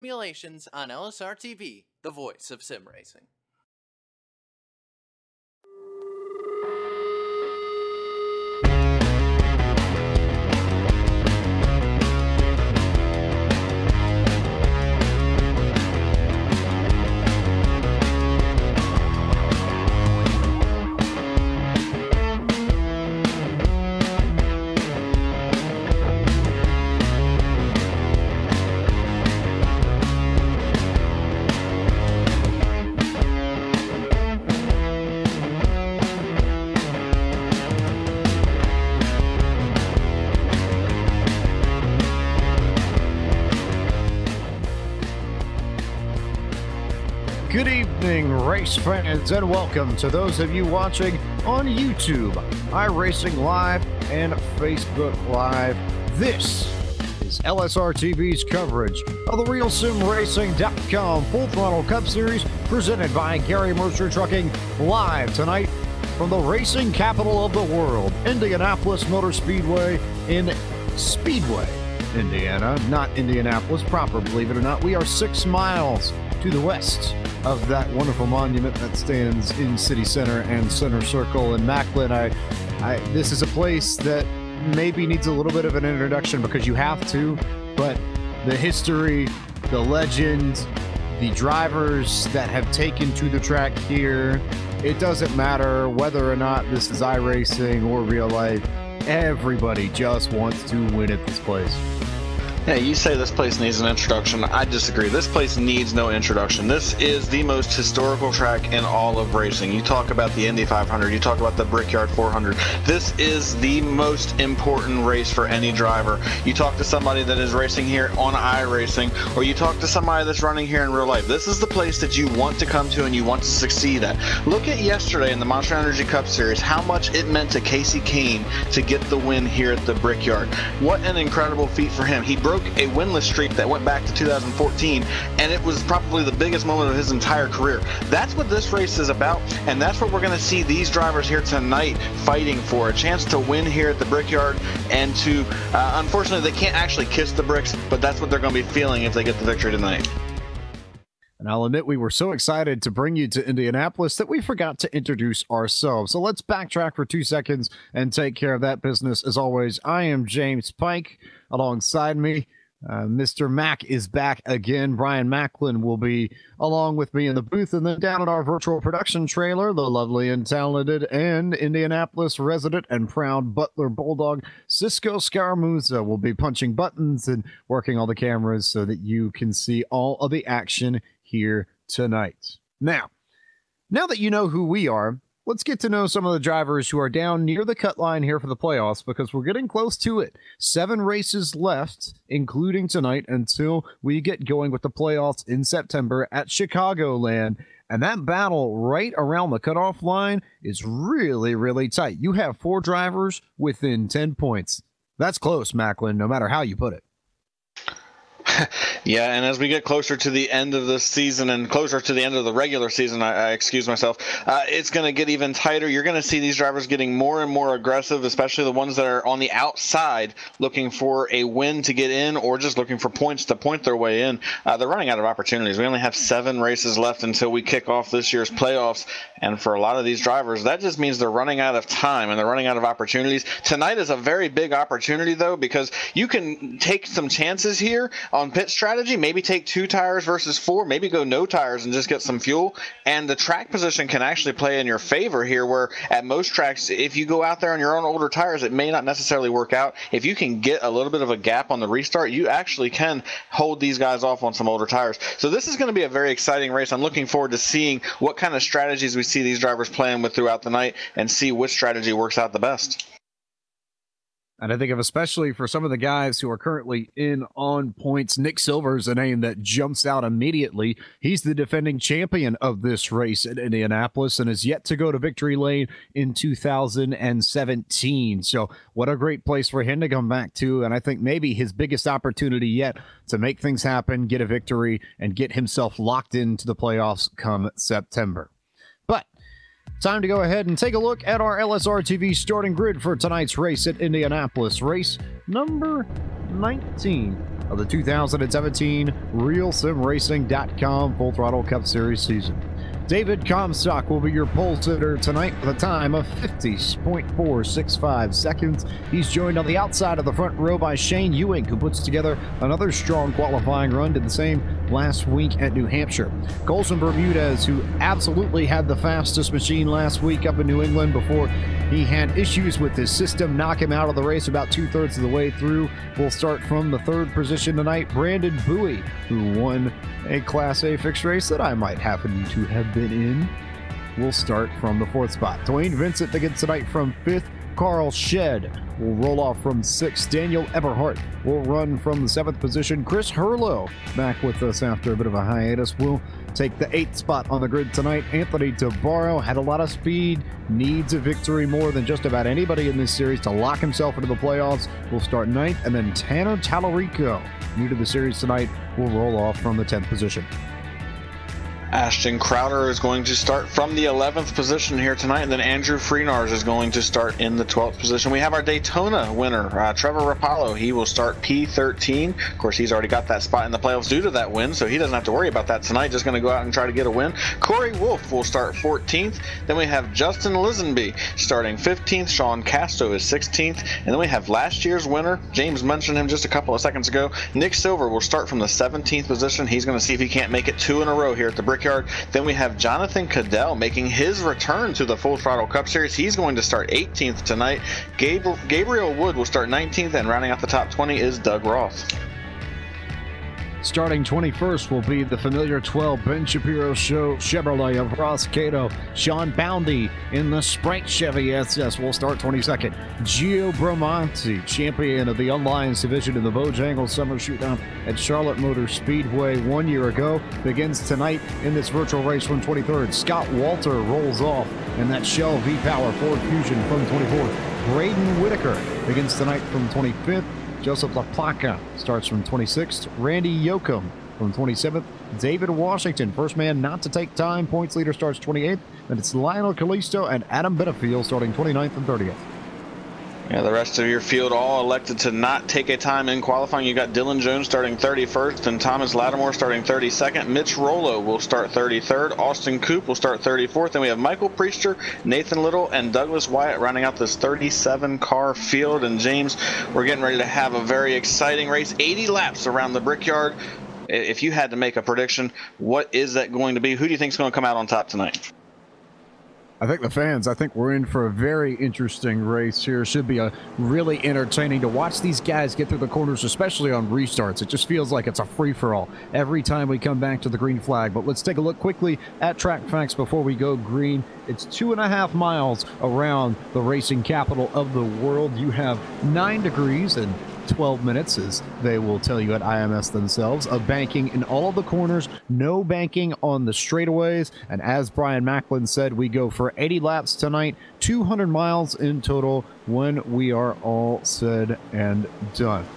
Simulations on LSRTV, the voice of sim racing. Good evening, race fans, and welcome to those of you watching on YouTube, iRacing Live, and Facebook Live. This is LSRTV's coverage of the RealSimRacing.com Full Throttle Cup Series presented by Gary Mercer Trucking, live tonight from the racing capital of the world, Indianapolis Motor Speedway in Speedway, Indiana. Not Indianapolis proper, believe it or not. We are 6 miles to the west of that wonderful monument that stands in City Center and Center Circle in Macklin. This is a place that maybe needs a little bit of an introduction because you have to, but the history, the legend, the drivers that have taken to the track here, it doesn't matter whether or not this is iRacing or real life. Everybody just wants to win at this place. Yeah, you say this place needs an introduction. I disagree. This place needs no introduction. This is the most historical track in all of racing. You talk about the Indy 500, you talk about the Brickyard 400. This is the most important race for any driver. You talk to somebody that is racing here on iRacing, or you talk to somebody that's running here in real life. This is the place that you want to come to and you want to succeed at. Look at yesterday in the Monster Energy Cup Series, how much it meant to Casey Kane to get the win here at the Brickyard. What an incredible feat for him. He broke a winless streak that went back to 2014, and it was probably the biggest moment of his entire career. That's what this race is about, and that's what we're going to see these drivers here tonight fighting for, a chance to win here at the Brickyard, and to, unfortunately, they can't actually kiss the bricks, but that's what they're going to be feeling if they get the victory tonight. And I'll admit we were so excited to bring you to Indianapolis that we forgot to introduce ourselves. So let's backtrack for 2 seconds and take care of that business. As always, I am James Pike. Alongside me, Mr. Mack is back again. Brian Macklin will be along with me in the booth. And then down at our virtual production trailer, the lovely and talented and Indianapolis resident and proud Butler Bulldog, Cisco Scaramuza, will be punching buttons and working all the cameras so that you can see all of the action here tonight. Now that you know who we are, let's get to know some of the drivers who are down near the cut line here for the playoffs, because we're getting close to it. 7 races left, including tonight, until we get going with the playoffs in September at Chicagoland. And that battle right around the cutoff line is really, really tight. You have 4 drivers within 10 points. That's close, Macklin, no matter how you put it. Yeah, and as we get closer to the end of the season and closer to the end of the regular season, I excuse myself, it's going to get even tighter. You're going to see these drivers getting more and more aggressive, especially the ones that are on the outside looking for a win to get in or just looking for points to point their way in. They're running out of opportunities. We only have 7 races left until we kick off this year's playoffs, and for a lot of these drivers, that just means they're running out of time and they're running out of opportunities. Tonight is a very big opportunity, though, because you can take some chances here on pit strategy, maybe take 2 tires versus 4, maybe go no tires and just get some fuel, and the track position can actually play in your favor here, where at most tracks, if you go out there on your own older tires, it may not necessarily work out. If you can get a little bit of a gap on the restart, you actually can hold these guys off on some older tires. So this is going to be a very exciting race. I'm looking forward to seeing what kind of strategies we see these drivers playing with throughout the night and see which strategy works out the best. And I think of especially for some of the guys who are currently in on points, Nick Silver is a name that jumps out immediately. He's the defending champion of this race at Indianapolis and is yet to go to victory lane in 2017. So what a great place for him to come back to. And I think maybe his biggest opportunity yet to make things happen, get a victory, and get himself locked into the playoffs come September. But time to go ahead and take a look at our LSRTV starting grid for tonight's race at Indianapolis. Race number 19. of the 2017 RealSimRacing.com Full Throttle Cup Series season. David Comstock will be your pole sitter tonight with a time of 50.465 seconds. He's joined on the outside of the front row by Shane Ewing, who puts together another strong qualifying run, did the same last week at New Hampshire. Colson Bermudez, who absolutely had the fastest machine last week up in New England before he had issues with his system, knock him out of the race about 2/3 of the way through, will start from the 3rd position tonight. Brandon Bowie, who won a Class A fixed race that I might happen to have been in, will start from the 4th spot. Dwayne Vincent begins tonight from 5th. Carl Shedd will roll off from 6th. Daniel Eberhardt will run from the 7th position. Chris Hurlow, back with us after a bit of a hiatus, will take the 8th spot on the grid tonight. Anthony DeBarro had a lot of speed, needs a victory more than just about anybody in this series to lock himself into the playoffs. Will start 9th, and then Tanner Tallarico, new to the series tonight, will roll off from the 10th position. Ashton Crowder is going to start from the 11th position here tonight, and then Andrew Freenars is going to start in the 12th position. We have our Daytona winner, Trevor Rapallo. He will start P13. Of course, he's already got that spot in the playoffs due to that win, so he doesn't have to worry about that tonight. Just going to go out and try to get a win. Corey Wolf will start 14th. Then we have Justin Lisenby starting 15th. Sean Casto is 16th. And then we have last year's winner. James mentioned him just a couple of seconds ago. Nick Silver will start from the 17th position. He's going to see if he can't make it 2 in a row here at the Brickyard. Then we have Jonathan Cadell making his return to the Full Throttle Cup Series. He's going to start 18th tonight. Gabriel Wood will start 19th, and rounding out the top 20 is Doug Roth. Starting 21st will be the familiar 12 Ben Shapiro Show Chevrolet of Ross Cato. Sean Boundy in the Sprite Chevy SS will start 22nd. Gio Bramanti, champion of the Unlions division in the Bojangles Summer Shootout at Charlotte Motor Speedway 1 year ago, begins tonight in this virtual race from 23rd. Scott Walter rolls off in that Shell V-Power Ford Fusion from 24th. Braden Whitaker begins tonight from 25th. Joseph LaPlaca starts from 26th. Randy Yoakum from 27th. David Washington, first man not to take time. Points leader starts 28th. And it's Lionel Callisto and Adam Benefield starting 29th and 30th. Yeah, the rest of your field all elected to not take a time in qualifying. You got Dylan Jones starting 31st and Thomas Lattimore starting 32nd. Mitch Rollo will start 33rd. Austin Coop will start 34th. Then we have Michael Priester, Nathan Little, and Douglas Wyatt rounding out this 37-car field. And James, we're getting ready to have a very exciting race. 80 laps around the Brickyard. If you had to make a prediction, what is that going to be? Who do you think is going to come out on top tonight? I think the fans, I think we're in for a very interesting race here. Should be a really entertaining to watch these guys get through the corners, especially on restarts. It just feels like it's a free-for-all every time we come back to the green flag. But let's take a look quickly at track facts before we go green. It's 2.5 miles around the racing capital of the world. You have 9 degrees and 12 minutes, as they will tell you at IMS themselves, of banking in all of the corners, no banking on the straightaways. And as Brian Macklin said, we go for 80 laps tonight, 200 miles in total when we are all said and done.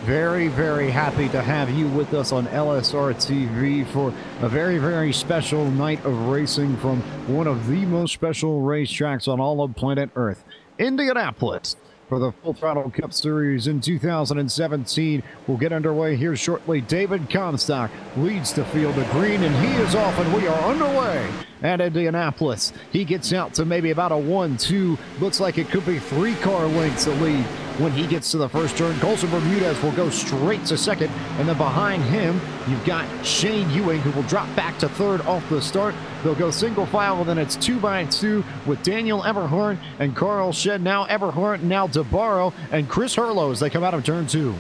Very, very happy to have you with us on LSR TV for a very, very special night of racing from one of the most special racetracks on all of planet Earth, Indianapolis. For the Full Throttle Cup Series in 2017 will get underway here shortly. David Comstock leads the field of green, and he is off, and we are underway at Indianapolis. He gets out to maybe about a 1-2. Looks like it could be 3-car lengths of lead when he gets to the first turn. Colson Bermudez will go straight to second, and then behind him, you've got Shane Ewing, who will drop back to third off the start. They'll go single file, and then it's 2x2 with Daniel Eberhardt and Carl Shedd. Now Eberhardt, now DeBarro, and Chris Hurlow as they come out of turn 2.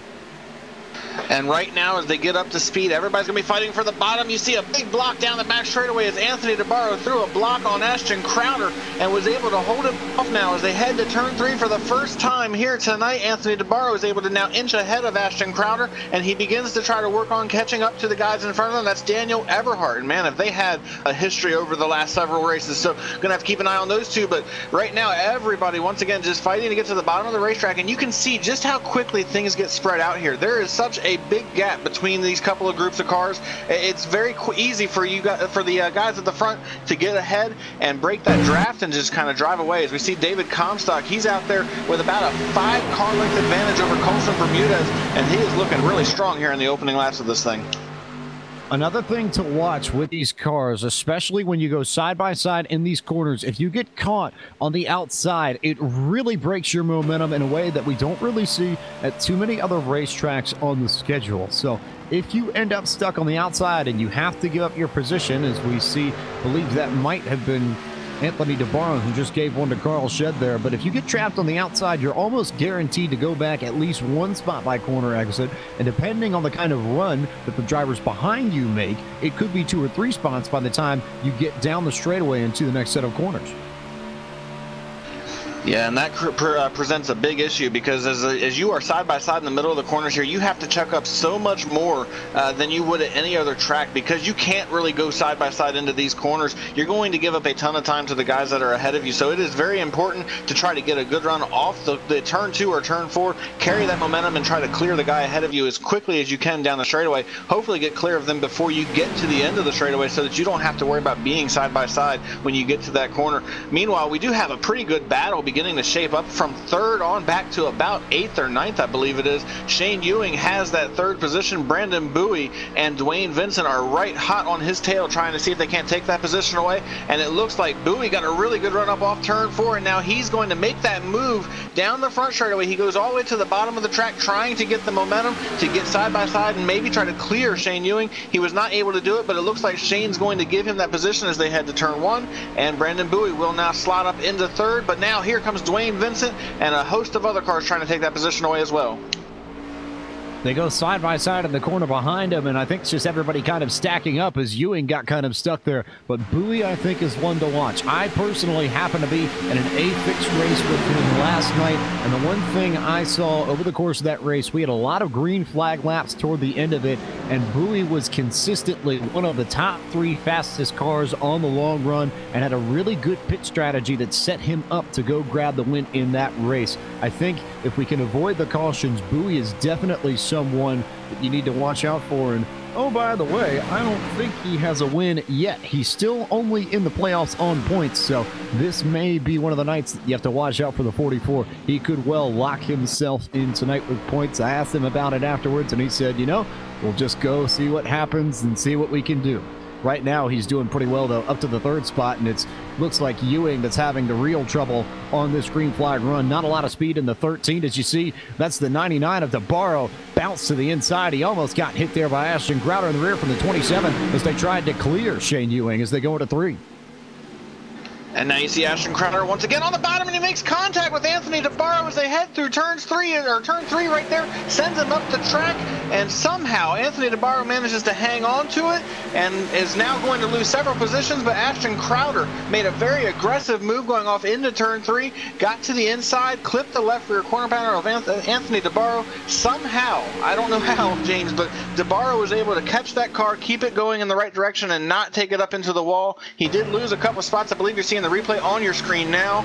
And right now, as they get up to speed, everybody's going to be fighting for the bottom. You see a big block down the back straightaway as Anthony DeBarro threw a block on Ashton Crowder and was able to hold it off now as they head to turn 3 for the first time here tonight. Anthony DeBarro is able to now inch ahead of Ashton Crowder, and he begins to try to work on catching up to the guys in front of them. That's Daniel Eberhardt. And man, if they had a history over the last several races, so going to have to keep an eye on those two. But right now, everybody, once again, just fighting to get to the bottom of the racetrack, and you can see just how quickly things get spread out here. There is such a a big gap between these couple of groups of cars. It's very easy for the guys at the front to get ahead and break that draft and just kind of drive away. As we see David Comstock, he's out there with about a 5-car length advantage over Colson Bermudez, and he is looking really strong here in the opening laps of this thing. Another thing to watch with these cars, especially when you go side by side in these corners, if you get caught on the outside, it really breaks your momentum in a way that we don't really see at too many other racetracks on the schedule. So if you end up stuck on the outside and you have to give up your position, as we see, believe that might have been Anthony DeBarro, who just gave one to Carl Shed there. But if you get trapped on the outside, you're almost guaranteed to go back at least one spot by corner exit. And depending on the kind of run that the drivers behind you make, it could be 2 or 3 spots by the time you get down the straightaway into the next set of corners. Yeah, and that presents a big issue because as you are side by side in the middle of the corners here, you have to chuck up so much more than you would at any other track, because you can't really go side by side into these corners. You're going to give up a ton of time to the guys that are ahead of you. So it is very important to try to get a good run off the turn 2 or turn 4, carry that momentum and try to clear the guy ahead of you as quickly as you can down the straightaway. Hopefully get clear of them before you get to the end of the straightaway so that you don't have to worry about being side by side when you get to that corner. Meanwhile, we do have a pretty good battle beginning to shape up from 3rd on back to about 8th or 9th, I believe it is. Shane Ewing has that 3rd position. Brandon Bowie and Dwayne Vincent are right hot on his tail trying to see if they can't take that position away, and it looks like Bowie got a really good run up off turn 4, and now he's going to make that move down the front straightaway. He goes all the way to the bottom of the track trying to get the momentum to get side by side and maybe try to clear Shane Ewing. He was not able to do it, but it looks like Shane's going to give him that position as they head to turn 1, and Brandon Bowie will now slot up into 3rd. But now here comes Dwayne Vincent and a host of other cars trying to take that position away as well. They go side by side in the corner behind him, and I think it's just everybody kind of stacking up as Ewing got kind of stuck there. But Bowie, I think, is one to watch. I personally happen to be in an A-fixed race with him last night, and the one thing I saw over the course of that race, we had a lot of green flag laps toward the end of it, and Bowie was consistently one of the top 3 fastest cars on the long run and had a really good pit strategy that set him up to go grab the win in that race. I think if we can avoid the cautions, Bowie is definitely someone that you need to watch out for. And oh, by the way, I don't think he has a win yet. He's still only in the playoffs on points, so this may be one of the nights that you have to watch out for the 44. He could well lock himself in tonight with points. I asked him about it afterwards, and he said, you know, we'll just go see what happens and see what we can do. Right now, he's doing pretty well, though, up to the 3rd spot, and it looks like Ewing that's having the real trouble on this green flag run. Not a lot of speed in the 13, as you see. That's the 99 of DeBarro. Bounced to the inside. He almost got hit there by Ashton Crowder in the rear from the 27 as they tried to clear Shane Ewing as they go into 3. And now you see Ashton Crowder once again on the bottom, and he makes contact with Anthony DeBarro as they head through turn 3 right there, sends him up the track, and somehow Anthony DeBarro manages to hang on to it and is now going to lose several positions. But Ashton Crowder made a very aggressive move going off into turn 3, got to the inside, clipped the left rear corner panel of Anthony DeBarro. Somehow, I don't know how, James, but DeBarro was able to catch that car, keep it going in the right direction, and not take it up into the wall. He did lose a couple spots. I believe you're seeing the replay on your screen now,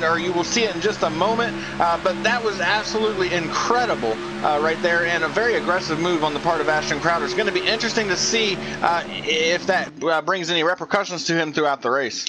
or you will see it in just a moment, but that was absolutely incredible right there, and a very aggressive move on the part of Ashton Crowder. It's going to be interesting to see if that brings any repercussions to him throughout the race.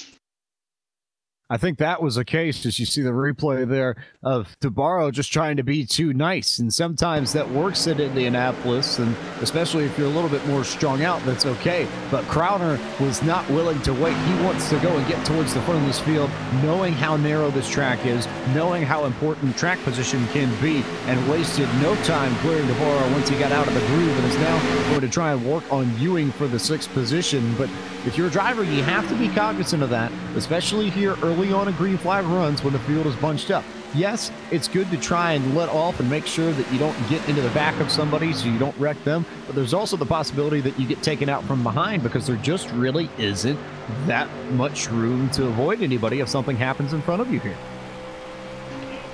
I think that was a case, as you see the replay there, of DeBarro just trying to be too nice. And sometimes that works at Indianapolis, and especially if you're a little bit more strung out, that's okay. But Crowder was not willing to wait. He wants to go and get towards the front of this field, knowing how narrow this track is, knowing how important track position can be, and wasted no time clearing DeBarro once he got out of the groove, and is now going to try and work on Ewing for the 6th position. But if you're a driver, you have to be cognizant of that, especially here early on in green flag runs when the field is bunched up. Yes, it's good to try and let off and make sure that you don't get into the back of somebody so you don't wreck them, but there's also the possibility that you get taken out from behind because there just really isn't that much room to avoid anybody if something happens in front of you here.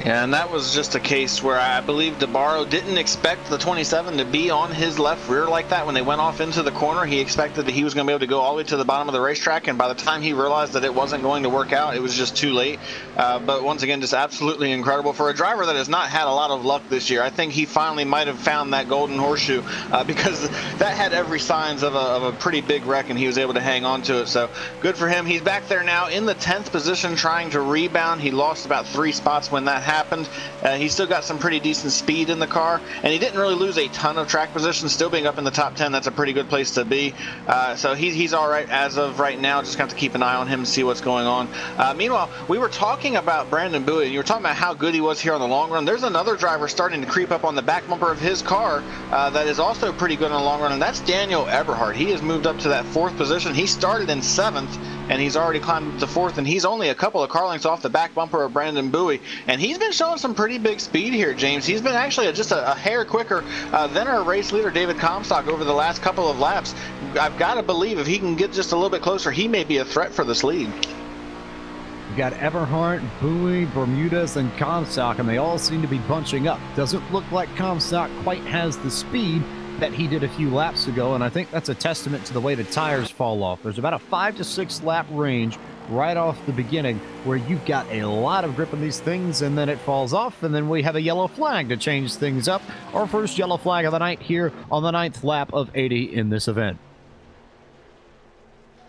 Yeah, and that was just a case where I believe DeBarro didn't expect the 27 to be on his left rear like that. When they went off into the corner, he expected that he was going to be able to go all the way to the bottom of the racetrack, and by the time he realized that it wasn't going to work out, it was just too late. But once again, just absolutely incredible for a driver that has not had a lot of luck this year. I think he finally might have found that golden horseshoe because that had every signs of a pretty big wreck, and he was able to hang on to it. So good for him. He's back there now in the 10th position trying to rebound. He lost about 3 spots when that happened. He's still got some pretty decent speed in the car, and he didn't really lose a ton of track position. Still being up in the top 10, that's a pretty good place to be. So he's all right as of right now. Just got to keep an eye on him and see what's going on. Meanwhile, we were talking about Brandon Bowie, and you were talking about how good he was here on the long run. There's another driver starting to creep up on the back bumper of his car that is also pretty good on the long run, and that's Daniel Eberhardt. He has moved up to that 4th position. He started in 7th, and he's already climbed up to 4th, and he's only a couple of car lengths off the back bumper of Brandon Bowie, and he's been showing some pretty big speed here, James. He's been actually just a hair quicker than our race leader, David Comstock, over the last couple of laps. I've got to believe if he can get just a little bit closer, he may be a threat for this lead. You got Eberhardt, Bowie, Bermudez, and Comstock, and they all seem to be bunching up. Doesn't look like Comstock quite has the speed that he did a few laps ago, and I think that's a testament to the way the tires fall off. There's about a 5 to 6 lap range right off the beginning where you've got a lot of grip on these things, and then it falls off, and then we have a yellow flag to change things up. Our first yellow flag of the night here on the 9th lap of 80 in this event.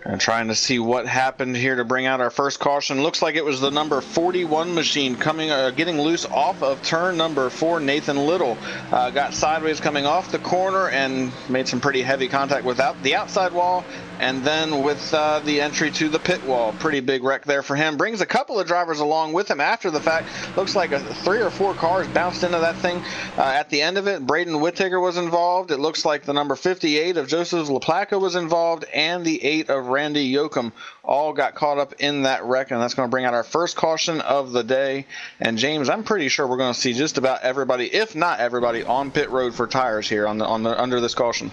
And trying to see what happened here to bring out our first caution. Looks like it was the number 41 machine coming, getting loose off of turn number 4. Nathan Little got sideways coming off the corner and made some pretty heavy contact with the outside wall, and then with the entry to the pit wall. Pretty big wreck there for him. Brings a couple of drivers along with him after the fact. Looks like 3 or 4 cars bounced into that thing at the end of it. Braden Whittaker was involved. It looks like the number 58 of Joseph LaPlaca was involved, and the 8 of Randy Yoakum all got caught up in that wreck, and that's going to bring out our first caution of the day. And James, I'm pretty sure we're going to see just about everybody, if not everybody, on pit road for tires here on the under this caution.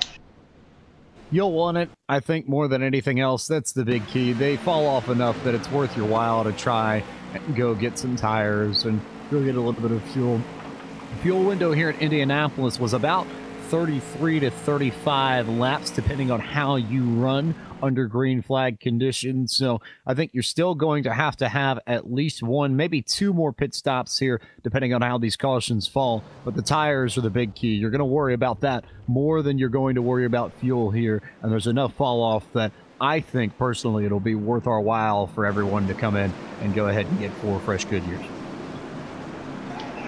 You'll want it, I think, more than anything else. That's the big key. They fall off enough that it's worth your while to try and go get some tires and go get a little bit of fuel. The fuel window here at Indianapolis was about 33 to 35 laps, depending on how you run under green flag conditions. So I think you're still going to have at least 1, maybe 2 more pit stops here, depending on how these cautions fall. But the tires are the big key. You're going to worry about that more than you're going to worry about fuel here. And there's enough fall off that I think personally it'll be worth our while for everyone to come in and go ahead and get 4 fresh Goodyears.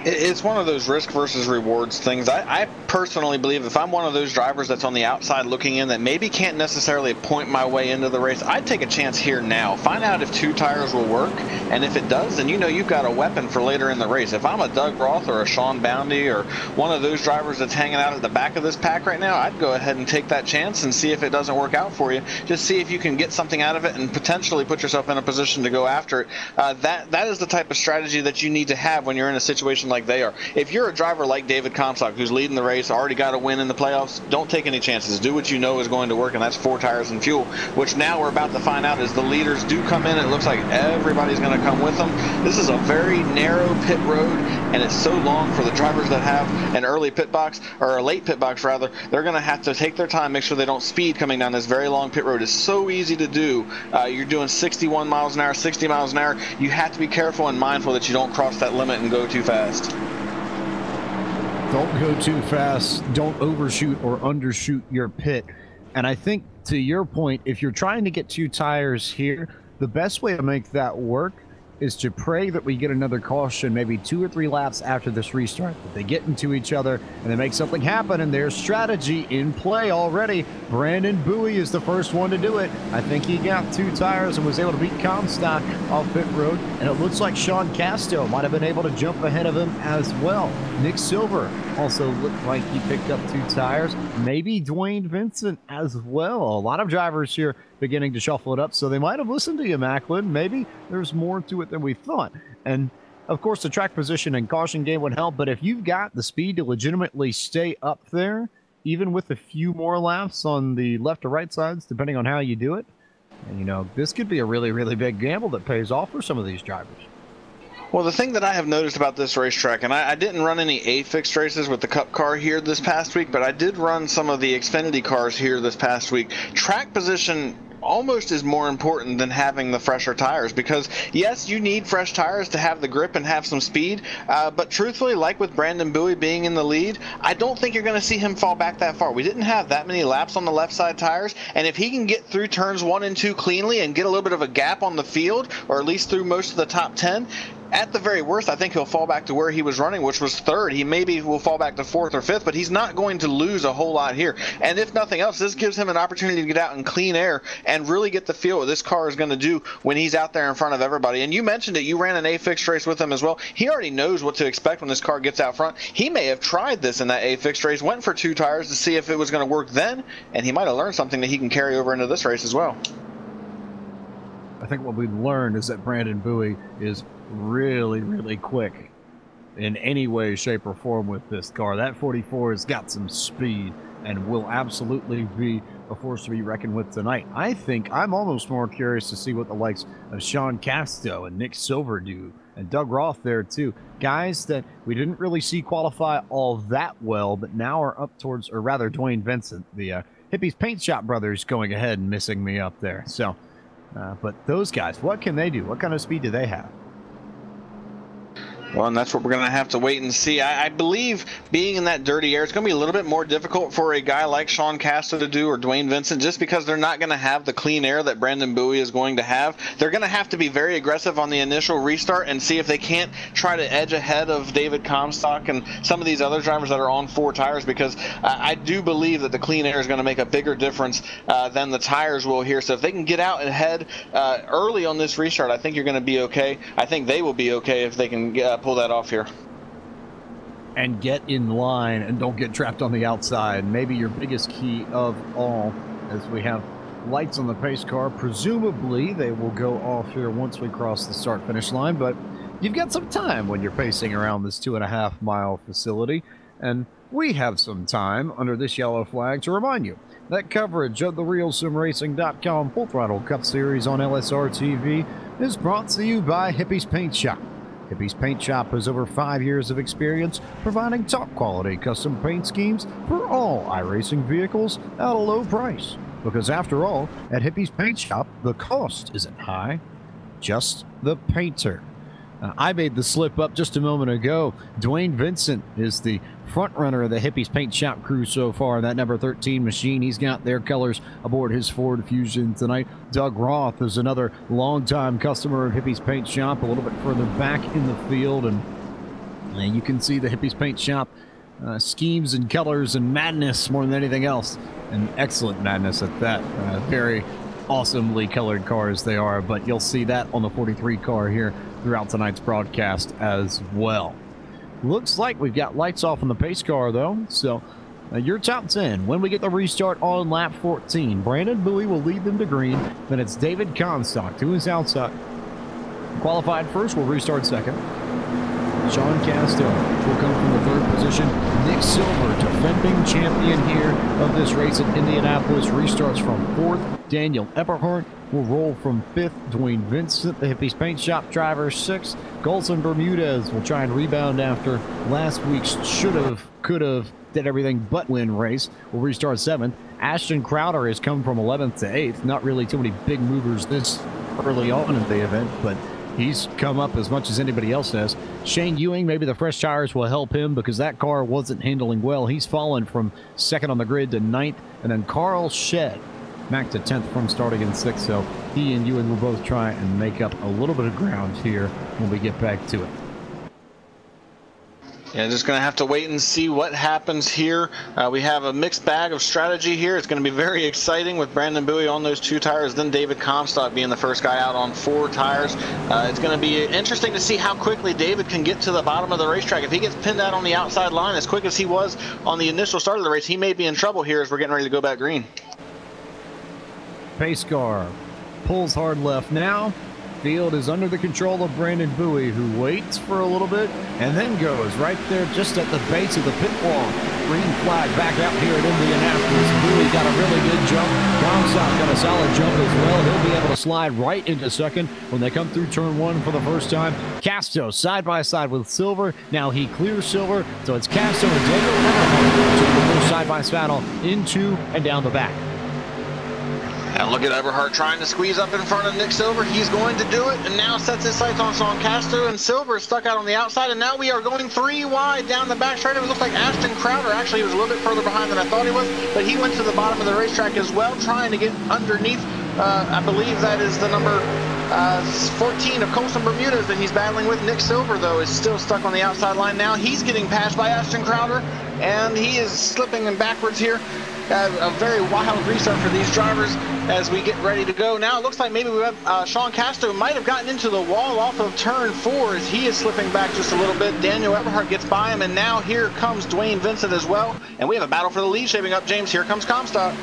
It's one of those risk versus rewards things. I personally believe if I'm one of those drivers that's on the outside looking in that maybe can't necessarily point my way into the race, I'd take a chance here now. Find out if 2 tires will work, and if it does, then you know you've got a weapon for later in the race. If I'm a Doug Roth or a Sean Boundy or one of those drivers that's hanging out at the back of this pack right now, I'd go ahead and take that chance and see if it doesn't work out for you. Just see if you can get something out of it and potentially put yourself in a position to go after it. That is the type of strategy that you need to have when you're in a situation like they are. If you're a driver like David Comstock, who's leading the race, already got a win in the playoffs, don't take any chances. Do what you know is going to work, and that's 4 tires and fuel, which now we're about to find out as the leaders do come in. It looks like everybody's going to come with them. This is a very narrow pit road, and it's so long for the drivers that have an early pit box, or a late pit box rather. They're going to have to take their time, make sure they don't speed coming down this very long pit road. It's so easy to do. You're doing 61 miles an hour, 60 miles an hour. You have to be careful and mindful that you don't cross that limit and go too fast. Don't go too fast. Don't overshoot or undershoot your pit. And I think, to your point, if you're trying to get 2 tires here, the best way to make that work is to pray that we get another caution maybe 2 or 3 laps after this restart. That they get into each other and they make something happen, and there's strategy in play already. Brandon Bowie is the first one to do it. I think he got 2 tires and was able to beat Comstock off pit road, and it looks like Sean Casto might have been able to jump ahead of him as well. Nick Silver also looked like he picked up 2 tires. Maybe Dwayne Vincent as well. A lot of drivers here beginning to shuffle it up, so they might have listened to you, Macklin. Maybe there's more to it than we thought. And of course the track position and caution game would help, but if you've got the speed to legitimately stay up there, even with a few more laps on the left or right sides, depending on how you do it, and you know, this could be a really, really big gamble that pays off for some of these drivers. Well, the thing that I have noticed about this racetrack, and I didn't run any A-fixed races with the Cup car here this past week, but I did run some of the Xfinity cars here this past week. Track position almost is more important than having the fresher tires, because yes, you need fresh tires to have the grip and have some speed, but truthfully, like with Brandon Bowie being in the lead, I don't think you're going to see him fall back that far. We didn't have that many laps on the left side tires, and if he can get through turns 1 and 2 cleanly and get a little bit of a gap on the field, or at least through most of the top 10, at the very worst, I think he'll fall back to where he was running, which was 3rd. He maybe will fall back to 4th or 5th, but he's not going to lose a whole lot here. And if nothing else, this gives him an opportunity to get out in clean air and really get the feel what this car is going to do when he's out there in front of everybody. And you mentioned it. You ran an A-fixed race with him as well. He already knows what to expect when this car gets out front. He may have tried this in that A-fixed race, went for 2 tires to see if it was going to work then, and he might have learned something that he can carry over into this race as well. I think what we've learned is that Brandon Bowie is really quick in any way, shape, or form with this car. That 44 has got some speed and will absolutely be a force to be reckoned with tonight. I think I'm almost more curious to see what the likes of Sean Casto and Nick Silver do, and Doug Roth there too. Guys that we didn't really see qualify all that well, but now are up towards, or rather Dwayne Vincent, the Hippies Paint Shop brothers, going ahead and missing me up there. So, but those guys, what can they do? What kind of speed do they have? Well, and that's what we're going to have to wait and see. I believe being in that dirty air, it's going to be a little bit more difficult for a guy like Sean Castro to do, or Dwayne Vincent, just because they're not going to have the clean air that Brandon Bowie is going to have. They're going to have to be very aggressive on the initial restart and see if they can't try to edge ahead of David Comstock and some of these other drivers that are on 4 tires, because I do believe that the clean air is going to make a bigger difference than the tires will here. So if they can get out ahead early on this restart, I think you're going to be okay. I think they will be okay if they can pull that off here. And get in line and don't get trapped on the outside. Maybe your biggest key of all, as we have lights on the pace car. Presumably they will go off here once we cross the start finish line, but you've got some time when you're pacing around this 2.5 mile facility, and we have some time under this yellow flag to remind you that coverage of the RealSimRacing.com Full Throttle Cup Series on LSRTV is brought to you by Hippies Paint Shop. Hippies Paint Shop has over 5 years of experience providing top-quality custom paint schemes for all iRacing vehicles at a low price. Because after all, at Hippies Paint Shop, the cost isn't high, just the painter. I made the slip up just a moment ago. Dwayne Vincent is the front runner of the Hippies Paint Shop crew so far. That number 13 machine, he's got their colors aboard his Ford Fusion tonight. Doug Roth is another longtime customer of Hippies Paint Shop, a little bit further back in the field, and you can see the Hippies Paint Shop schemes and colors and madness more than anything else, and excellent madness at that. Very awesomely colored cars they are, but you'll see that on the 43 car here throughout tonight's broadcast as well. Looks like we've got lights off on the pace car though, so your top 10 when we get the restart on lap 14. Brandon Bowie will lead them to green, then it's David Comstock to his outside. Qualified first, will restart second. Sean Casto will come from the 3rd position. Nick Silver, defending champion here of this race at Indianapolis, restarts from 4th. Daniel Eberhardt will roll from 5th. Dwayne Vincent, the Hippies Paint Shop driver, 6th. Golson Bermudez will try and rebound after last week's should've, could've, did everything but win race. Will restart 7th. Ashton Crowder has come from 11th to 8th. Not really too many big movers this early on in the event, but he's come up as much as anybody else has. Shane Ewing, maybe the fresh tires will help him because that car wasn't handling well. He's fallen from 2nd on the grid to 9th. And then Carl Shedd back to 10th from starting in 6th. So he and Ewing will both try and make up a little bit of ground here when we get back to it. Yeah, just going to have to wait and see what happens here. We have a mixed bag of strategy here. It's going to be very exciting with Brandon Bowie on those 2 tires, then David Comstock being the first guy out on 4 tires. It's going to be interesting to see how quickly David can get to the bottom of the racetrack. If he gets pinned out on the outside line as quick as he was on the initial start of the race, he may be in trouble here as we're getting ready to go back green. Pace car pulls hard left now. Field is under the control of Brandon Bowie, who waits for a little bit and then goes right there just at the base of the pit wall. Green flag back out here at Indianapolis. Bowie got a really good jump. Comstock got a solid jump as well. He'll be able to slide right into second when they come through turn 1 for the first time. Casto side by side with Silver. Now he clears Silver, so it's Casto and Daniel Eberhardt to the first side by battle into and down the back. And look at Eberhardt trying to squeeze up in front of Nick Silver. He's going to do it, and now sets his sights on Sean Castro, and Silver is stuck out on the outside, and now we are going 3 wide down the back straight. It looks like Ashton Crowder, actually he was a little bit further behind than I thought he was, but he went to the bottom of the racetrack as well, trying to get underneath. I believe that is the number 14 of Colson Bermudez that he's battling with. Nick Silver, though, is still stuck on the outside line now. He's getting passed by Ashton Crowder, and he is slipping in backwards here. A very wild restart for these drivers as we get ready to go. Now it looks like maybe we have Sean Castro might have gotten into the wall off of turn 4 as he is slipping back just a little bit. Daniel Eberhardt gets by him, and now here comes Dwayne Vincent as well. And we have a battle for the lead shaping up, James. Here comes Comstock.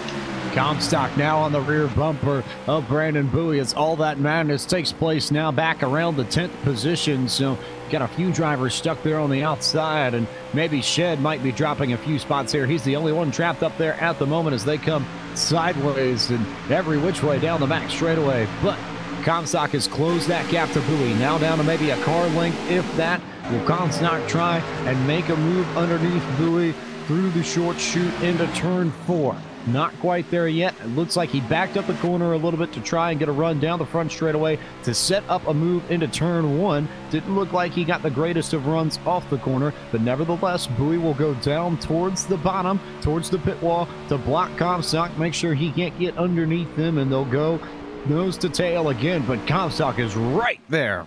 Comstock now on the rear bumper of Brandon Bowie as all that madness takes place now back around the 10th position. So got a few drivers stuck there on the outside, and maybe Shed might be dropping a few spots here. He's the only one trapped up there at the moment as they come sideways and every which way down the back straightaway. But Comstock has closed that gap to Bowie. Now down to maybe a car length, if that. Will Comstock try and make a move underneath Bowie through the short chute into turn 4? Not quite there yet. It looks like he backed up the corner a little bit to try and get a run down the front straightaway to set up a move into turn 1. Didn't look like he got the greatest of runs off the corner, but nevertheless, Bowie will go down towards the bottom, towards the pit wall to block Comstock, make sure he can't get underneath them, and they'll go nose to tail again, but Comstock is right there.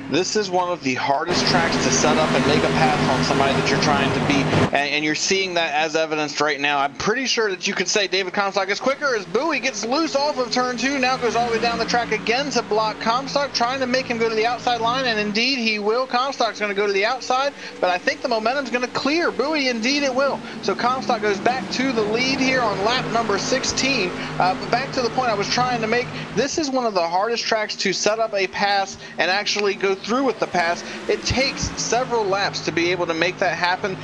This is one of the hardest tracks to set up and make a path on somebody that you're trying to beat, and you're seeing that as evidenced right now. I'm pretty sure that you could say David Comstock is quicker as Bowie gets loose off of turn 2, now goes all the way down the track again to block Comstock, trying to make him go to the outside line, and indeed he will. Comstock's going to go to the outside, but I think the momentum's going to clear Bowie. Indeed it will. So Comstock goes back to the lead here on lap number 16. But back to the point I was trying to make, this is one of the hardest tracks to set up a pass and actually go through with the pass. It takes several laps to be able to make that happen.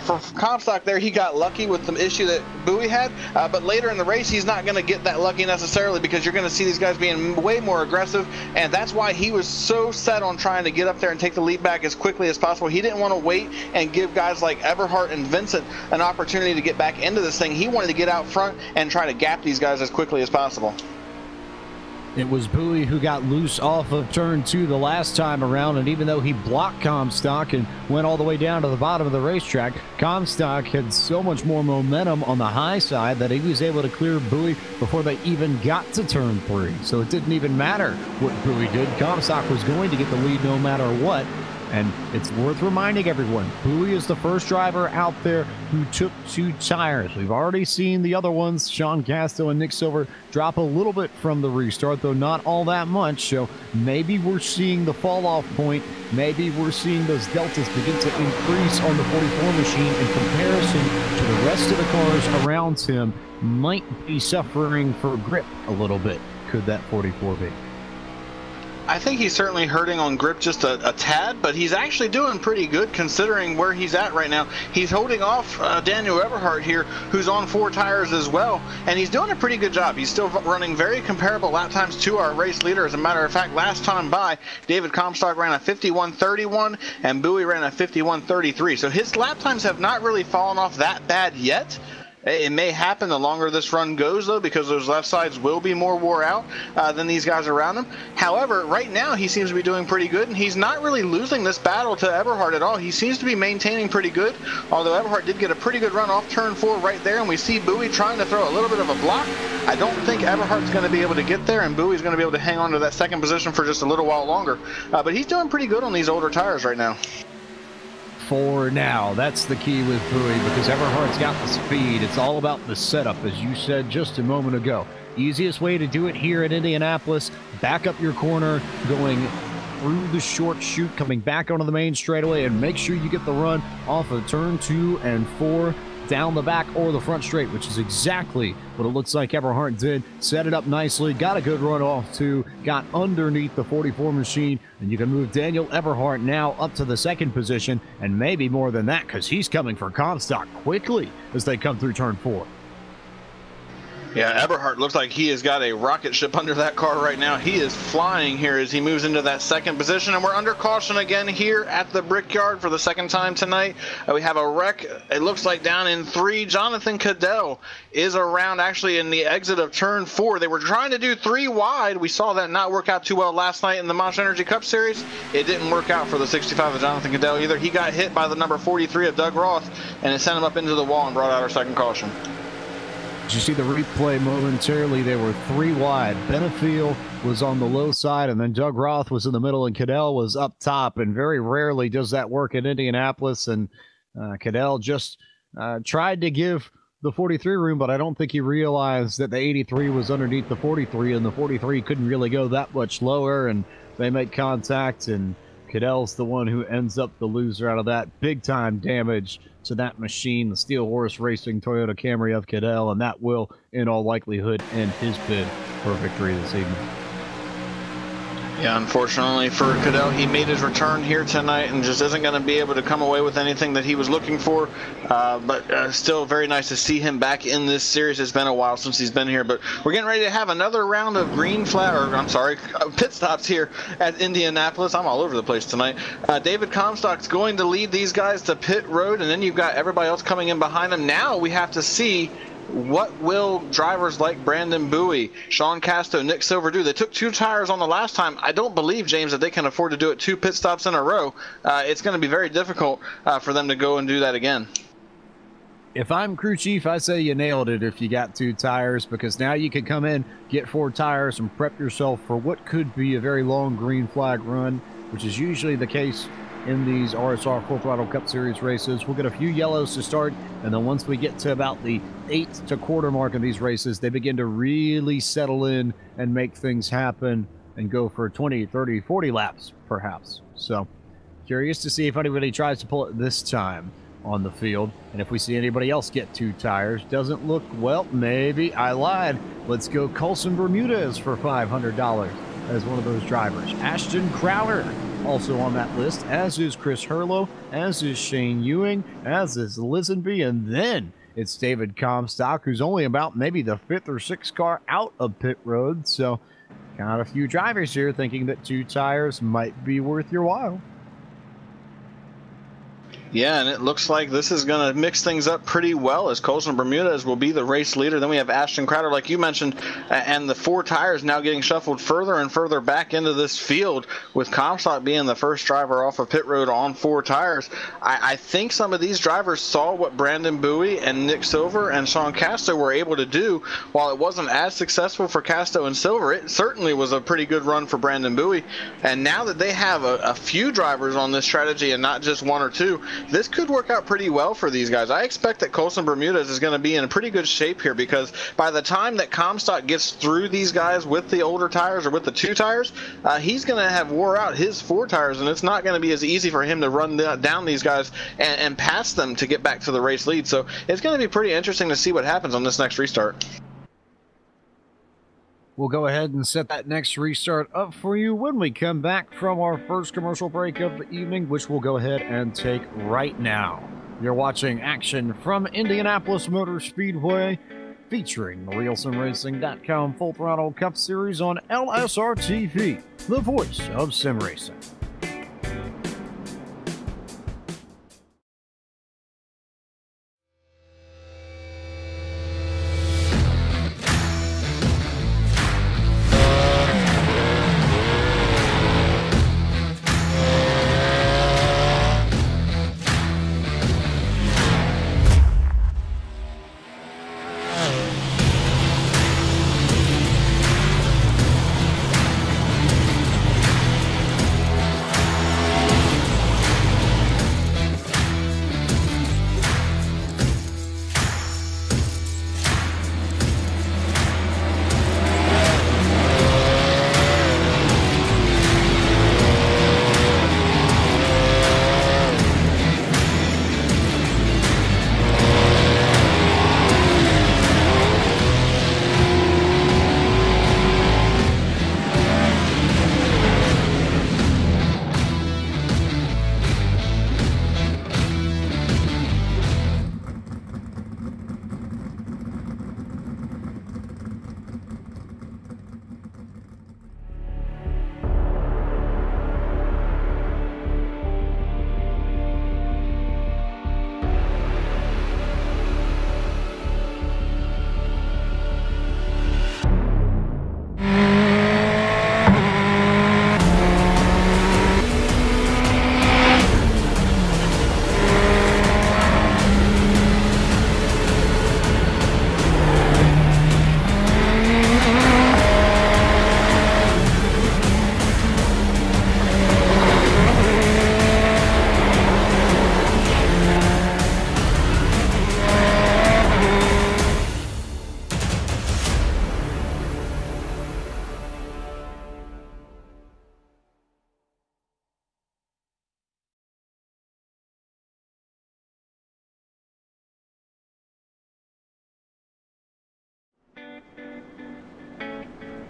For Comstock there, he got lucky with the issue that Bowie had, but later in the race he's not going to get that lucky necessarily, because you're going to see these guys being way more aggressive, and that's why he was so set on trying to get up there and take the lead back as quickly as possible. He didn't want to wait and give guys like Eberhardt and Vincent an opportunity to get back into this thing. He wanted to get out front and try to gap these guys as quickly as possible. It was Bowie who got loose off of turn 2 the last time around, and even though he blocked Comstock and went all the way down to the bottom of the racetrack, Comstock had so much more momentum on the high side that he was able to clear Bowie before they even got to turn 3. So it didn't even matter what Bowie did. Comstock was going to get the lead no matter what. And it's worth reminding everyone, Bowie is the first driver out there who took 2 tires. We've already seen the other ones, Sean Castro and Nick Silver, drop a little bit from the restart, though not all that much. So maybe we're seeing the fall-off point. Maybe we're seeing those deltas begin to increase on the 44 machine in comparison to the rest of the cars around him. Might be suffering for grip a little bit. Could that 44 be? I think he's certainly hurting on grip just a tad, but he's actually doing pretty good considering where he's at right now. He's holding off Daniel Eberhardt here, who's on 4 tires as well, and he's doing a pretty good job. He's still running very comparable lap times to our race leader. As a matter of fact, last time by, David Comstock ran a 51.31 and Bowie ran a 51.33. So his lap times have not really fallen off that bad yet. It may happen the longer this run goes, though, because those left sides will be more wore out than these guys around him. However, right now he seems to be doing pretty good, and he's not really losing this battle to Eberhardt at all. He seems to be maintaining pretty good, although Eberhardt did get a pretty good run off turn 4 right there, and we see Bowie trying to throw a little bit of a block. I don't think Eberhardt's going to be able to get there, and Bowie's going to be able to hang on to that second position for just a little while longer. But he's doing pretty good on these older tires right now. For now, that's the key with Bowie, because Eberhardt's got the speed. It's all about the setup, as you said just a moment ago. Easiest way to do it here at Indianapolis, back up your corner, going through the short chute, coming back onto the main straightaway, and make sure you get the run off of turn 2 and 4 down the back or the front straight, which is exactly what it looks like Eberhardt did. Set it up nicely, got a good run off too, got underneath the 44 machine, and you can move Daniel Eberhardt now up to the second position, and maybe more than that, because he's coming for Comstock quickly as they come through turn 4. Yeah, Eberhardt looks like he has got a rocket ship under that car right now. He is flying here as he moves into that second position, and we're under caution again here at the Brickyard for the second time tonight. We have a wreck, it looks like down in 3. Jonathan Cadell is around actually in the exit of turn 4. They were trying to do 3 wide. We saw that not work out too well last night in the Monster Energy Cup Series. It didn't work out for the 65 of Jonathan Cadell either. He got hit by the number 43 of Doug Roth, and it sent him up into the wall and brought out our second caution. Did you see the replay momentarily? They were 3 wide. Benefiel was on the low side, and then Doug Roth was in the middle, and Cadell was up top. And very rarely does that work in Indianapolis. And Cadell just tried to give the 43 room, but I don't think he realized that the 83 was underneath the 43, and the 43 couldn't really go that much lower. And they make contact, and Cadell's the one who ends up the loser out of that. Big time damage to that machine, the Steel Horse Racing Toyota Camry of Cadell, and that will, in all likelihood, end his bid for victory this evening. Yeah, unfortunately for Cadell, he made his return here tonight and just isn't going to be able to come away with anything that he was looking for. But still very nice to see him back in this series. It's been a while since he's been here, but we're getting ready to have another round of pit stops here at Indianapolis. I'm all over the place tonight. David Comstock's going to lead these guys to pit road, and then you've got everybody else coming in behind him. Now we have to see what will drivers like Brandon Bowie, Sean Casto, Nick Silver do? They took 2 tires on the last time. I don't believe, James, that they can afford to do it 2 pit stops in a row. It's going to be very difficult for them to go and do that again. If I'm crew chief, I say you nailed it if you got 2 tires, because now you can come in, get 4 tires, and prep yourself for what could be a very long green flag run, which is usually the case in these RSR Full Throttle Cup Series races. We'll get a few yellows to start, and then once we get to about the 8th to quarter mark of these races, they begin to really settle in and make things happen and go for 20, 30, 40 laps, perhaps. So, curious to see if anybody tries to pull it this time on the field, and if we see anybody else get 2 tires. Doesn't look, well, maybe I lied. Let's go Colson Bermudez for $500 as one of those drivers. Ashton Crowder also on that list, as is Chris Hurlow, as is Shane Ewing, as is Lisenby, and then it's David Comstock, who's only about maybe the 5th or 6th car out of pit road. So got a few drivers here thinking that 2 tires might be worth your while. Yeah, and it looks like this is going to mix things up pretty well, as Colson Bermudez will be the race leader. Then we have Ashton Crowder, like you mentioned, and the 4 tires now getting shuffled further and further back into this field, with Comstock being the first driver off of pit road on 4 tires. I think some of these drivers saw what Brandon Bowie and Nick Silver and Sean Casto were able to do. While it wasn't as successful for Casto and Silver, it certainly was a pretty good run for Brandon Bowie. And now that they have a few drivers on this strategy and not just 1 or 2, this could work out pretty well for these guys. I expect that Colson Bermudez is going to be in pretty good shape here, because by the time that Comstock gets through these guys with the older tires or with the 2 tires, he's going to have wore out his 4 tires, and it's not going to be as easy for him to run down these guys and pass them to get back to the race lead. So it's going to be pretty interesting to see what happens on this next restart. We'll go ahead and set that next restart up for you when we come back from our first commercial break of the evening, which we'll go ahead and take right now. You're watching action from Indianapolis Motor Speedway, featuring the RealSimRacing.com Full Throttle Cup Series on LSRTV, the voice of sim racing.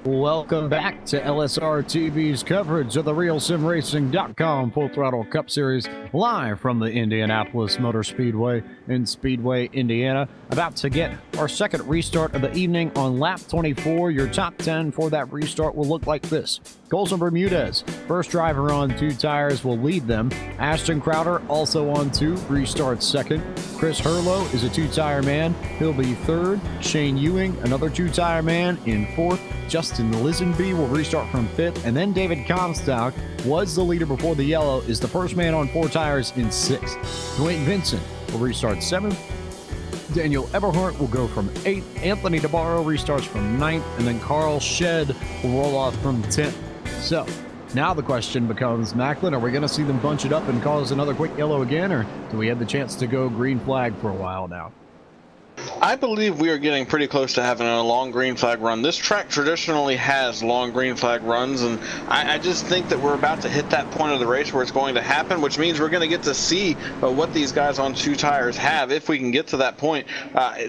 Welcome back to LSRTV's coverage of the RealSimRacing.com Full Throttle Cup Series, live from the Indianapolis Motor Speedway in Speedway, Indiana. About to get our second restart of the evening on lap 24. Your top 10 for that restart will look like this. Colson Bermudez, first driver on 2 tires, will lead them. Ashton Crowder, also on 2, restarts second. Chris Hurlow is a 2-tire man. He'll be third. Shane Ewing, another 2-tire man, in fourth. Justin Lisenby will restart from 5th. And then David Comstock was the leader before the yellow, is the first man on 4 tires in 6th. Dwayne Vincent will restart 7th. Daniel Eberhardt will go from 8th. Anthony DeBarro restarts from 9th. And then Carl Shedd will roll off from 10th. So, now the question becomes, Macklin, are we going to see them bunch it up and cause another quick yellow again, or do we have the chance to go green flag for a while now? I believe we are getting pretty close to having a long green flag run. This track traditionally has long green flag runs, and I just think that we're about to hit that point of the race where it's going to happen, which means we're going to get to see what these guys on 2 tires have if we can get to that point.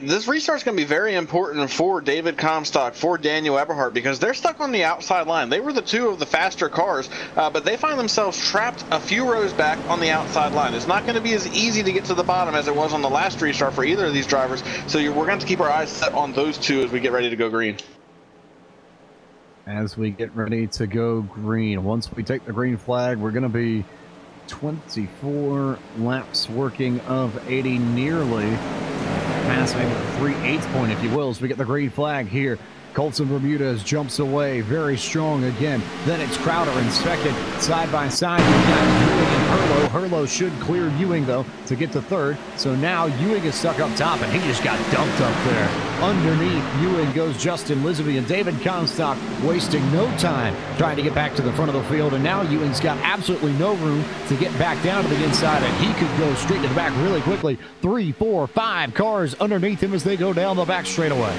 This restart's going to be very important for David Comstock, for Daniel Eberhardt, because they're stuck on the outside line. They were the 2 of the faster cars, but they find themselves trapped a few rows back on the outside line. It's not going to be as easy to get to the bottom as it was on the last restart for either of these drivers. So we're going to have to keep our eyes set on those 2 as we get ready to go green. As we get ready to go green, once we take the green flag, we're going to be 24 laps working of 80, nearly past maybe the 3/8 point, if you will, as we get the green flag here. Colson Bermudez jumps away, very strong again. Then it's Crowder in second, side by side. We've got Ewing and Hurlow. Hurlow should clear Ewing, though, to get to third. So now Ewing is stuck up top, and he just got dumped up there. Underneath Ewing goes Justin Lisenby, and David Comstock wasting no time trying to get back to the front of the field. And now Ewing's got absolutely no room to get back down to the inside, and he could go straight to the back really quickly. 3, 4, 5 cars underneath him as they go down the back straightaway.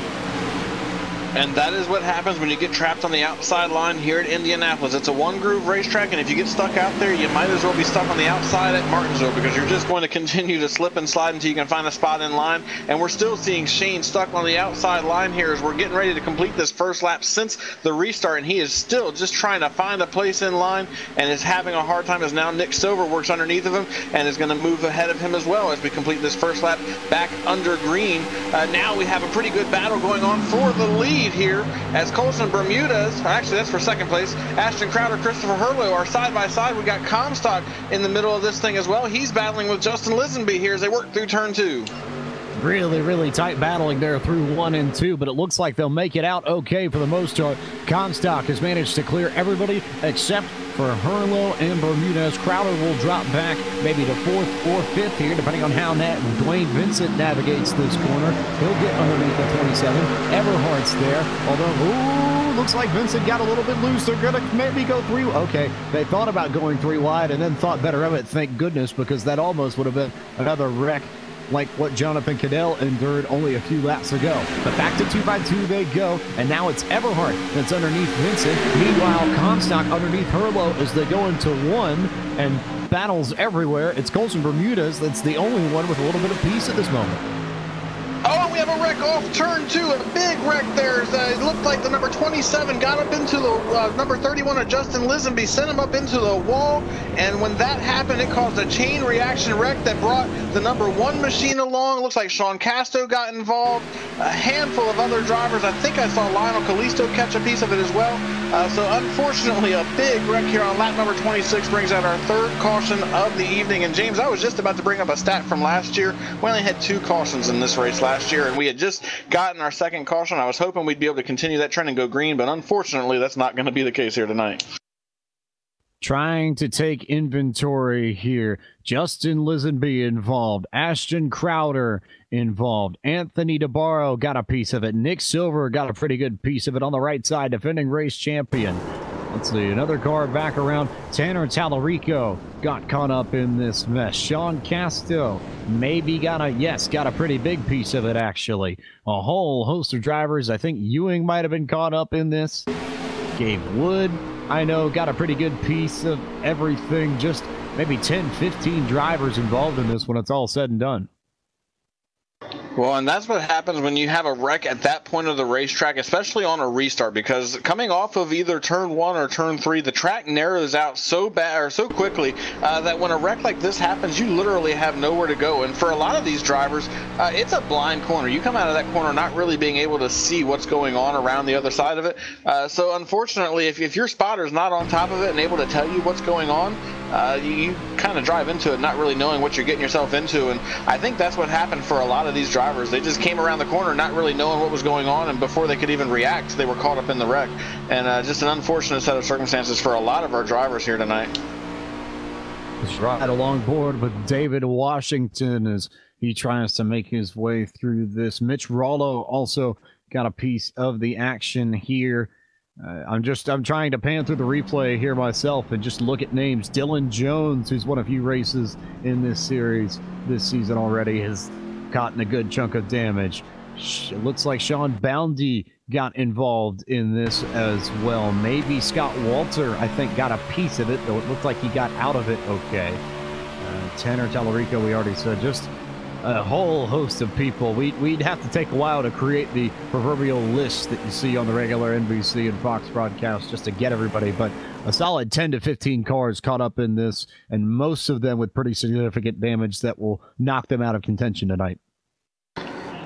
And that is what happens when you get trapped on the outside line here at Indianapolis. It's a one-groove racetrack, and if you get stuck out there, you might as well be stuck on the outside at Martinsville, because you're just going to continue to slip and slide until you can find a spot in line. And we're still seeing Shane stuck on the outside line here as we're getting ready to complete this first lap since the restart, and he is still just trying to find a place in line and is having a hard time as now Nick Silver works underneath of him and is going to move ahead of him as well as we complete this first lap back under green. Now we have a pretty good battle going on for the lead here as Colson Bermudez, actually that's for second place, Ashton Crowder, Christopher Hurlow are side by side. We got Comstock in the middle of this thing as well. He's battling with Justin Lisenby here as they work through turn 2. Really tight battling there through 1 and 2, but it looks like they'll make it out okay for the most part. Comstock has managed to clear everybody except for Hurlow and Bermudez. Crowder will drop back maybe to 4th or 5th here, depending on how Dwayne Vincent navigates this corner. He'll get underneath the 27. Eberhardt's there, although, looks like Vincent got a little bit loose. They're going to maybe go 3. Okay, they thought about going 3 wide and then thought better of it, thank goodness, because that almost would have been another wreck like what Jonathan Cadell endured only a few laps ago. But back to 2x2 they go, and now it's Eberhardt that's underneath Vincent. Meanwhile, Comstock underneath Hurlow as they go into 1, and battles everywhere. It's Colson Bermudez that's the only one with a little bit of peace at this moment. Oh, we have a wreck off turn 2, a big wreck there. It looked like the number 27 got up into the number 31 of Justin Lisenby, sent him up into the wall, and when that happened, it caused a chain reaction wreck that brought the number 1 machine along. Looks like Sean Casto got involved, a handful of other drivers. I think I saw Lionel Callisto catch a piece of it as well. So unfortunately, a big wreck here on lap number 26 brings out our 3rd caution of the evening. And James, I was just about to bring up a stat from last year. We only had 2 cautions in this race last year, and we had just gotten our 2nd caution. I was hoping we'd be able to continue that trend and go green, but unfortunately that's not going to be the case here tonight. Trying to take inventory here. Justin Lisenby involved. Ashton Crowder involved. Anthony DeBarro got a piece of it. Nick Silver got a pretty good piece of it on the right side, defending race champion. Let's see, another car back around. Tanner Tallarico got caught up in this mess. Sean Casto maybe got a pretty big piece of it, actually. A whole host of drivers. I think Ewing might have been caught up in this. Gabe Wood, I know, got a pretty good piece of everything. Just maybe 10, 15 drivers involved in this when it's all said and done. Well, and that's what happens when you have a wreck at that point of the racetrack, especially on a restart, because coming off of either turn 1 or turn 3, the track narrows out so bad or so quickly that when a wreck like this happens, you literally have nowhere to go. And for a lot of these drivers, it's a blind corner. You come out of that corner not really being able to see what's going on around the other side of it. So unfortunately, if your spotter's not on top of it and able to tell you what's going on, you kind of drive into it not really knowing what you're getting yourself into. And I think that's what happened for a lot of these drivers. They just came around the corner not really knowing what was going on, and before they could even react, they were caught up in the wreck. And just an unfortunate set of circumstances for a lot of our drivers here tonight. Right along board with David Washington as he tries to make his way through this. Mitch Rollo also got a piece of the action here. I'm trying to pan through the replay here myself and just look at names. Dylan Jones, who's won a few races in this series this season already, has gotten a good chunk of damage. It looks like Sean Boundy got involved in this as well. Maybe Scott Walter, I think, got a piece of it, though it looked like he got out of it okay. Tanner Tallarico, we already said, just a whole host of people. We'd have to take a while to create the proverbial list that you see on the regular NBC and Fox broadcast just to get everybody, but a solid 10 to 15 cars caught up in this, and most of them with pretty significant damage that will knock them out of contention tonight.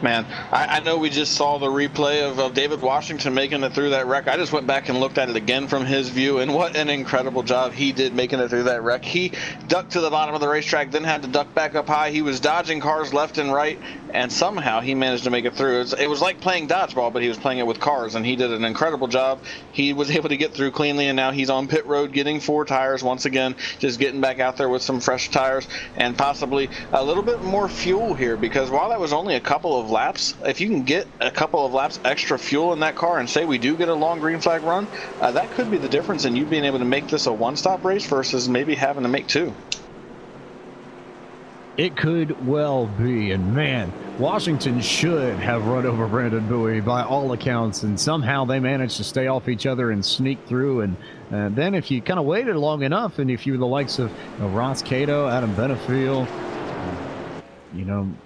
Man, I know we just saw the replay of David Washington making it through that wreck. I just went back and looked at it again from his view, and what an incredible job he did making it through that wreck. He ducked to the bottom of the racetrack, then had to duck back up high. He was dodging cars left and right, and somehow he managed to make it through. It was like playing dodgeball, but he was playing it with cars, and he did an incredible job. He was able to get through cleanly, and now he's on pit road getting 4 tires once again, just getting back out there with some fresh tires and possibly a little bit more fuel here, because while that was only a couple of laps, if you can get a couple of laps extra fuel in that car and say we do get a long green flag run, that could be the difference in you being able to make this a one-stop race versus maybe having to make 2. It could well be, and man, Washington should have run over Brandon Bowie by all accounts, and somehow they managed to stay off each other and sneak through. And then if you kind of waited long enough, and if you were the likes of Ross Cato, Adam Benefiel,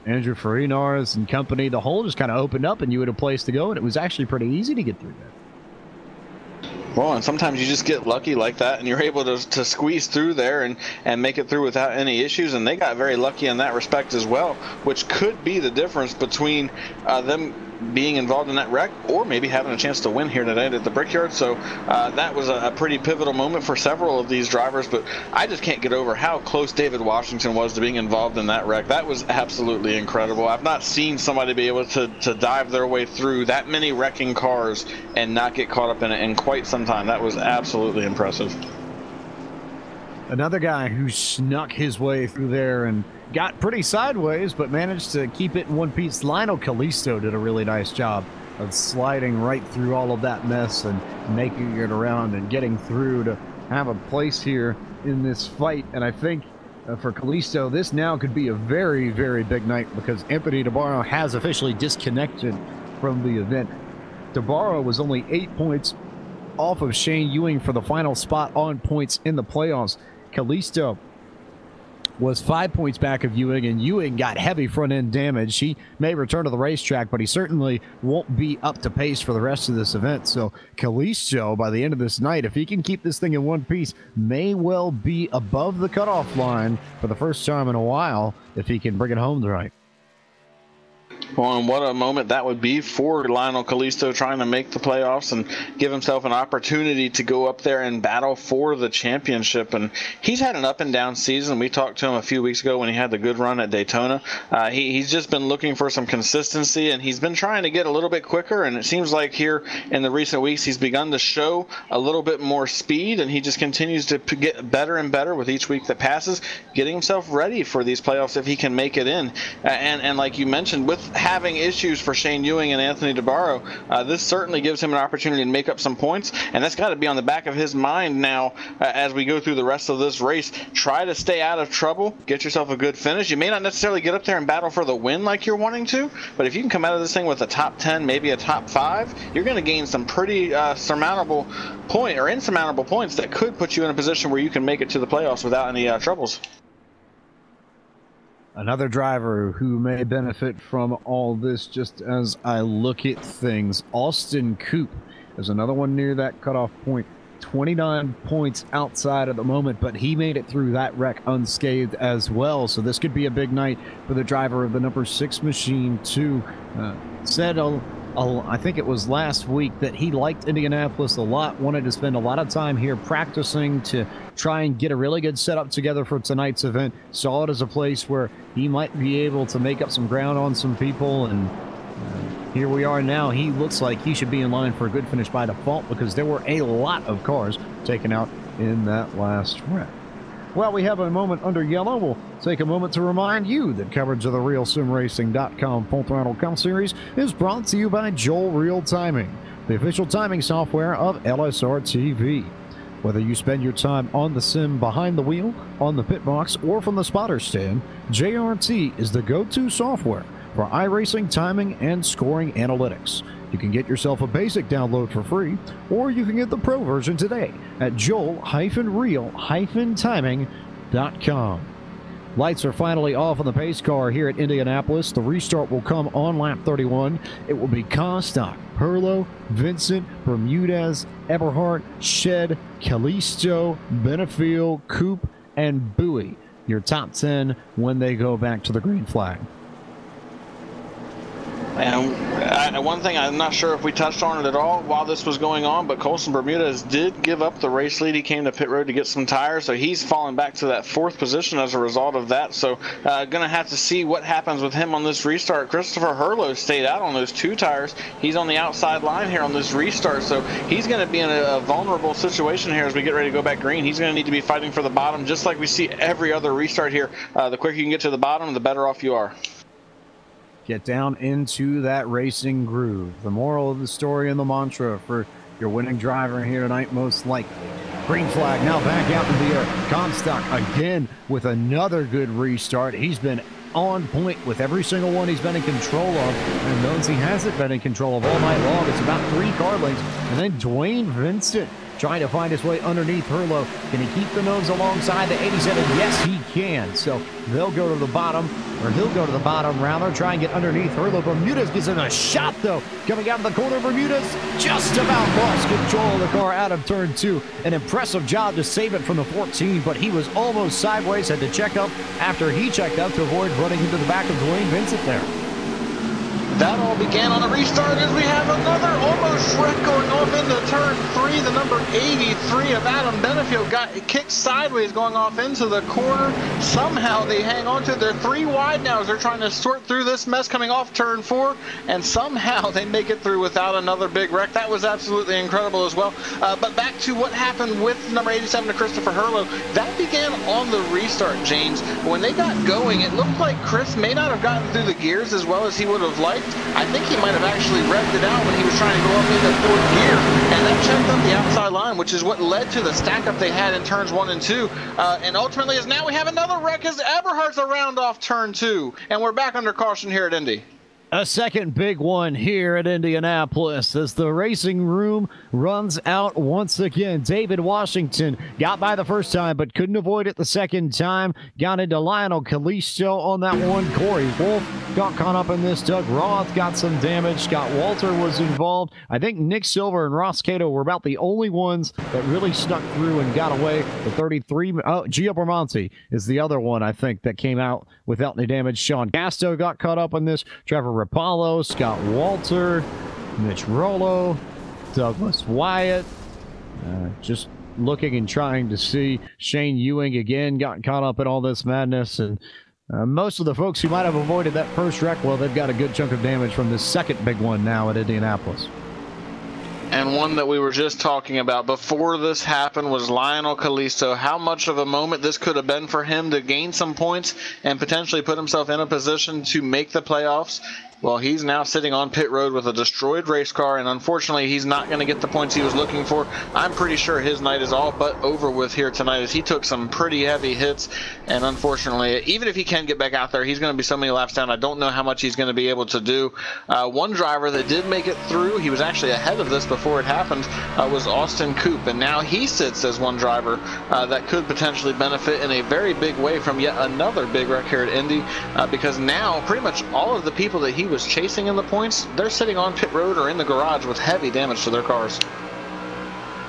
Andrew Farinars and company, the hole just kind of opened up and you had a place to go, and it was actually pretty easy to get through that. Well, and sometimes you just get lucky like that, and you're able to squeeze through there and make it through without any issues, and they got very lucky in that respect as well, which could be the difference between them being involved in that wreck or maybe having a chance to win here tonight at the Brickyard. So that was a pretty pivotal moment for several of these drivers, but I just can't get over how close David Washington was to being involved in that wreck. That was absolutely incredible. I've not seen somebody be able to dive their way through that many wrecking cars and not get caught up in it in quite some time. That was absolutely impressive. Another guy who snuck his way through there and got pretty sideways, but managed to keep it in one piece. Lionel Kalisto did a really nice job of sliding right through all of that mess and making it around and getting through to have a place here in this fight. And I think for Kalisto, this now could be a very, very big night, because Anthony DeBarro has officially disconnected from the event. DeBarro was only 8 points off of Shane Ewing for the final spot on points in the playoffs. Kalisto was 5 points back of Ewing, and Ewing got heavy front-end damage. He may return to the racetrack, but he certainly won't be up to pace for the rest of this event. So Kalisto, by the end of this night, if he can keep this thing in one piece, may well be above the cutoff line for the first time in a while if he can bring it home tonight. Well, and what a moment that would be for Lionel Kalisto, trying to make the playoffs and give himself an opportunity to go up there and battle for the championship. And he's had an up and down season. We talked to him a few weeks ago when he had the good run at Daytona. He's just been looking for some consistency, and he's been trying to get a little bit quicker. And it seems like here in the recent weeks he's begun to show a little bit more speed, and he just continues to get better and better with each week that passes, getting himself ready for these playoffs if he can make it in. And like you mentioned, with having issues for Shane Ewing and Anthony DeBarro, this certainly gives him an opportunity to make up some points, and that's got to be on the back of his mind now as we go through the rest of this race. Try to stay out of trouble, get yourself a good finish. You may not necessarily get up there and battle for the win like you're wanting to, but if you can come out of this thing with a top 10, maybe a top 5, you're going to gain some pretty insurmountable points that could put you in a position where you can make it to the playoffs without any troubles. Another driver who may benefit from all this, just as I look at things, Austin Coop is another one near that cutoff point. 29 points outside at the moment, but he made it through that wreck unscathed as well. So this could be a big night for the driver of the number 6 machine too. I think it was last week that he liked Indianapolis a lot, wanted to spend a lot of time here practicing to try and get a really good setup together for tonight's event. Saw it as a place where he might be able to make up some ground on some people, and here we are now. He looks like he should be in line for a good finish by default because there were a lot of cars taken out in that last wreck. Well, we have a moment under yellow. We'll take a moment to remind you that coverage of the RealSimRacing.com Full Throttle Cup Series is brought to you by Joel Real Timing, the official timing software of LSRTV. Whether you spend your time on the sim behind the wheel, on the pit box, or from the spotter stand, JRT is the go-to software for iRacing timing and scoring analytics. You can get yourself a basic download for free, or you can get the pro version today at joel-real-timing.com. Lights are finally off on the pace car here at Indianapolis. The restart will come on lap 31. It will be Kostock, Perlo, Vincent, Bermudez, Eberhardt, Shed, Callisto, Benefiel, Coop, and Bowie. Your top 10 when they go back to the green flag. And one thing, I'm not sure if we touched on it at all while this was going on, but Colson Bermudez did give up the race lead. He came to pit road to get some tires, so he's fallen back to that 4th position as a result of that. So going to have to see what happens with him on this restart. Christopher Herlo stayed out on those 2 tires. He's on the outside line here on this restart, so he's going to be in a vulnerable situation here as we get ready to go back green. He's going to need to be fighting for the bottom, just like we see every other restart here. The quicker you can get to the bottom, the better off you are. Get down into that racing groove. The moral of the story and the mantra for your winning driver here tonight, most likely. Green flag now back out in the air. Comstock again with another good restart. He's been on point with every single one he's been in control of, and those he hasn't been in control of all night long. It's about 3 car lengths. And then Dwayne Vincent trying to find his way underneath Herlo. Can he keep the nose alongside the 87? Yes, he can. So they'll go to the bottom, or he'll go to the bottom rather, try and get underneath Herlo. Bermudez gets in a shot, though. Coming out of the corner, Bermudez just about lost control of the car out of turn 2. An impressive job to save it from the 14, but he was almost sideways, had to check up after he checked up to avoid running into the back of Dwayne Vincent there. That all began on a restart as we have another almost wreck going off into turn 3. The number 83 of Adam Benefiel got kicked sideways going off into the corner. Somehow they hang on to it. They're 3 wide now as they're trying to sort through this mess coming off turn 4, and somehow they make it through without another big wreck. That was absolutely incredible as well. But back to what happened with number 87 to Christopher Herlo. That began on the restart, James. When they got going, it looked like Chris may not have gotten through the gears as well as he would have liked. I think he might have actually revved it out when he was trying to go up into 4th gear, and that checked up the outside line, which is what led to the stack up they had in turns 1 and 2. And ultimately, as now we have another wreck as Eberhardt's around off turn 2, and we're back under caution here at Indy. A second big one here at Indianapolis as the racing room runs out once again. David Washington got by the first time but couldn't avoid it the second time. Got into Lionel Callisto on that one. Corey Wolf got caught up in this. Doug Roth got some damage. Scott Walter was involved. I think Nick Silver and Ross Cato were about the only ones that really snuck through and got away. The 33, Gio Bermonti is the other one, I think, that came out without any damage. Sean Gasto got caught up in this. Trevor Rapallo, Scott Walter, Mitch Rollo, Douglas Wyatt. Just looking and trying to see. Shane Ewing again got caught up in all this madness. And most of the folks who might have avoided that first wreck, well, they've got a good chunk of damage from this second big one now at Indianapolis. And one that we were just talking about before this happened was Lionel Callisto. How much of a moment this could have been for him to gain some points and potentially put himself in a position to make the playoffs. Well, he's now sitting on pit road with a destroyed race car, and unfortunately he's not going to get the points he was looking for. I'm pretty sure his night is all but over with here tonight, as he took some pretty heavy hits, and unfortunately, even if he can get back out there, he's going to be so many laps down. I don't know how much he's going to be able to do. One driver that did make it through, he was actually ahead of this before it happened, was Austin Coop, and now he sits as one driver that could potentially benefit in a very big way from yet another big wreck here at Indy, because now pretty much all of the people that he was chasing in the points, they're sitting on pit road or in the garage with heavy damage to their cars.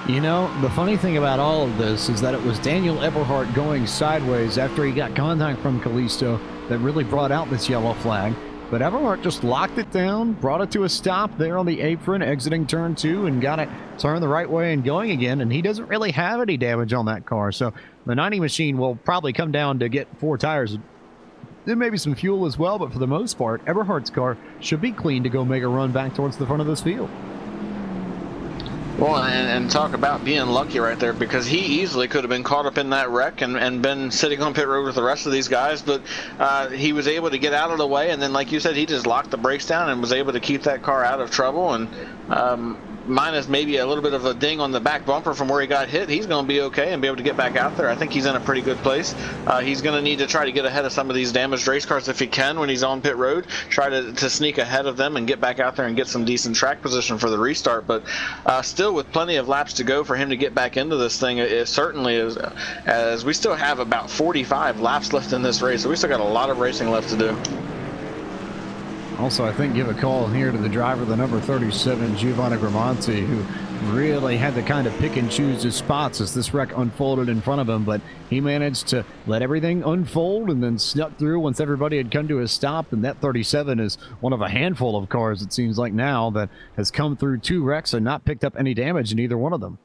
You know, the funny thing about all of this is that it was Daniel Eberhardt going sideways after he got contact from Callisto that really brought out this yellow flag. But Eberhardt just locked it down, brought it to a stop there on the apron, exiting turn 2, and got it turned the right way and going again. And he doesn't really have any damage on that car. So the 90 machine will probably come down to get 4 tires. There may be some fuel as well, but for the most part, Eberhardt's car should be clean to go make a run back towards the front of this field. Well, and talk about being lucky right there, because he easily could have been caught up in that wreck and been sitting on pit road with the rest of these guys, but he was able to get out of the way, and then, like you said, he just locked the brakes down and was able to keep that car out of trouble, and minus maybe a little bit of a ding on the back bumper from where he got hit, he's going to be okay and be able to get back out there. I think he's in a pretty good place. He's going to need to try to get ahead of some of these damaged race cars if he can when he's on pit road, try to sneak ahead of them and get back out there and get some decent track position for the restart. But still, with plenty of laps to go for him to get back into this thing, it certainly is, as we still have about 45 laps left in this race, so we still got a lot of racing left to do. Also, I think give a call here to the driver, the number 37, Giovanni Gramonti, who really had to kind of pick and choose his spots as this wreck unfolded in front of him, but he managed to let everything unfold and then snuck through once everybody had come to a stop. And that 37 is one of a handful of cars, it seems like now, that has come through 2 wrecks and not picked up any damage in either one of them.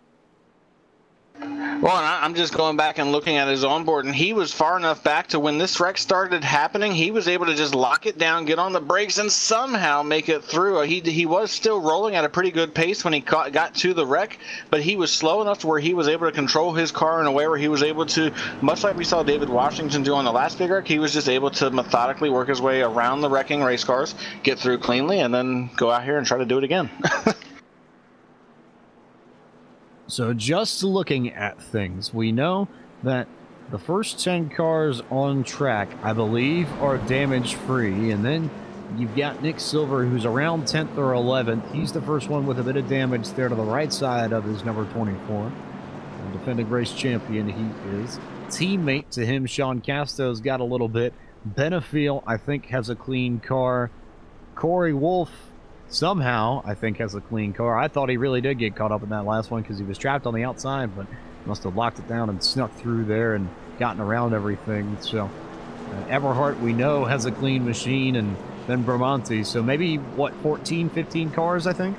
Well, and I'm just going back and looking at his onboard, and he was far enough back to when this wreck started happening, he was able to just lock it down, get on the brakes, and somehow make it through. He was still rolling at a pretty good pace when he got to the wreck, but he was slow enough to where he was able to control his car in a way where he was able to, much like we saw David Washington do on the last big wreck, he was just able to methodically work his way around the wrecking race cars, get through cleanly, and then go out here and try to do it again. So just looking at things, we know that the first 10 cars on track, I believe, are damage-free. And then you've got Nick Silver, who's around 10th or 11th. He's the first one with a bit of damage there to the right side of his number 24. The defending race champion he is. Teammate to him, Sean Casto's got a little bit. Benefiel, I think, has a clean car. Corey Wolf, somehow, I think, has a clean car. I thought he really did get caught up in that last one because he was trapped on the outside, but must have locked it down and snuck through there and gotten around everything. So Eberhardt, we know, has a clean machine, and then Bramante. So maybe, what, 14, 15 cars, I think?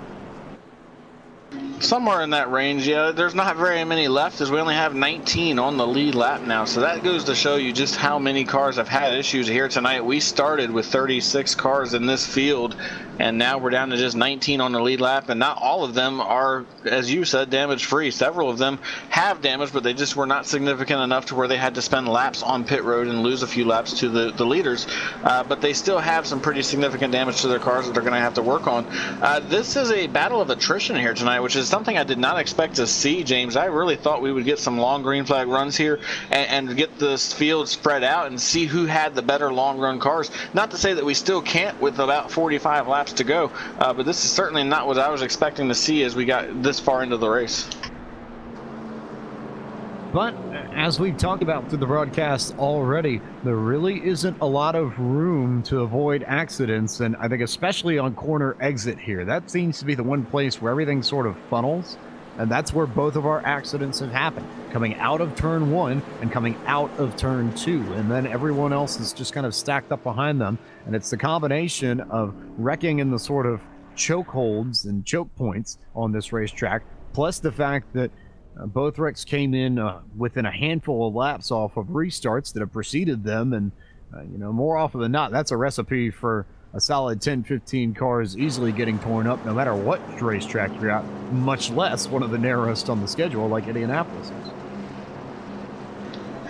Somewhere in that range, yeah. There's not very many left, as we only have 19 on the lead lap now. So that goes to show you just how many cars have had issues here tonight. We started with 36 cars in this field, and now we're down to just 19 on the lead lap, and not all of them are, as you said, damage-free. Several of them have damage, but they just were not significant enough to where they had to spend laps on pit road and lose a few laps to the leaders. But they still have some pretty significant damage to their cars that they're going to have to work on. This is a battle of attrition here tonight, which is something I did not expect to see, James. I really thought we would get some long green flag runs here and get this field spread out and see who had the better long run cars. Not to say that we still can't with about 45 laps to go, but this is certainly not what I was expecting to see as we got this far into the race. But as we've talked about through the broadcast already, there really isn't a lot of room to avoid accidents, and I think especially on corner exit here, that seems to be the one place where everything sort of funnels, and that's where both of our accidents have happened, coming out of turn 1 and coming out of turn 2, and then everyone else is just kind of stacked up behind them, and it's the combination of wrecking in the sort of choke holds and choke points on this racetrack, plus the fact that both wrecks came in within a handful of laps off of restarts that have preceded them, and you know, more often than not, that's a recipe for a solid 10-15 cars easily getting torn up no matter what racetrack you're at, much less one of the narrowest on the schedule like Indianapolis is.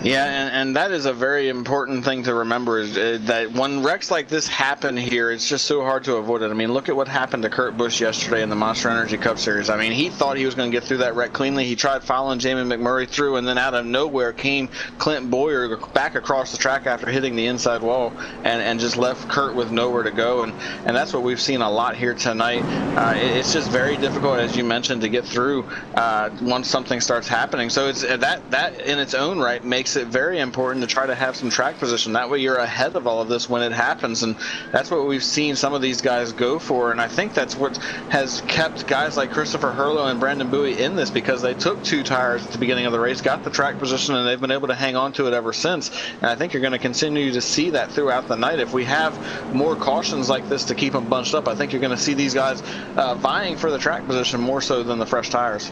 Yeah, and that is a very important thing to remember, is that when wrecks like this happen here, it's just so hard to avoid it. I mean, look at what happened to Kurt Busch yesterday in the Monster Energy Cup Series. I mean, he thought he was going to get through that wreck cleanly. He tried following Jamie McMurray through, and then out of nowhere came Clint Boyer back across the track after hitting the inside wall and just left Kurt with nowhere to go. And that's what we've seen a lot here tonight. It's just very difficult, as you mentioned, to get through once something starts happening. So it's that in its own right makes it very important to try to have some track position. That way you're ahead of all of this when it happens, and that's what we've seen some of these guys go for. And I think that's what has kept guys like Christopher Hurlow and Brandon Bowie in this, because they took 2 tires at the beginning of the race, got the track position, and they've been able to hang on to it ever since. And I think you're going to continue to see that throughout the night. If we have more cautions like this to keep them bunched up, I think you're going to see these guys vying for the track position more so than the fresh tires.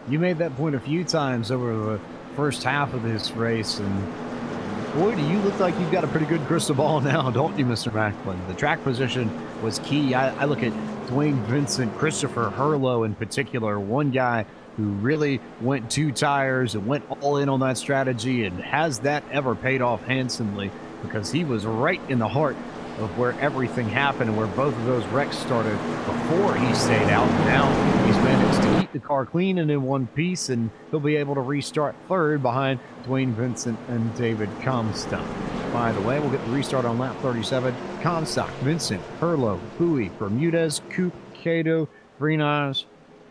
You made that point a few times over the first half of this race, and boy, do you look like you've got a pretty good crystal ball now, don't you, Mr. Macklin? The track position was key. I look at Dwayne Vincent, Christopher Hurlow in particular, one guy who really went 2 tires and went all in on that strategy, and has that ever paid off handsomely, because he was right in the heart of where everything happened and where both of those wrecks started before he stayed out. Now he's managed to keep the car clean and in one piece, and he'll be able to restart third behind Dwayne Vincent and David Comstock. By the way, we'll get the restart on lap 37. Comstock, Vincent, Hurlow, Bowie, Bermudez, Coupe, Cato, Vrinas,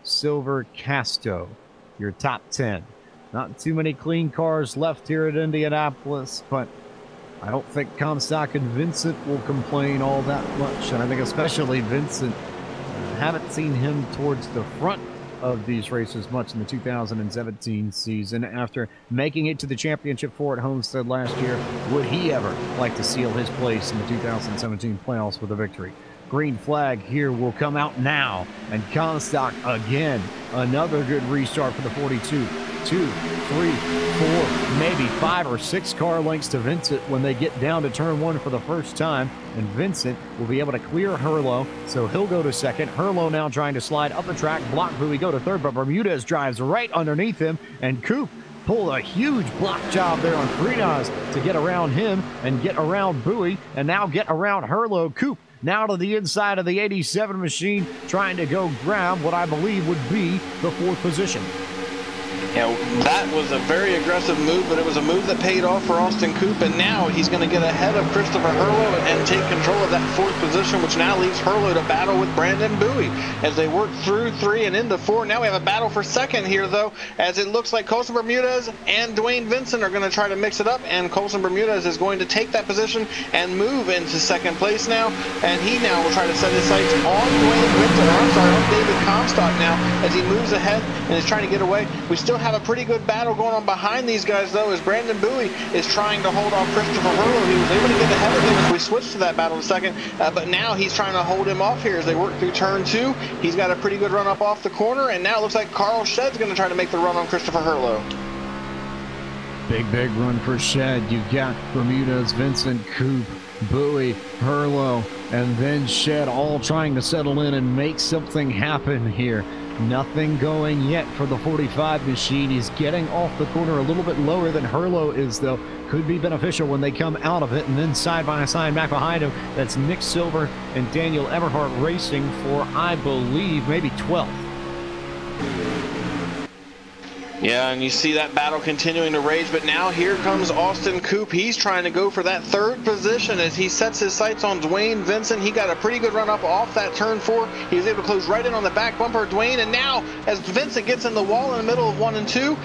Silver, Casto. Your top 10. Not too many clean cars left here at Indianapolis, but I don't think Comstock and Vincent will complain all that much. And I think especially Vincent, haven't seen him towards the front of these races much in the 2017 season. After making it to the championship 4 at Homestead last year, would he ever like to seal his place in the 2017 playoffs with a victory? Green flag here will come out now, and Comstock again. Another good restart for the 42. 2, 3, 4, maybe 5 or 6 car lengths to Vincent when they get down to turn 1 for the first time. And Vincent will be able to clear Hurlow, so he'll go to second. Hurlow now trying to slide up the track, block Bowie, go to third, but Bermudez drives right underneath him, and Coupe pulled a huge block job there on Vrinas to get around him and get around Bowie, and now get around Hurlow. Coupe now to the inside of the 87 machine, trying to go grab what I believe would be the 4th position. Yeah, that was a very aggressive move, but it was a move that paid off for Austin Coupe, and now he's going to get ahead of Christopher Hurlow and take control of that 4th position, which now leaves Hurlow to battle with Brandon Bowie as they work through 3 and into 4. Now we have a battle for second here, though, as it looks like Colson Bermudez and Dwayne Vincent are going to try to mix it up, and Colson Bermudez is going to take that position and move into second place now, and he now will try to set his sights on Dwayne Vincent, or I'm sorry, on David Comstock now, as he moves ahead and is trying to get away. We still have a pretty good battle going on behind these guys, though, as Brandon Bowie is trying to hold off Christopher Hurlow. He was able to get ahead of him as we switched to that battle in a second, but now he's trying to hold him off here as they work through turn 2. He's got a pretty good run up off the corner, and now it looks like Carl Shedd's going to try to make the run on Christopher Hurlow. Big run for Shed. You've got Bermudez, Vincent, Coupe, Bowie, Hurlow, and then Shed all trying to settle in and make something happen here. Nothing going yet for the 45 machine. He's getting off the corner a little bit lower than Hurlow is, though. Could be beneficial when they come out of it. And then side by side back behind him, that's Nick Silver and Daniel Eberhardt racing for, I believe, maybe 12th. Yeah, and you see that battle continuing to rage, but now here comes Austin Coupe. He's trying to go for that 3rd position as he sets his sights on Dwayne Vincent. He got a pretty good run up off that turn 4. He was able to close right in on the back bumper of Dwayne, and now as Vincent gets in the wall in the middle of 1 and 2,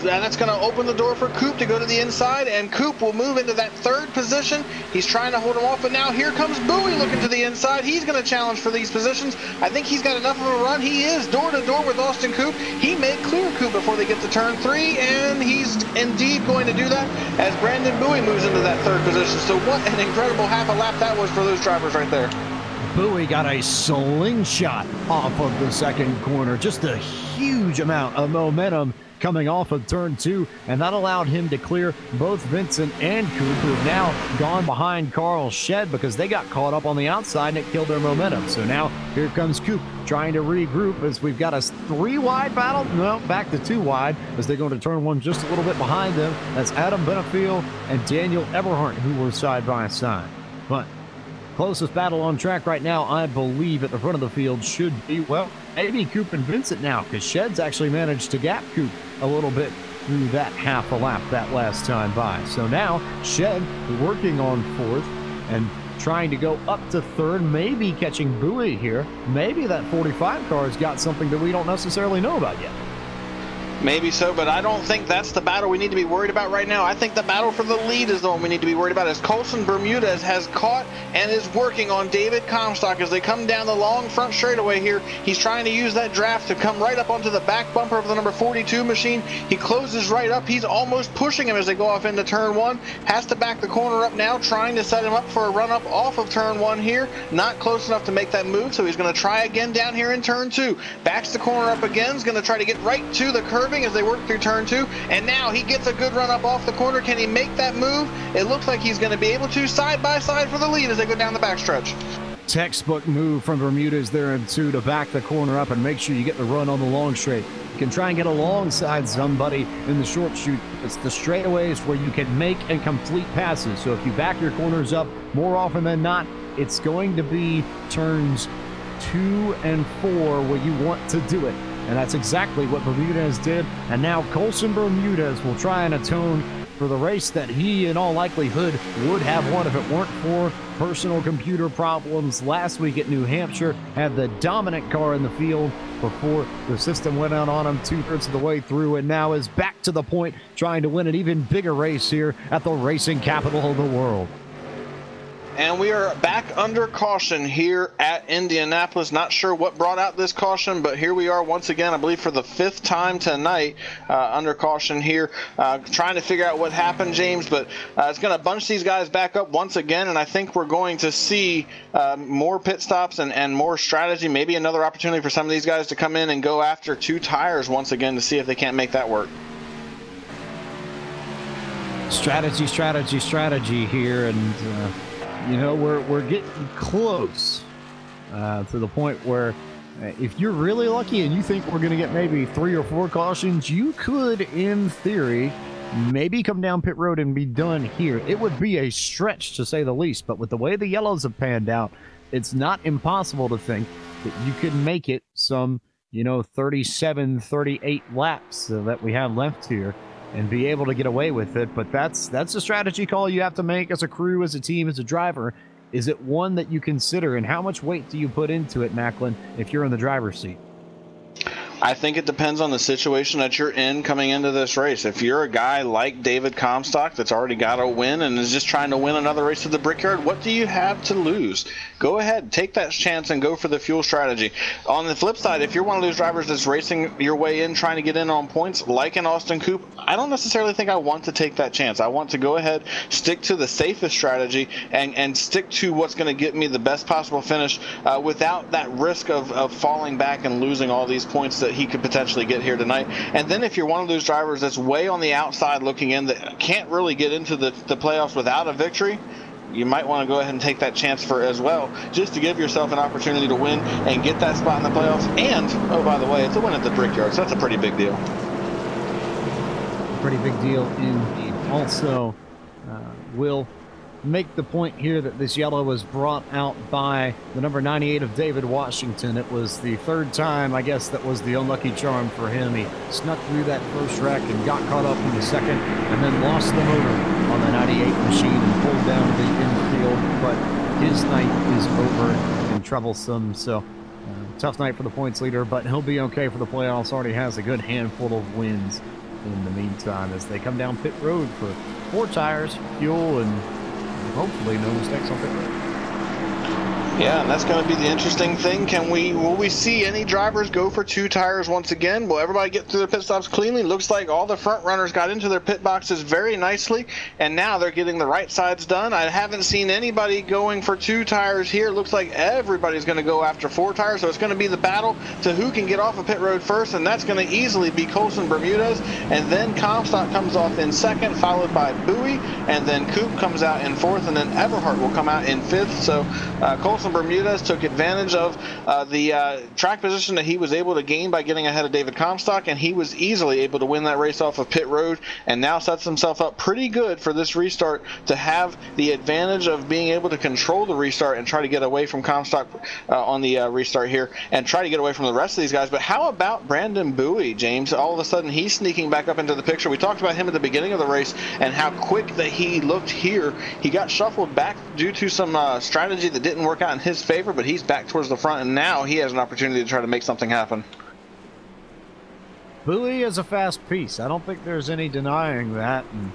that's going to open the door for Coupe to go to the inside, and Coupe will move into that 3rd position. He's trying to hold him off, but now here comes Bowie looking to the inside. He's going to challenge for these positions. I think he's got enough of a run. He is door to door with Austin Coupe. He may clear Coupe before they get to turn 3, and he's indeed going to do that as Brandon Bowie moves into that 3rd position. So what an incredible half a lap that was for those drivers right there. Bowie got a slingshot off of the 2nd corner. Just a huge amount of momentum coming off of turn 2, and that allowed him to clear both Vincent and Coop, who have now gone behind Carl Shed because they got caught up on the outside and it killed their momentum. So now here comes Coop trying to regroup as we've got a 3-wide battle. No, back to 2 wide as they go to turn 1 just a little bit behind them. That's Adam Benefiel and Daniel Eberhardt who were side by side. But closest battle on track right now, I believe, at the front of the field should be, well, maybe Coop and Vincent now, because Shed's actually managed to gap Coop a little bit through that half a lap that last time by. So now Shed working on 4th and trying to go up to 3rd, maybe catching Bowie here. Maybe that 45 car's got something that we don't necessarily know about yet. Maybe so, but I don't think that's the battle we need to be worried about right now. I think the battle for the lead is the one we need to be worried about, as Colson Bermudez has caught and is working on David Comstock as they come down the long front straightaway here. He's trying to use that draft to come right up onto the back bumper of the number 42 machine. He closes right up. He's almost pushing him as they go off into turn 1. Has to back the corner up now, trying to set him up for a run up off of turn 1 here. Not close enough to make that move, so he's going to try again down here in turn 2. Backs the corner up again. He's going to try to get right to the curve as they work through turn 2, and now he gets a good run up off the corner. Can he make that move? It looks like he's going to be able to, side by side for the lead as they go down the backstretch. Textbook move from Bermudez there in 2 to back the corner up and make sure you get the run on the long straight. You can try and get alongside somebody in the short shoot. It's the straightaways where you can make and complete passes. So if you back your corners up more often than not, it's going to be turns 2 and 4 where you want to do it. And that's exactly what Bermudez did. And now Colson Bermudez will try and atone for the race that he, in all likelihood, would have won if it weren't for personal computer problems last week at New Hampshire. Had the dominant car in the field before the system went out on him 2/3 of the way through, and now is back to the point trying to win an even bigger race here at the racing capital of the world. And we are back under caution here at Indianapolis. Not sure what brought out this caution, but here we are once again, I believe for the 5th time tonight, under caution here, trying to figure out what happened, James, but it's going to bunch these guys back up once again, and I think we're going to see more pit stops and more strategy, maybe another opportunity for some of these guys to come in and go after 2 tires once again to see if they can't make that work. Strategy here, and you know, we're getting close to the point where if you're really lucky and you think we're going to get maybe 3 or 4 cautions, you could, in theory, maybe come down pit road and be done here. It would be a stretch, to say the least, but with the way the yellows have panned out, it's not impossible to think that you could make it some, 37, 38 laps that we have left here and be able to get away with it. But that's a strategy call you have to make as a crew, as a team, as a driver. Is it one that you consider, and how much weight do you put into it, Macklin, if you're in the driver's seat? I think it depends on the situation that you're in coming into this race. If you're a guy like David Comstock that's already got a win and is just trying to win another race to the Brickyard, what do you have to lose? Go ahead, take that chance and go for the fuel strategy. On the flip side, if you're one of those drivers that's racing your way in, trying to get in on points, like an Austin Coop, I don't necessarily think I want to take that chance. I want to go ahead, stick to the safest strategy, and stick to what's going to get me the best possible finish without that risk of falling back and losing all these points that he could potentially get here tonight. And then if you're one of those drivers that's way on the outside looking in, that can't really get into the playoffs without a victory, you might want to go ahead and take that chance for as well, just to give yourself an opportunity to win and get that spot in the playoffs. And, oh, by the way, it's a win at the Brickyard, so that's a pretty big deal. Pretty big deal indeed. Also, will make the point here that this yellow was brought out by the number 98 of David Washington. It was the 3rd time, I guess, that was the unlucky charm for him. He snuck through that first wreck and got caught up in the second, and then lost the motor on the 98 machine and pulled down the infield. But his night is over and troublesome. So tough night for the points leader, but he'll be okay for the playoffs. Already has a good handful of wins in the meantime as they come down pit road for 4 tires, fuel, and hopefully no mistakes on pit road. Yeah, and that's going to be the interesting thing. Will we see any drivers go for 2 tires once again? Will everybody get through their pit stops cleanly? Looks like all the front runners got into their pit boxes very nicely, and now they're getting the right sides done. I haven't seen anybody going for 2 tires here. Looks like everybody's going to go after 4 tires, so it's going to be the battle to who can get off of pit road first, and that's going to easily be Colson Bermudez, and then Comstock comes off in second, followed by Bowie, and then Coop comes out in fourth, and then Everhart will come out in fifth. So Colson Bermudez took advantage of the track position that he was able to gain by getting ahead of David Comstock, and he was easily able to win that race off of pit road, and now sets himself up pretty good for this restart to have the advantage of being able to control the restart and try to get away from Comstock on the restart here and try to get away from the rest of these guys. But how about Brandon Bowie, James? All of a sudden he's sneaking back up into the picture. We talked about him at the beginning of the race and how quick that he looked here. He got shuffled back due to some strategy that didn't work out in his favor, but he's back towards the front, and now he has an opportunity to try to make something happen. Bowie is a fast piece. I don't think there's any denying that. And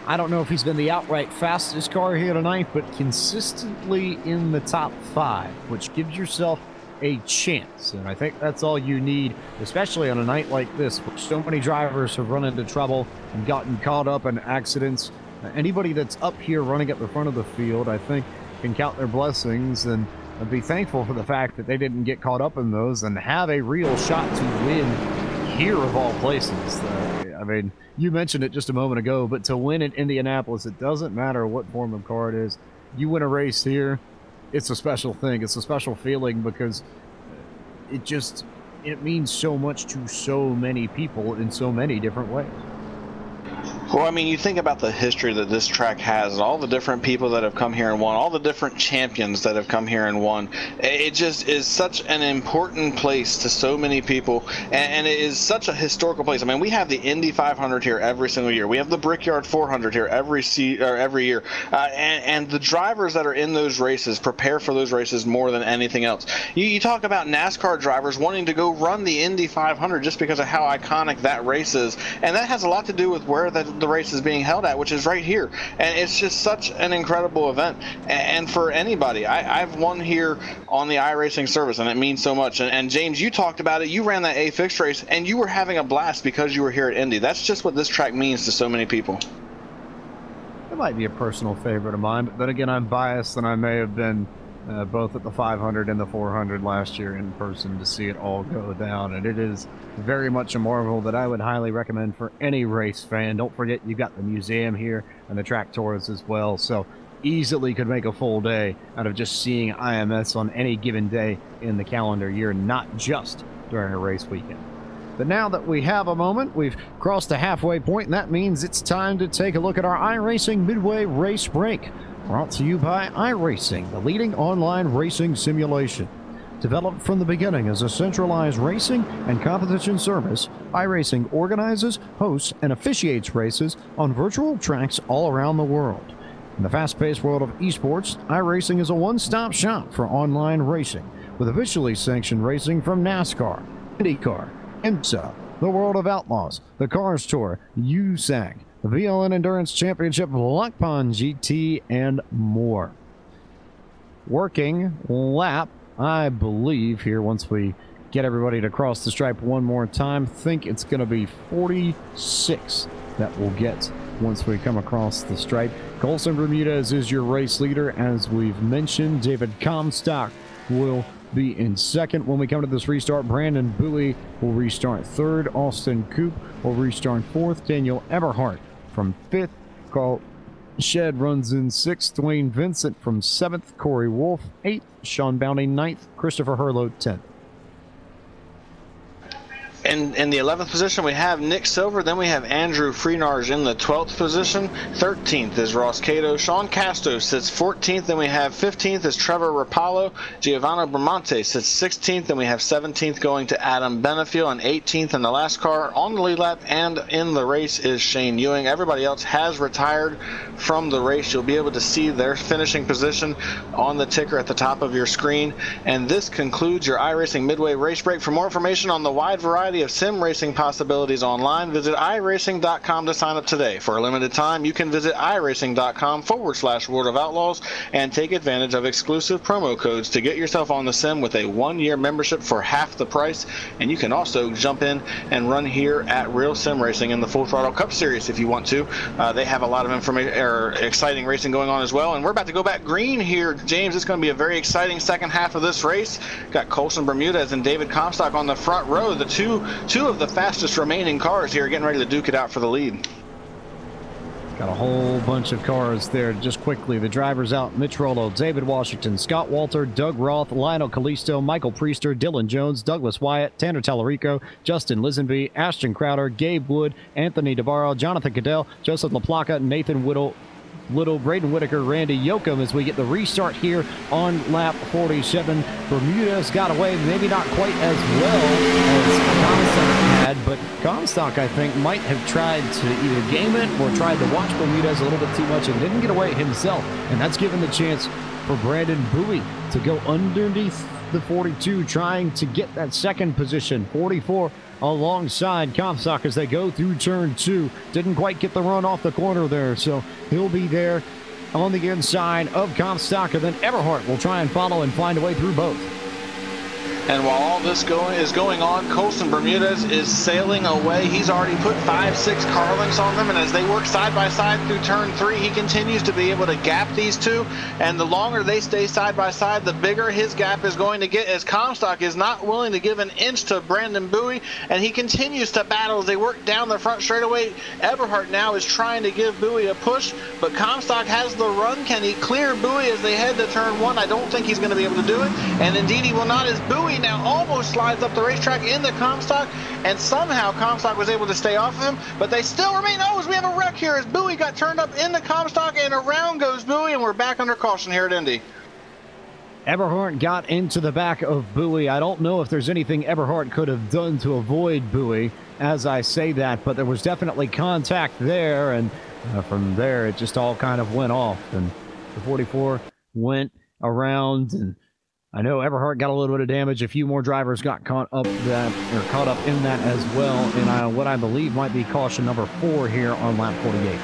I don't know if he's been the outright fastest car here tonight, but consistently in the top 5, which gives yourself a chance. And I think that's all you need, especially on a night like this, where so many drivers have run into trouble and gotten caught up in accidents. Anybody that's up here running at the front of the field, I think, can count their blessings and be thankful for the fact that they didn't get caught up in those and have a real shot to win here of all places. I mean, you mentioned it just a moment ago, but to win at Indianapolis, it doesn't matter what form of car it is. You win a race here, it's a special thing. It's a special feeling because it means so much to so many people in so many different ways. Well, I mean, you think about the history that this track has and all the different people that have come here and won, all the different champions that have come here and won. It just is such an important place to so many people, and it is such a historical place. I mean, we have the Indy 500 here every single year. We have the Brickyard 400 here every year, and the drivers that are in those races prepare for those races more than anything else. You talk about NASCAR drivers wanting to go run the Indy 500 just because of how iconic that race is, and that has a lot to do with where the race is being held at, which is right here. And it's just such an incredible event. And for anybody, I've won here on the iRacing service, and it means so much. And James, you talked about it. You ran that A fixed race, and you were having a blast because you were here at Indy. That's just what this track means to so many people. It might be a personal favorite of mine, but then again, I'm biased, and I may have been both at the 500 and the 400 last year in person to see it all go down, and it is very much a marvel that I would highly recommend for any race fan. Don't forget, you got the museum here and the track tours as well, so easily could make a full day out of just seeing IMS on any given day in the calendar year, not just during a race weekend. But now that we have a moment, we've crossed the halfway point, and that means it's time to take a look at our iRacing Midway Race Break. Brought to you by iRacing, the leading online racing simulation. Developed from the beginning as a centralized racing and competition service, iRacing organizes, hosts, and officiates races on virtual tracks all around the world. In the fast-paced world of esports, iRacing is a one-stop shop for online racing, with officially sanctioned racing from NASCAR, IndyCar, IMSA, the World of Outlaws, the Cars Tour, USAC, the VLN Endurance Championship, Lock Pond GT, and more. Working lap, I believe, here once we get everybody to cross the stripe one more time, think it's going to be 46 that we'll get once we come across the stripe. Colson Bermudez is your race leader, as we've mentioned. David Comstock will be in second. When we come to this restart, Brandon Bowie will restart third. Austin Coop will restart fourth. Daniel Everhart from fifth. Carl Shed runs in sixth. Dwayne Vincent from seventh. Corey Wolf eighth. Sean Bounty ninth. Christopher Herlo 10th. In the 11th position, we have Nick Silver. Then we have Andrew Freenarge in the 12th position. 13th is Ross Cato. Sean Casto sits 14th. Then we have 15th is Trevor Rapallo. Giovanni Bramante sits 16th. Then we have 17th going to Adam Benefiel. And 18th in the last car on the lead lap and in the race is Shane Ewing. Everybody else has retired from the race. You'll be able to see their finishing position on the ticker at the top of your screen. And this concludes your iRacing Midway Race Break. For more information on the wide variety of sim racing possibilities online. Visit iRacing.com to sign up today. For a limited time, you can visit iRacing.com/World of Outlaws and take advantage of exclusive promo codes to get yourself on the sim with a 1-year membership for half the price. And you can also jump in and run here at Real Sim Racing in the Full Throttle Cup Series if you want to. They have a lot of exciting racing going on as well. And we're about to go back green here, James. It's going to be a very exciting second half of this race. Got Colson Bermudez and David Comstock on the front row, the two of the fastest remaining cars here, getting ready to duke it out for the lead. Got a whole bunch of cars there. Just quickly, the drivers out: Mitch Rollo, David Washington, Scott Walter, Doug Roth, Lionel Callisto, Michael Priester, Dylan Jones, Douglas Wyatt, Tanner Tallarico, Justin Lisenby, Ashton Crowder, Gabe Wood, Anthony DeBarro, Jonathan Cadell, Joseph LaPlaca, Nathan Little, Braden Whitaker, Randy Yoakum, as we get the restart here on lap 47. Bermudez got away, maybe not quite as well as Comstock had, but Comstock, I think, might have tried to either game it or tried to watch Bermudez a little bit too much and didn't get away himself. And that's given the chance for Brandon Bowie to go underneath the 42, trying to get that second position. 44 alongside Comstock as they go through turn 2. Didn't quite get the run off the corner there, so he'll be there on the inside of Comstock, and then Eberhardt will try and follow and find a way through both. And while all this is going on, Colson Bermudez is sailing away. He's already put 5-6 car lengths on them, and as they work side by side through turn 3, he continues to be able to gap these two. And the longer they stay side by side, the bigger his gap is going to get, as Comstock is not willing to give an inch to Brandon Bowie, and he continues to battle as they work down the front straightaway. Eberhardt now is trying to give Bowie a push, but Comstock has the run. Can he clear Bowie as they head to turn 1? I don't think he's going to be able to do it, and indeed he will not, as Bowie now almost slides up the racetrack into Comstock, and somehow Comstock was able to stay off of him, but they still remain. Oh, as we have a wreck here as Bowie got turned up into Comstock, and around goes Bowie, and we're back under caution here at Indy. Eberhardt got into the back of Bowie. I don't know if there's anything Eberhardt could have done to avoid Bowie as I say that, but there was definitely contact there, and from there it just all kind of went off, and the 44 went around, and I know Eberhardt got a little bit of damage. A few more drivers got caught up in that as well, in what I believe might be caution number 4 here on lap 48.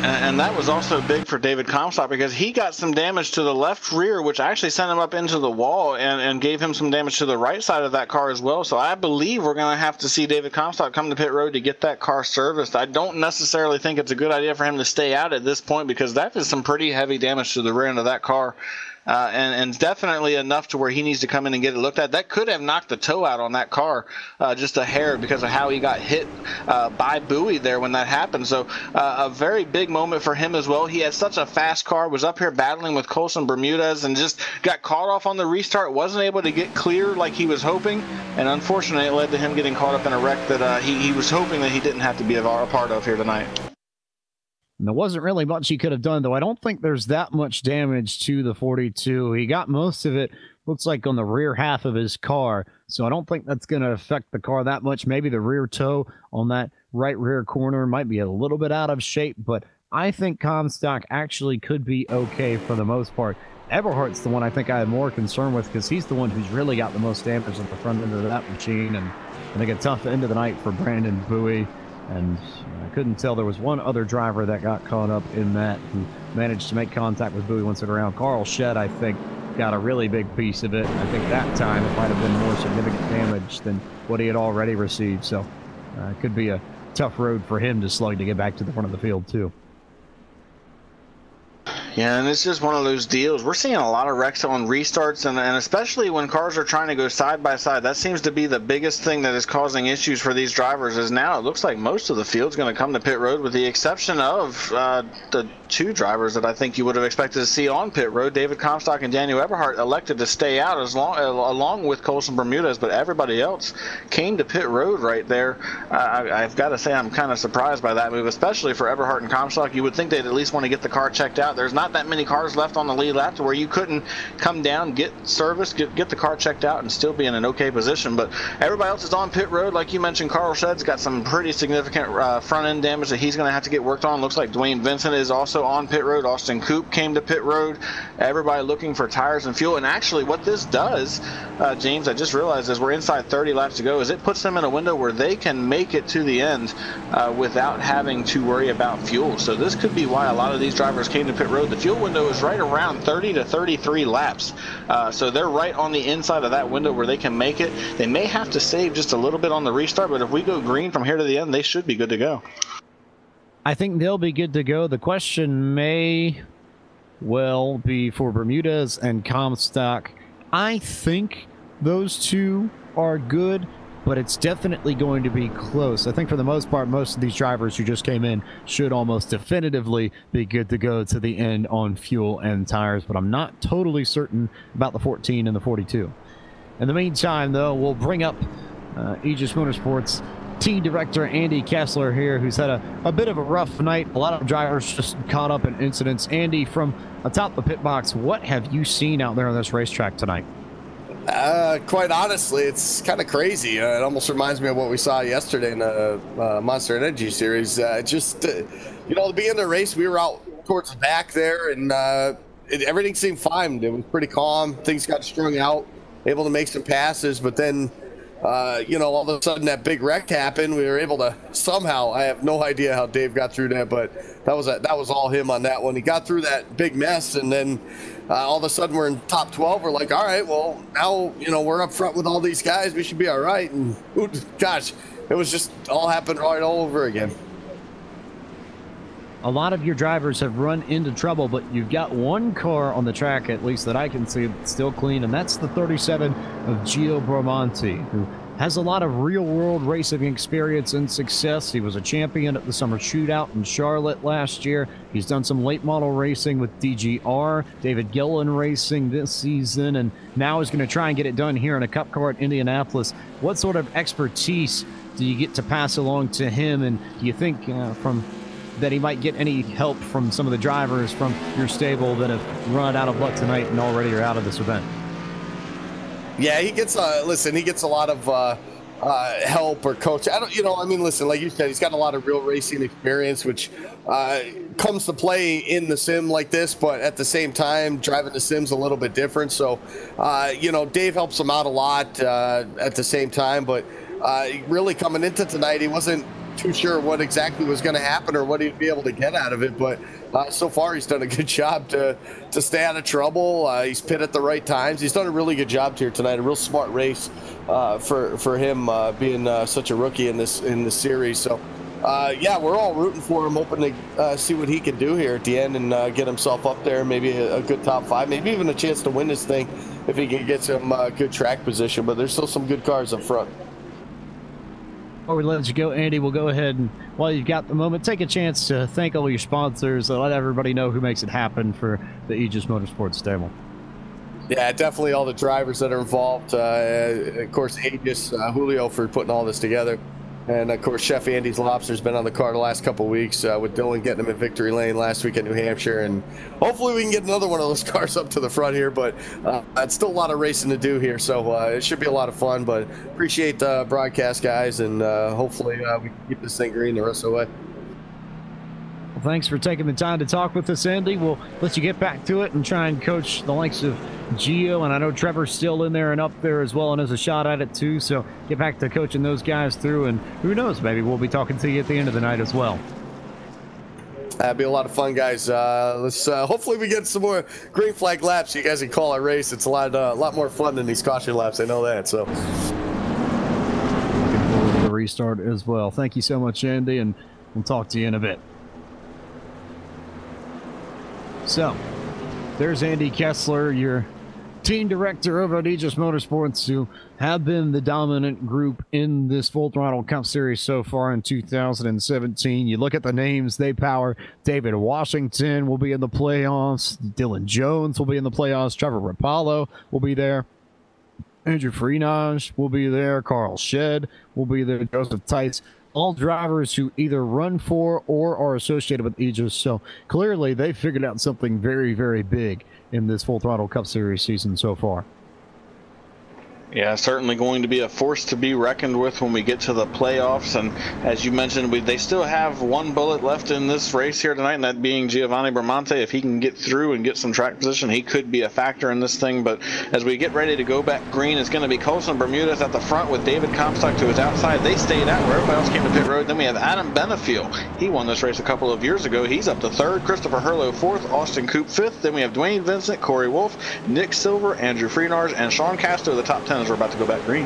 And that was also big for David Comstock because he got some damage to the left rear, which actually sent him up into the wall and gave him some damage to the right side of that car as well. So I believe we're going to have to see David Comstock come to pit road to get that car serviced. I don't necessarily think it's a good idea for him to stay out at this point because that is some pretty heavy damage to the rear end of that car. And definitely enough to where he needs to come in and get it looked at. That could have knocked the toe out on that car just a hair because of how he got hit by Bowie there when that happened. So a very big moment for him as well. He had such a fast car, was up here battling with Colson Bermudez, and just got caught off on the restart, wasn't able to get clear like he was hoping, and unfortunately it led to him getting caught up in a wreck that he was hoping that he didn't have to be a part of here tonight. And there wasn't really much he could have done, though. I don't think there's that much damage to the 42. He got most of it, looks like, on the rear half of his car. So I don't think that's going to affect the car that much. Maybe the rear toe on that right rear corner might be a little bit out of shape, but I think Comstock actually could be okay for the most part. Eberhardt's the one I think I have more concern with because he's the one who's really got the most damage at the front end of that machine. And I think a tough end of the night for Brandon Bowie. And I couldn't tell. There was one other driver that got caught up in that who managed to make contact with Bowie once it around. Carl Shedd, I think, got a really big piece of it. I think that time it might have been more significant damage than what he had already received. So it could be a tough road for him to slug to get back to the front of the field, too. Yeah, and it's just one of those deals. We're seeing a lot of wrecks on restarts, and especially when cars are trying to go side by side. That seems to be the biggest thing that is causing issues for these drivers. Is now it looks like most of the field's going to come to pit road, with the exception of the two drivers that I think you would have expected to see on pit road. David Comstock and Daniel Eberhardt elected to stay out along with Colson Bermudez, but everybody else came to pit road right there. I've got to say I'm kind of surprised by that move, especially for Eberhardt and Comstock. You would think they'd at least want to get the car checked out. There's not not that many cars left on the lead lap to where you couldn't come down, get service, get the car checked out, and still be in an okay position. But everybody else is on pit road. Like you mentioned, Carl Shedd's got some pretty significant front end damage that he's going to have to get worked on. Looks like Dwayne Vincent is also on pit road. Austin Coop came to pit road. Everybody looking for tires and fuel. And actually what this does, James, I just realized as we're inside 30 laps to go, is it puts them in a window where they can make it to the end without having to worry about fuel. So this could be why a lot of these drivers came to pit road. The fuel window is right around 30 to 33 laps. So they're right on the inside of that window where they can make it. They may have to save just a little bit on the restart, but if we go green from here to the end, they should be good to go. I think they'll be good to go. The question may well be for Bermudez and Comstock. I think those two are good, but it's definitely going to be close. I think for the most part, most of these drivers who just came in should almost definitively be good to go to the end on fuel and tires, but I'm not totally certain about the 14 and the 42. In the meantime, though, we'll bring up Aegis Motorsports team director Andy Kessler here, who's had a bit of a rough night. A lot of drivers just caught up in incidents. Andy, from atop the pit box, what have you seen out there on this racetrack tonight? Quite honestly, it's kind of crazy. It almost reminds me of what we saw yesterday in the Monster Energy Series. You know, to be in the race, we were out towards the back there, and everything seemed fine. It was pretty calm. Things got strung out, able to make some passes, but then you know, all of a sudden that big wreck happened. We were able to somehow, I have no idea how Dave got through that, but that was all him on that one. He got through that big mess, and then all of a sudden we're in top 12. We're like, all right, well, now, you know, we're up front with all these guys. We should be all right. And gosh, it was just all happened right all over again. A lot of your drivers have run into trouble, but you've got one car on the track, at least that I can see, still clean, and that's the 37 of Gio Bramonti, who has a lot of real-world racing experience and success. He was a champion at the Summer Shootout in Charlotte last year. He's done some late model racing with DGR, David Gillen Racing this season, and now he's going to try and get it done here in a Cup car at Indianapolis. What sort of expertise do you get to pass along to him, and do you think that he might get any help from some of the drivers from your stable that have run out of luck tonight and already are out of this event? Yeah, he gets listen, he gets a lot of help or coach. Listen, like you said, he's got a lot of real racing experience, which comes to play in the sim like this, but at the same time, driving the sim's a little bit different. So, you know, Dave helps him out a lot at the same time, but really coming into tonight, he wasn't too sure what exactly was going to happen or what he'd be able to get out of it, but so far he's done a good job to stay out of trouble. He's pit at the right times. He's done a really good job here tonight. A real smart race for him being such a rookie in this series. So yeah, we're all rooting for him, hoping to see what he can do here at the end and get himself up there, maybe a good top 5, maybe even a chance to win this thing if he can get some good track position. But there's still some good cars up front. Before we let you go, Andy, we'll go ahead and, while you've got the moment, take a chance to thank all your sponsors and let everybody know who makes it happen for the Aegis Motorsports stable. Yeah, definitely all the drivers that are involved. Of course, Aegis, Julio for putting all this together. And, of course, Chef Andy's Lobster's been on the car the last couple of weeks with Dylan getting him in victory lane last week in New Hampshire. And hopefully we can get another one of those cars up to the front here. But it's still a lot of racing to do here. So it should be a lot of fun. But appreciate the broadcast, guys. And hopefully we can keep this thing green the rest of the way. Well, thanks for taking the time to talk with us, Andy. We'll let you get back to it and try and coach the likes of Gio, and I know Trevor's still in there and up there as well and has a shot at it too, so get back to coaching those guys through, and who knows, maybe we'll be talking to you at the end of the night as well. That'd be a lot of fun, guys. Let's hopefully we get some more green flag laps. You guys can call our race. It's a lot more fun than these caution laps. I know that. So looking forward to the restart as well. Thank you so much, Andy, and we'll talk to you in a bit. So there's Andy Kessler, your team director over at Aegis Motorsports, who have been the dominant group in this Full Throttle Cup Series so far in 2017. You look at the names they power. David Washington will be in the playoffs. Dylan Jones will be in the playoffs. Trevor Rapallo will be there. Andrew Freenage will be there. Carl Shedd will be there. Joseph Tice all drivers who either run for or are associated with Aegis. So clearly they figured out something very, very big in this Full Throttle Cup Series season so far. Yeah, certainly going to be a force to be reckoned with when we get to the playoffs. And as you mentioned, they still have one bullet left in this race here tonight, and that being Giovanni Bramante. If he can get through and get some track position, he could be a factor in this thing. But as we get ready to go back green, it's going to be Colson Bermudez at the front with David Comstock to his outside. They stayed out where everybody else came to pit road. Then we have Adam Benefiel. He won this race a couple of years ago. He's up to third. Christopher Hurlow fourth. Austin Coop fifth. Then we have Dwayne Vincent, Corey Wolf, Nick Silver, Andrew Freenars, and Sean Castro, the top 10 as we're about to go back green.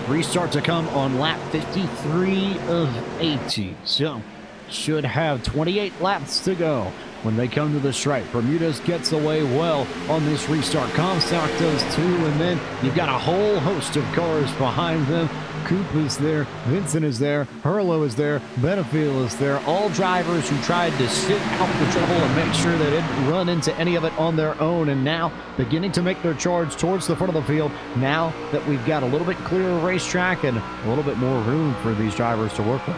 Restart to come on lap 53 of 80. So should have 28 laps to go when they come to the stripe. Bermudez gets away well on this restart. Comstock does too, and then you've got a whole host of cars behind them. Coop is there, Vincent is there, Hurlow is there, Benefiel is there, all drivers who tried to sit out the trouble and make sure they didn't run into any of it on their own, and now beginning to make their charge towards the front of the field now that we've got a little bit clearer racetrack and a little bit more room for these drivers to work with.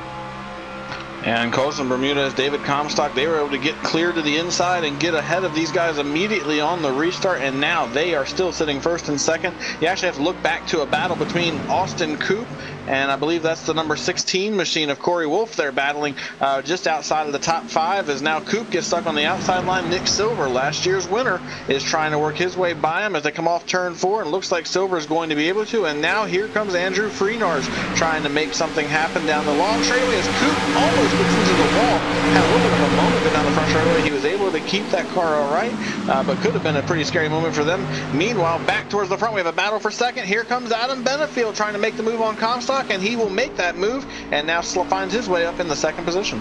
And Colson Bermudez, David Comstock, they were able to get clear to the inside and get ahead of these guys immediately on the restart, and now they are still sitting first and second. You actually have to look back to a battle between Austin Coop and I believe that's the number 16 machine of Corey Wolf. They're battling just outside of the top 5 as now Coop gets stuck on the outside line. Nick Silver, last year's winner, is trying to work his way by him as they come off turn 4, and looks like Silver is going to be able to. And now here comes Andrew Freenars trying to make something happen down the long straightaway as Coop almost gets into the wall. Had a little bit of a moment down the front straightaway. He was able to keep that car all right, but could have been a pretty scary moment for them. Meanwhile, back towards the front, we have a battle for second. Here comes Adam Benefiel trying to make the move on Comstock, and he will make that move and now finds his way up in the second position.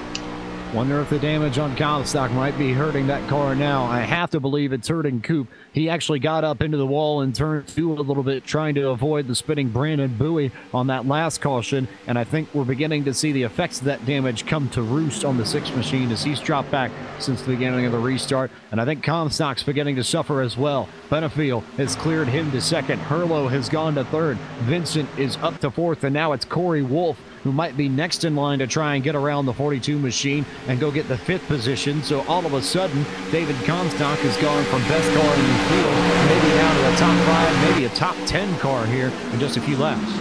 Wonder if the damage on Comstock might be hurting that car now. I have to believe it's hurting Coop. He actually got up into the wall and turned to a little bit, trying to avoid the spinning Brandon Bowie on that last caution. And I think we're beginning to see the effects of that damage come to roost on the 6 machine as he's dropped back since the beginning of the restart. And I think Comstock's beginning to suffer as well. Benefiel has cleared him to second. Hurlow has gone to third. Vincent is up to fourth. And now it's Corey Wolf, who might be next in line to try and get around the 42 machine and go get the 5th position. So all of a sudden, David Comstock has gone from best car in the field, maybe down to a top 5, maybe a top 10 car here in just a few laps.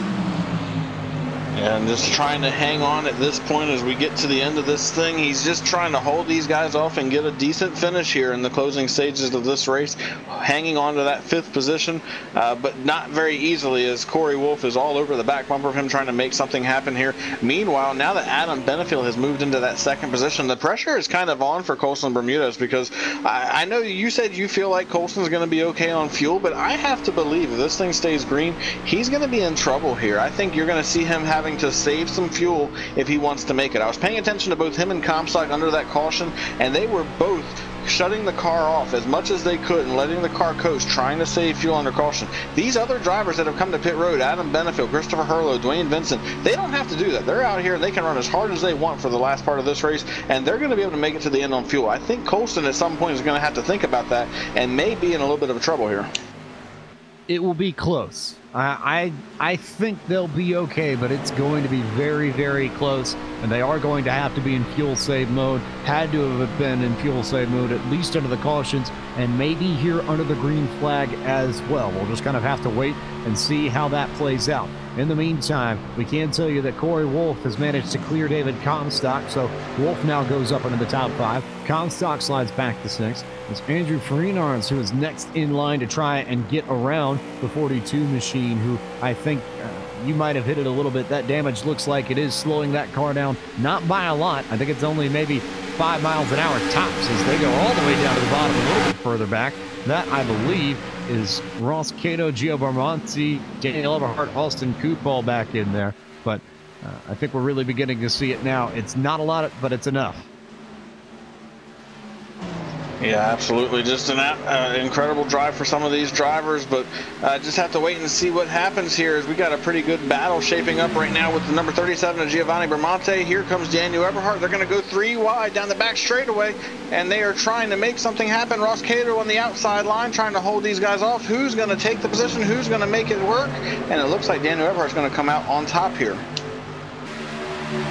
And just trying to hang on at this point as we get to the end of this thing. He's just trying to hold these guys off and get a decent finish here in the closing stages of this race, hanging on to that 5th position, but not very easily as Corey Wolf is all over the back bumper of him trying to make something happen here. Meanwhile, now that Adam Benefiel has moved into that 2nd position, the pressure is kind of on for Colson Bermudez, because I know you said you feel like Colson's going to be okay on fuel, but I have to believe if this thing stays green, he's going to be in trouble here. I think you're going to see him having to save some fuel if he wants to make it. I was paying attention to both him and Comstock under that caution, and they were both shutting the car off as much as they could and letting the car coast, trying to save fuel under caution. These other drivers that have come to pit road, Adam Benefiel, Christopher Hurlow, Dwayne Vincent, they don't have to do that. They're out here and they can run as hard as they want for the last part of this race, and they're going to be able to make it to the end on fuel. I think Colson at some point is going to have to think about that and may be in a little bit of trouble here. It will be close. I think they'll be okay, but it's going to be very, very close, and they are going to have to be in fuel save mode. Had to have been in fuel save mode, at least under the cautions, and maybe here under the green flag as well. We'll just kind of have to wait and see how that plays out. In the meantime, we can tell you that Corey Wolf has managed to clear David Comstock, so Wolf now goes up into the top 5. Comstock slides back to 6. It's Andrew Freenars who is next in line to try and get around the 42 machine, who I think you might have hit it a little bit. That damage looks like it is slowing that car down, not by a lot. I think it's only maybe 5 miles an hour tops as they go all the way down to the bottom a little bit further back. That, I believe, is Ross Cato, Gio Barmonti, Daniel Everhart, Austin Coop all back in there. But I think we're really beginning to see it now. It's not a lot, but it's enough. Yeah, absolutely. Just an incredible drive for some of these drivers, but just have to wait and see what happens here as we got a pretty good battle shaping up right now with the number 37 of Giovanni Bramante. Here comes Daniel Everhart. They're going to go 3 wide down the back straightaway, and they are trying to make something happen. Ross Cato on the outside line trying to hold these guys off. Who's going to take the position? Who's going to make it work? And it looks like Daniel Everhart's going to come out on top here.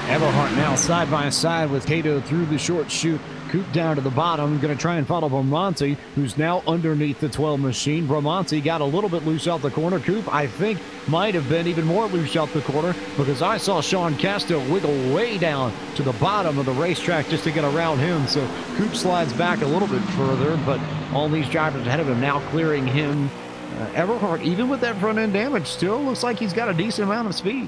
Everhart now side by side with Cato through the short chute. Coop down to the bottom, going to try and follow Bramante, who's now underneath the 12 machine. Bramante got a little bit loose out the corner. Coop, I think, might have been even more loose out the corner because I saw Sean Castro wiggle way down to the bottom of the racetrack just to get around him. So Coop slides back a little bit further, but all these drivers ahead of him now clearing him. Everhart, even with that front end damage, still looks like he's got a decent amount of speed.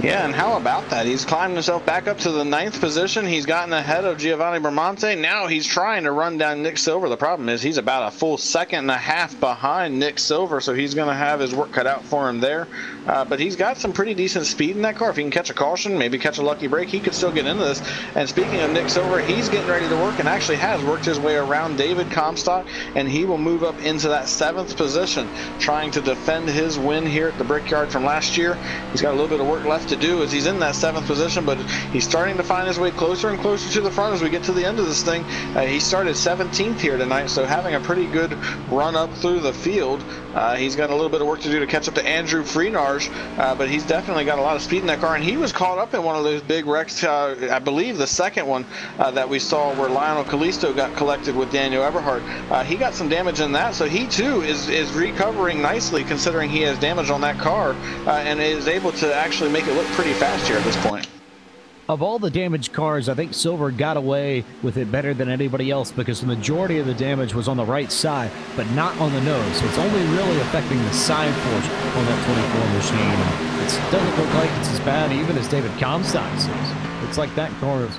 Yeah, and how about that? He's climbed himself back up to the 9th position. He's gotten ahead of Giovanni Bramante. Now he's trying to run down Nick Silver. The problem is he's about a full second and a half behind Nick Silver, so he's going to have his work cut out for him there. But he's got some pretty decent speed in that car. If he can catch a caution, maybe catch a lucky break, he could still get into this. And speaking of Nick Silver, he's getting ready to work and actually has worked his way around David Comstock, and he will move up into that 7th position, trying to defend his win here at the Brickyard from last year. He's got a little bit of work left to do as he's in that 7th position, but he's starting to find his way closer and closer to the front as we get to the end of this thing. He started 17th here tonight, so having a pretty good run up through the field. He's got a little bit of work to do to catch up to Andrew Freenarge, but he's definitely got a lot of speed in that car, and he was caught up in one of those big wrecks, I believe the second one that we saw where Lionel Callisto got collected with Daniel Everhart. He got some damage in that, so he too is recovering nicely considering he has damage on that car and is able to actually make it look pretty fast here at this point. Of all the damaged cars, I think Silver got away with it better than anybody else because the majority of the damage was on the right side, but not on the nose. So it's only really affecting the side forge on that 24 machine. It doesn't look like it's as bad even as David Comstock says. It's like that car is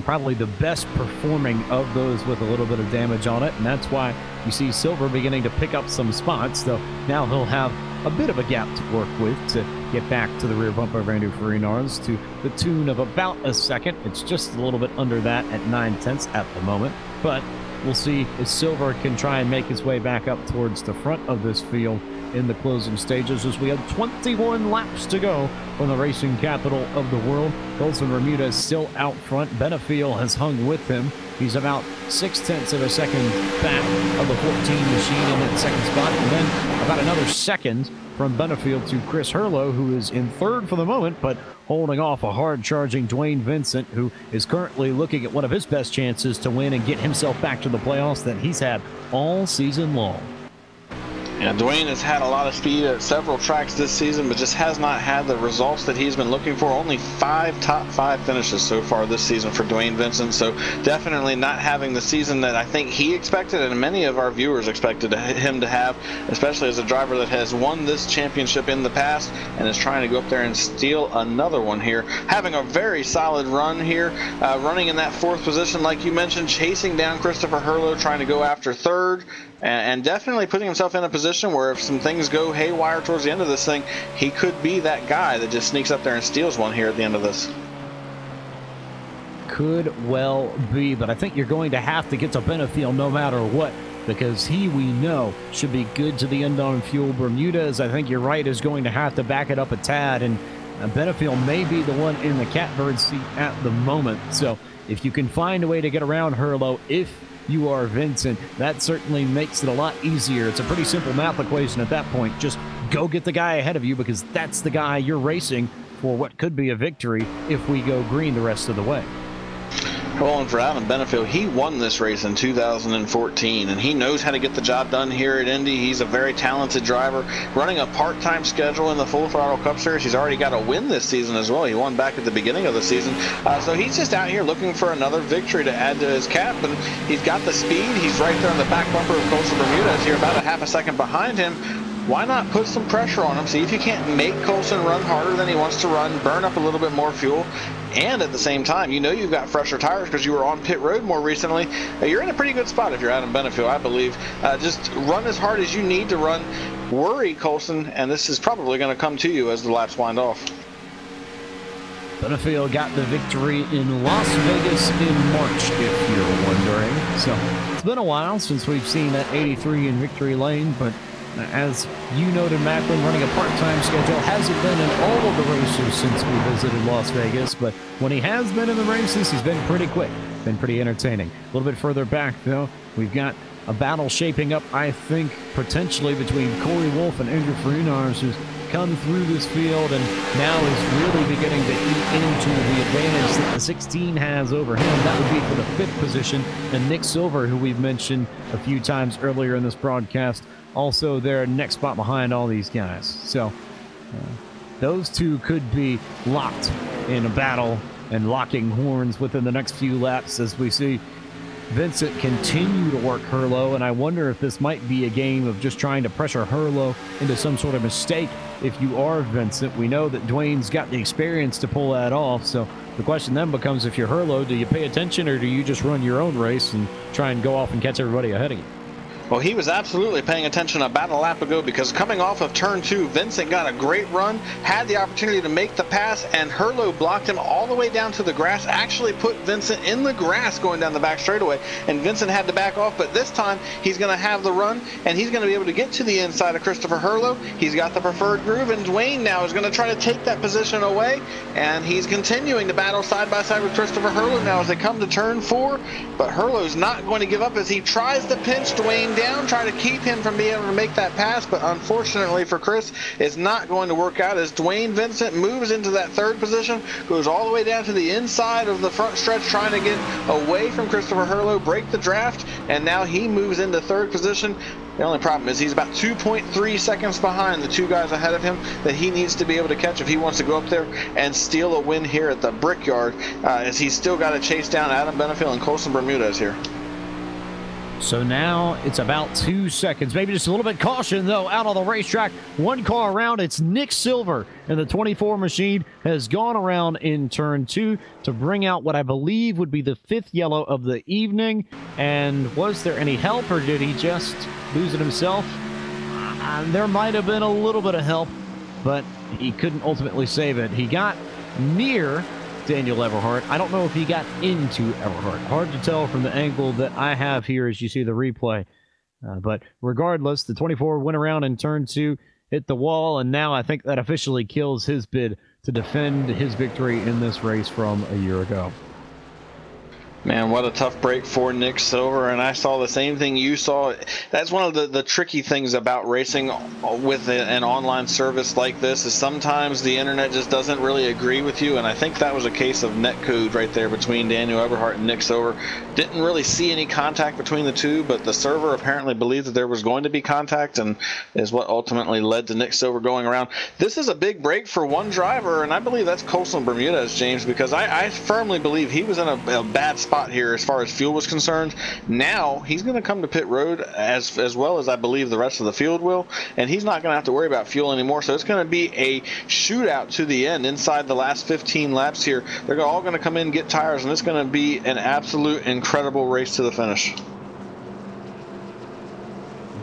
probably the best performing of those with a little bit of damage on it, and that's why you see Silver beginning to pick up some spots, though now he'll have a bit of a gap to work with to get back to the rear bumper of Andrew Freenards to the tune of about a second. It's just a little bit under that at 9/10 at the moment, but we'll see if Silver can try and make his way back up towards the front of this field in the closing stages as we have 21 laps to go from the racing capital of the world. Colson Bermuda is still out front. Benefiel has hung with him. He's about 0.6 of a second back of the 14 machine in that second spot, and then about another second from Benefiel to Chris Hurlow, who is in 3rd for the moment, but holding off a hard-charging Dwayne Vincent, who is currently looking at one of his best chances to win and get himself back to the playoffs that he's had all season long. Yeah, Dwayne has had a lot of speed at several tracks this season, but just has not had the results that he's been looking for. Only 5 top 5 finishes so far this season for Dwayne Vincent, so definitely not having the season that I think he expected and many of our viewers expected him to have, especially as a driver that has won this championship in the past and is trying to go up there and steal another one here. Having a very solid run here, running in that 4th position like you mentioned, chasing down Christopher Hurlow, trying to go after 3rd. And definitely putting himself in a position where if some things go haywire towards the end of this thing, he could be that guy that just sneaks up there and steals one here at the end of this. Could well be, but I think you're going to have to get to Benefiel no matter what, because he, we know, should be good to the end on fuel. Bermudez, I think you're right, is going to have to back it up a tad, and Benefiel may be the one in the catbird seat at the moment. So if you can find a way to get around Hurlow, if you are Vincent, that certainly makes it a lot easier. It's a pretty simple math equation at that point. Just go get the guy ahead of you because that's the guy you're racing for what could be a victory if we go green the rest of the way. Well, and for Adam Benefiel, he won this race in 2014, and he knows how to get the job done here at Indy. He's a very talented driver, running a part-time schedule in the Full Throttle Cup Series. He's already got a win this season as well. He won back at the beginning of the season. So he's just out here looking for another victory to add to his cap, and he's got the speed. He's right there on the back bumper of Colson Bermudez here, about a half a second behind him. Why not put some pressure on him? See if you can't make Colson run harder than he wants to run, burn up a little bit more fuel, and at the same time, you know you've got fresher tires because you were on pit road more recently. You're in a pretty good spot if you're Adam Benefiel, I believe. Just run as hard as you need to run. Worry Colson, and this is probably going to come to you as the laps wind off. Benefiel got the victory in Las Vegas in March, if you're wondering. So it's been a while since we've seen that 83 in victory lane, but as you noted, Macklin running a part-time schedule. Hasn't been in all of the races since we visited Las Vegas, but when he has been in the races, he's been pretty quick, been pretty entertaining. A little bit further back, though, we've got a battle shaping up, I think, potentially between Corey Wolf and Andrew Freenards, who's come through this field and now is really beginning to eat into the advantage that the 16 has over him. That would be for the 5th position. And Nick Silver, who we've mentioned a few times earlier in this broadcast, also their next spot behind all these guys. So those two could be locked in a battle and locking horns within the next few laps as we see Vincent continue to work Herlo, and I wonder if this might be a game of just trying to pressure Herlo into some sort of mistake if you are Vincent. We know that Dwayne's got the experience to pull that off, so the question then becomes, if you're Herlo, do you pay attention or do you just run your own race and try and go off and catch everybody ahead of you? Well, he was absolutely paying attention about a lap ago, because coming off of turn 2, Vincent got a great run, had the opportunity to make the pass, and Herlo blocked him all the way down to the grass, actually put Vincent in the grass going down the back straightaway, and Vincent had to back off, but this time he's going to have the run, and he's going to be able to get to the inside of Christopher Herlo. He's got the preferred groove, and Dwayne now is going to try to take that position away, and he's continuing to battle side by side with Christopher Herlo now as they come to turn 4, but Herlo's not going to give up as he tries to pinch Dwayne down, try to keep him from being able to make that pass, but unfortunately for Chris, it's not going to work out as Dwayne Vincent moves into that 3rd position, goes all the way down to the inside of the front stretch, trying to get away from Christopher Herlo, break the draft, and now he moves into 3rd position. The only problem is he's about 2.3 seconds behind the 2 guys ahead of him that he needs to be able to catch if he wants to go up there and steal a win here at the Brickyard, as he's still got to chase down Adam Benefiel and Colson Bermudez here. So now it's about 2 seconds, maybe just a little bit caution though out on the racetrack. 1 car around, it's Nick Silver, and the 24 machine has gone around in turn 2 to bring out what I believe would be the 5th yellow of the evening. And was there any help, or did he just lose it himself? There might have been a little bit of help, but he couldn't ultimately save it. He got near Daniel Everhart. I don't know if he got into Everhart. Hard to tell from the angle that I have here as you see the replay. But regardless, the 24 went around in turn 2, hit the wall, and now I think that officially kills his bid to defend his victory in this race from a year ago. Man, what a tough break for Nick Silver, and I saw the same thing you saw. That's one of the tricky things about racing with an online service like this, is sometimes the internet just doesn't really agree with you, and I think that was a case of netcode right there between Daniel Eberhardt and Nick Silver. Didn't really see any contact between the two, but the server apparently believed that there was going to be contact, and is what ultimately led to Nick Silver going around. This is a big break for one driver, and I believe that's Colson Bermudez, James, because I firmly believe he was in a bad spot here as far as fuel was concerned. Now he's going to come to pit road as well as I believe the rest of the field will, and he's not going to have to worry about fuel anymore. So it's going to be a shootout to the end inside the last 15 laps here. They're all going to come in, get tires, and it's going to be an absolute incredible race to the finish.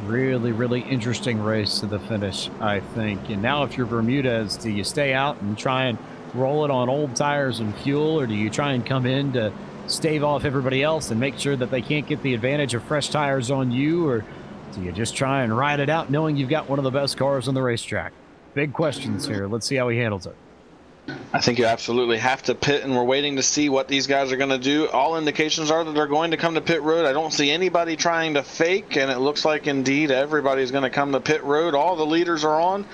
Really, really interesting race to the finish, I think. And now if you're Bermudez, do you stay out and try and roll it on old tires and fuel, or do you try and come in to stave off everybody else and make sure that they can't get the advantage of fresh tires on you, or do you just try and ride it out knowing you've got one of the best cars on the racetrack? Big questions here. Let's see how he handles it. I think you absolutely have to pit, and we're waiting to see what these guys are going to do. All indications are that they're going to come to pit road. I don't see anybody trying to fake, and it looks like indeed everybody's going to come to pit road. All the leaders are on,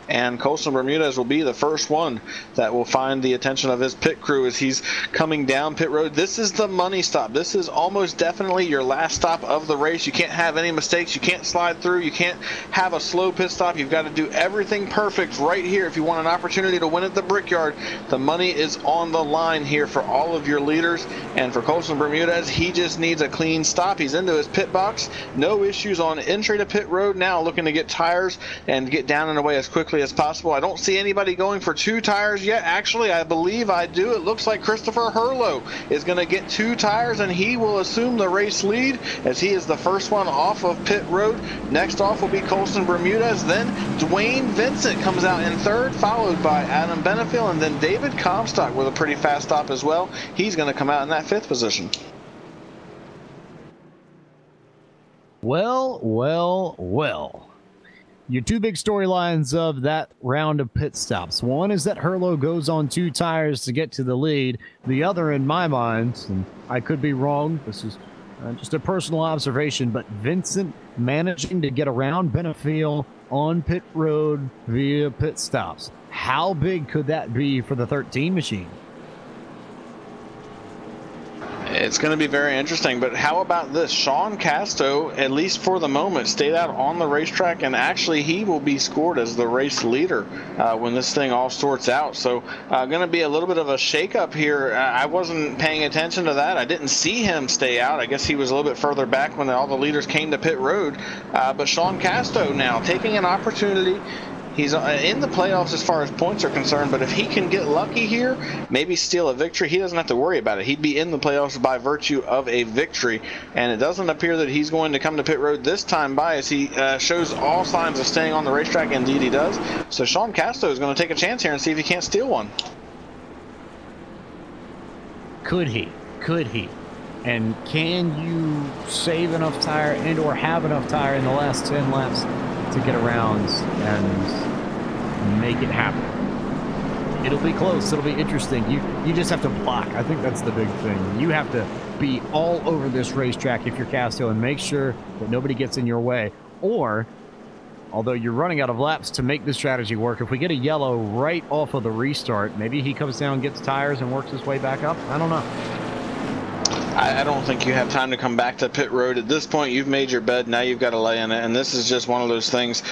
and Colson Bermudez will be the first one that will find the attention of his pit crew as he's coming down pit road. This is the money stop. This is almost definitely your last stop of the race. You can't have any mistakes. You can't slide through. You can't have a slow pit stop. You've got to do everything perfect right here if you want an opportunity to win at the Brickyard. The money is on the line here for all of your leaders, and for Colson Bermudez, he just needs a clean stop. He's into his pit box. No issues on entry to pit road now, looking to get tires and get down and away as quickly as possible. I don't see anybody going for 2 tires yet. Actually, I believe I do. It looks like Christopher Herlo is going to get 2 tires, and he will assume the race lead as he is the first one off of pit road. Next off will be Colson Bermudez. Then Dwayne Vincent comes out in 3rd, followed by Adam Benefiel, and then David Comstock with a pretty fast stop as well. He's going to come out in that 5th position. Well, well, well. Your 2 big storylines of that round of pit stops. One is that Herlo goes on 2 tires to get to the lead. The other, in my mind, and I could be wrong, this is just a personal observation, but Vincent managing to get around Benefiel on pit road via pit stops. How big could that be for the 13 machine? It's going to be very interesting, but how about this? Sean Casto, at least for the moment, stayed out on the racetrack, and actually he will be scored as the race leader when this thing all sorts out. So going to be a little bit of a shakeup here. I wasn't paying attention to that. I didn't see him stay out. I guess he was a little bit further back when all the leaders came to pit road. But Sean Casto now taking an opportunity. He's in the playoffs as far as points are concerned, but if he can get lucky here, maybe steal a victory, he doesn't have to worry about it. He'd be in the playoffs by virtue of a victory, and it doesn't appear that he's going to come to pit road this time by, as he shows all signs of staying on the racetrack. Indeed he does. So Sean Casto is going to take a chance here and see if he can't steal one. Could he? Could he? And can you save enough tire and or have enough tire in the last 10 laps to get around and make it happen? It'll be close. It'll be interesting. You just have to block. I think that's the big thing. You have to be all over this racetrack if you're Casto and make sure that nobody gets in your way. Or, although you're running out of laps to make this strategy work, if we get a yellow right off of the restart, maybe he comes down, gets tires, and works his way back up. I don't know. I don't think you have time to come back to pit road. At this point, you've made your bed. Now you've got to lay in it. And this is just one of those things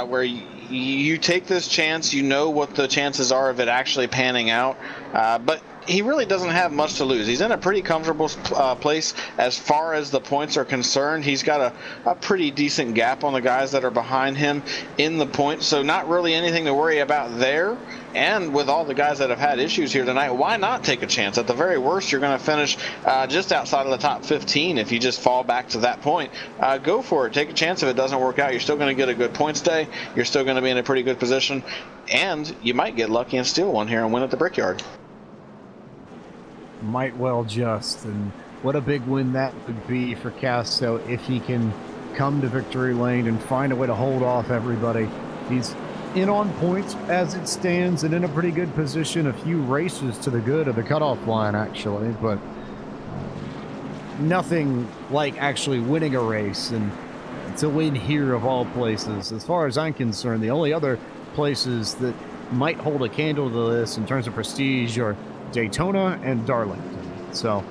where you take this chance. You know what the chances are of it actually panning out. But he really doesn't have much to lose. He's in a pretty comfortable place as far as the points are concerned. He's got a pretty decent gap on the guys that are behind him in the points. So not really anything to worry about there. And with all the guys that have had issues here tonight, why not take a chance? At the very worst, you're going to finish just outside of the top 15 if you just fall back to that point. Go for it. Take a chance. If it doesn't work out, you're still going to get a good points day. You're still going to be in a pretty good position. And you might get lucky and steal one here and win at the Brickyard. Might well just. And what a big win that would be for Casto if he can come to victory lane and find a way to hold off everybody. He's in on points as it stands and in a pretty good position, a few races to the good of the cutoff line actually, but nothing like actually winning a race, and to win here of all places. As far as I'm concerned, the only other places that might hold a candle to this in terms of prestige are Daytona and Darlington. So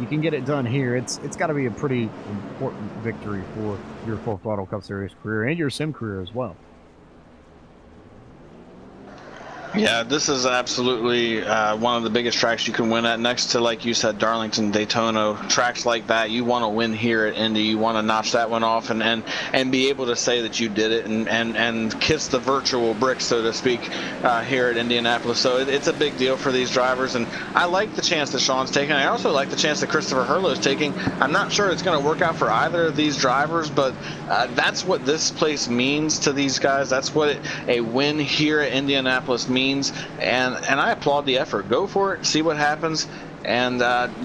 you can get it done here. It's got to be a pretty important victory for your Full Throttle Cup Series career and your sim career as well. Yeah, this is absolutely one of the biggest tracks you can win at. Next to, like you said, Darlington, Daytona, tracks like that, you want to win here at Indy. You want to notch that one off and be able to say that you did it and kiss the virtual brick, so to speak, here at Indianapolis. So it's a big deal for these drivers, and I like the chance that Sean's taking. I also like the chance that Christopher Hurlow's taking. I'm not sure it's going to work out for either of these drivers, but that's what this place means to these guys. That's what a win here at Indianapolis means. And I applaud the effort. Go for it, see what happens, and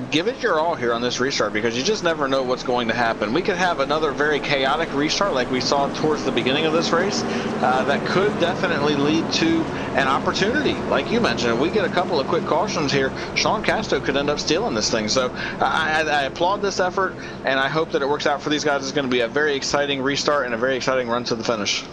give it your all here on this restart, because you just never know what's going to happen. We could have another very chaotic restart like we saw towards the beginning of this race that could definitely lead to an opportunity. Like you mentioned, if we get a couple of quick cautions here, Sean Casto could end up stealing this thing. So I applaud this effort, and I hope that it works out for these guys. It's going to be a very exciting restart and a very exciting run to the finish.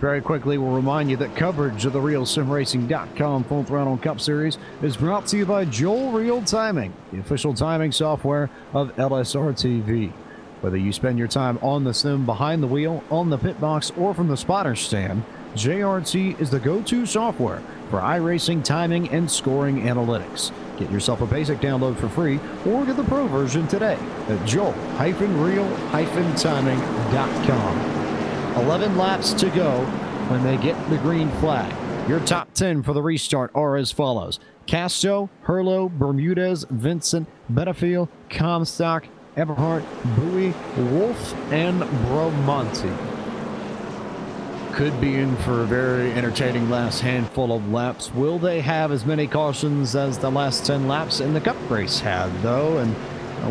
Very quickly, we'll remind you that coverage of the RealSimRacing.com Full Throttle Cup Series is brought to you by Joel Real Timing, the official timing software of LSRTV. Whether you spend your time on the sim, behind the wheel, on the pit box, or from the spotter stand, JRT is the go-to software for iRacing timing and scoring analytics. Get yourself a basic download for free, or get the pro version today at joel-real-timing.com. 11 laps to go when they get the green flag. Your top 10 for the restart are as follows: Casto, Hurlow, Bermudez, Vincent, Benefiel, Comstock, Eberhardt, Bowie, Wolf, and Bromonti. Could be in for a very entertaining last handful of laps. Will they have as many cautions as the last 10 laps in the Cup race had, though? And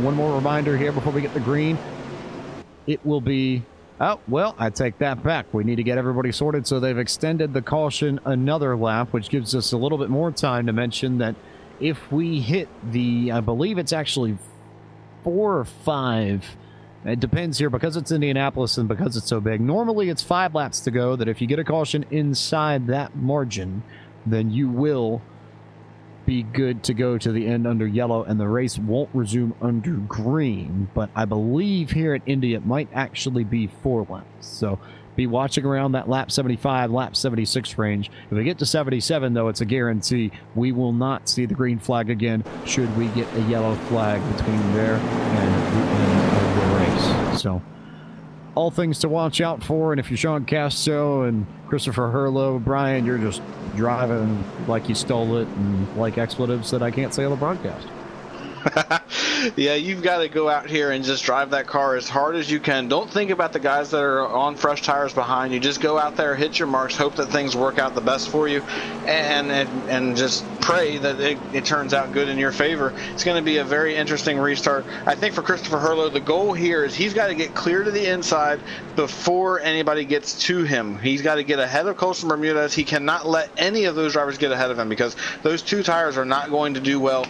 one more reminder here before we get the green. It will be... Oh, well, I take that back. We need to get everybody sorted, so they've extended the caution another lap, which gives us a little bit more time to mention that if we hit the, I believe it's actually 4 or 5 It depends here because it's Indianapolis and because it's so big. Normally it's 5 laps to go, that if you get a caution inside that margin, then you will be good to go to the end under yellow, and the race won't resume under green. But I believe here at Indy it might actually be 4 laps. So be watching around that lap 75, lap 76 range. If we get to 77, though, it's a guarantee we will not see the green flag again should we get a yellow flag between there and the end of the race. So all things to watch out for. And if you're Sean Casto and Christopher Hurlow, Brian, you're just driving like you stole it and like expletives that I can't say on the broadcast. Yeah, you've got to go out here and just drive that car as hard as you can. Don't think about the guys that are on fresh tires behind you. Just go out there, hit your marks, hope that things work out the best for you, and just pray that it turns out good in your favor. It's going to be a very interesting restart. I think for Christopher Hurlow, the goal here is he's got to get clear to the inside before anybody gets to him. He's got to get ahead of Colson Bermudez. He cannot let any of those drivers get ahead of him, because those 2 tires are not going to do well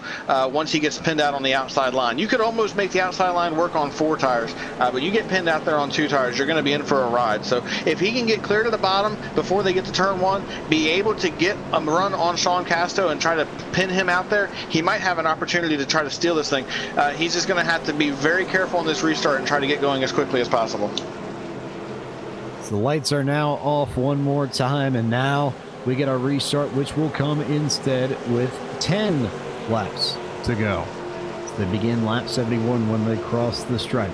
once he gets pinned out on the outside line. You could almost make the outside line work on 4 tires, but you get pinned out there on 2 tires, you're going to be in for a ride. So if he can get clear to the bottom before they get to turn 1, be able to get a run on Sean Casto and try to pin him out there, he might have an opportunity to try to steal this thing. He's just going to have to be very careful in this restart and try to get going as quickly as possible. So the lights are now off one more time, and now we get our restart, which will come instead with 10 laps to go. They begin lap 71 when they cross the stripe.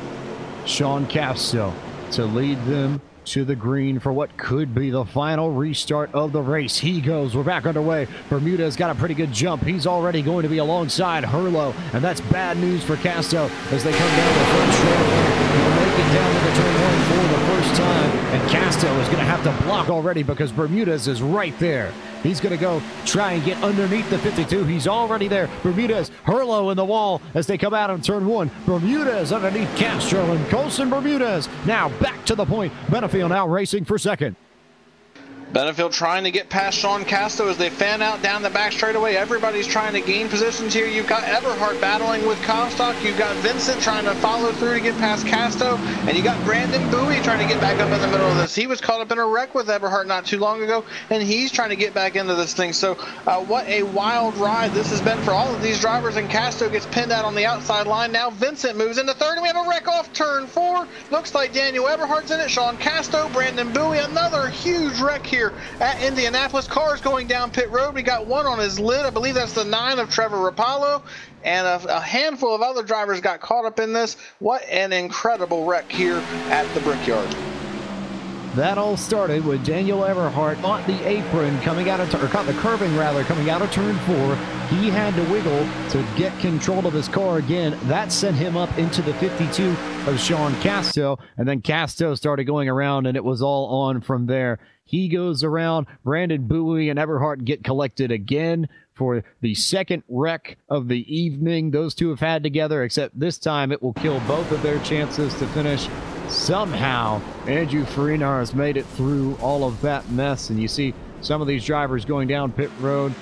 Sean Casto to lead them to the green for what could be the final restart of the race. He goes. We're back underway. Bermudez got a pretty good jump. He's already going to be alongside Hurlow, and that's bad news for Casto as they come down the front straightaway. He'll make it down to the turn 1 for the first time, and Casto is going to have to block already because Bermudez is right there. He's going to go try and get underneath the 52. He's already there. Bermudez, Hurlow in the wall as they come out on turn 1. Bermudez underneath Castro, and Colson Bermudez now back to the point. Benefield now racing for second. Benefield trying to get past Sean Casto as they fan out down the back straightaway. Everybody's trying to gain positions here. You've got Eberhardt battling with Comstock. You've got Vincent trying to follow through to get past Casto. And you got Brandon Bowie trying to get back up in the middle of this. He was caught up in a wreck with Eberhardt not too long ago, and he's trying to get back into this thing. So what a wild ride this has been for all of these drivers, and Casto gets pinned out on the outside line. Now Vincent moves into third, and we have a wreck off turn 4. Looks like Daniel Eberhardt's in it. Sean Casto, Brandon Bowie, another huge wreck here at Indianapolis. Cars going down pit road. We got one on his lid. I believe that's the 9 of Trevor Rapallo, and a handful of other drivers got caught up in this. What an incredible wreck here at the Brickyard. That all started with Daniel Eberhardt caught the apron coming out of, or caught the curbing rather, coming out of turn 4. He had to wiggle to get control of his car again. That sent him up into the 52 of Sean Casto, and then Casto started going around, and it was all on from there. He goes around. Brandon Bowie and Eberhardt get collected again for the second wreck of the evening. Those two have had together, except this time it will kill both of their chances to finish. Somehow, Andrew Farina has made it through all of that mess, and you see some of these drivers going down pit road.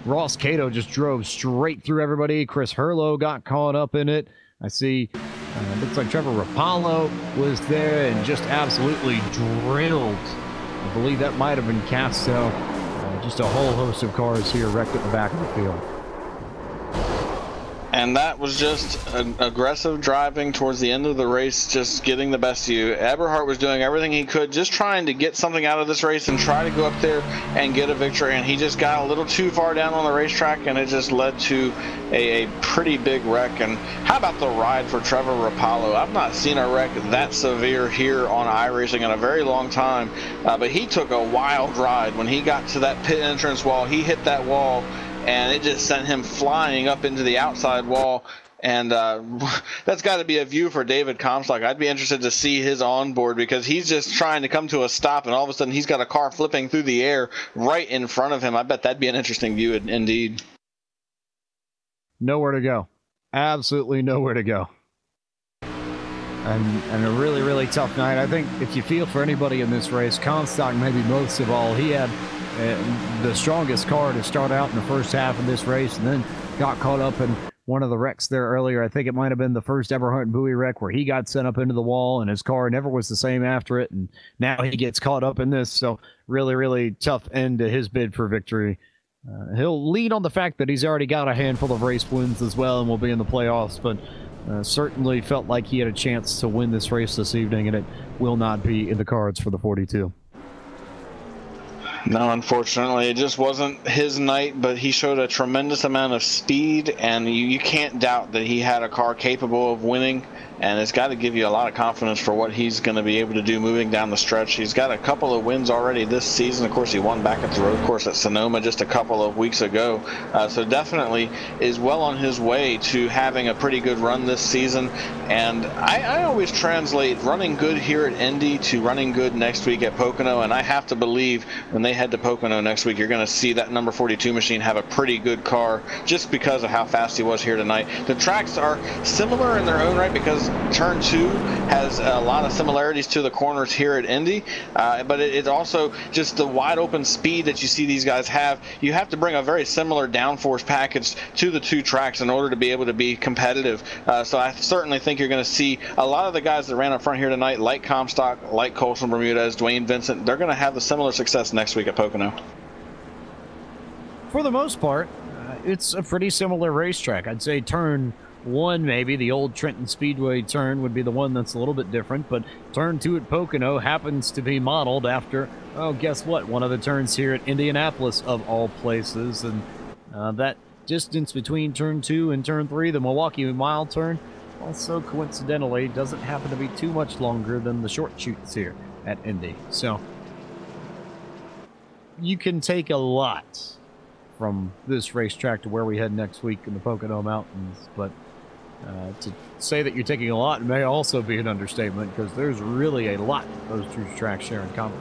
Ross Cato just drove straight through everybody. Chris Hurlow got caught up in it. I see, looks like Trevor Rapallo was there and just absolutely drilled. I believe that might have been Casto. Just a whole host of cars here wrecked at the back of the field. And that was just an aggressive driving towards the end of the race, just getting the best of you. Eberhardt was doing everything he could, just trying to get something out of this race and try to go up there and get a victory. And he just got a little too far down on the racetrack, and it just led to a pretty big wreck. And how about the ride for Trevor Rapallo? I've not seen a wreck that severe here on iRacing in a very long time. But he took a wild ride. When he got to that pit entrance wall, he hit that wall, and it just sent him flying up into the outside wall. And that's got to be a view for David Comstock. I'd be interested to see his onboard, because he's just trying to come to a stop, and all of a sudden he's got a car flipping through the air right in front of him. I bet that'd be an interesting view indeed. Nowhere to go. Absolutely nowhere to go. And a really, really tough night. I think if you feel for anybody in this race, Comstock maybe most of all, he had the strongest car to start out in the first half of this race, and then got caught up in one of the wrecks there earlier. I think it might have been the first Everhart Bowie wreck where he got sent up into the wall and his car never was the same after it. And now he gets caught up in this. So really, really tough end to his bid for victory. He'll lean on the fact that he's already got a handful of race wins as well and will be in the playoffs, but certainly felt like he had a chance to win this race this evening, and it will not be in the cards for the 42. No, unfortunately, it just wasn't his night, but he showed a tremendous amount of speed, and you can't doubt that he had a car capable of winning, and it's got to give you a lot of confidence for what he's going to be able to do moving down the stretch. He's got a couple of wins already this season. Of course, he won back at the road course at Sonoma just a couple of weeks ago, so definitely is well on his way to having a pretty good run this season. And I always translate running good here at Indy to running good next week at Pocono, and I have to believe when they head to Pocono next week, you're going to see that number 42 machine have a pretty good car just because of how fast he was here tonight. The tracks are similar in their own right because turn 2 has a lot of similarities to the corners here at Indy, but it's also just the wide open speed that you see these guys have. You have to bring a very similar downforce package to the two tracks in order to be able to be competitive. So I certainly think you're going to see a lot of the guys that ran up front here tonight, like Comstock, like Colson Bermudez, Dwayne Vincent, they're going to have the similar success next week at Pocono. For the most part, it's a pretty similar racetrack. I'd say turn 1, maybe the old Trenton Speedway turn would be the one that's a little bit different, but turn 2 at Pocono happens to be modeled after, oh, guess what? One of the turns here at Indianapolis of all places, and that distance between turn 2 and turn 3, the Milwaukee Mile turn, also coincidentally doesn't happen to be too much longer than the short chutes here at Indy. So you can take a lot from this racetrack to where we head next week in the Pocono Mountains, but to say that you're taking a lot may also be an understatement because there's really a lot those two tracks share in common.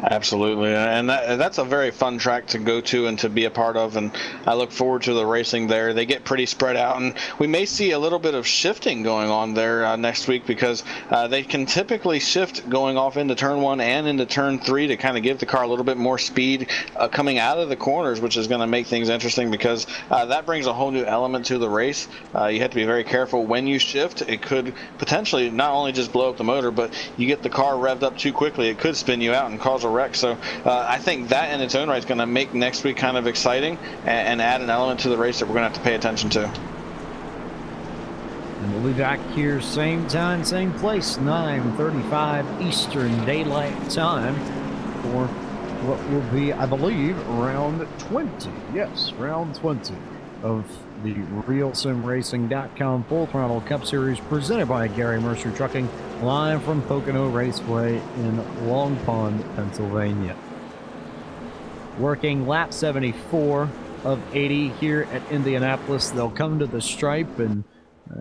Absolutely, and that's a very fun track to go to and to be a part of, and I look forward to the racing there. They get pretty spread out, and we may see a little bit of shifting going on there next week because they can typically shift going off into turn 1 and into turn 3 to kind of give the car a little bit more speed coming out of the corners, which is going to make things interesting because that brings a whole new element to the race. You have to be very careful when you shift. It could potentially not only just blow up the motor, but you get the car revved up too quickly, it could spin you out and cause a wreck. So I think that in its own right is going to make next week kind of exciting and add an element to the race that we're going to have to pay attention to. And we'll be back here same time, same place, 9:35 Eastern Daylight Time for what will be, I believe, round 20. Yes, round 20 of the RealSimRacing.com Full Throttle Cup Series presented by Gary Mercer Trucking, live from Pocono Raceway in Long Pond, Pennsylvania. Working lap 74 of 80 here at Indianapolis. They'll come to the stripe and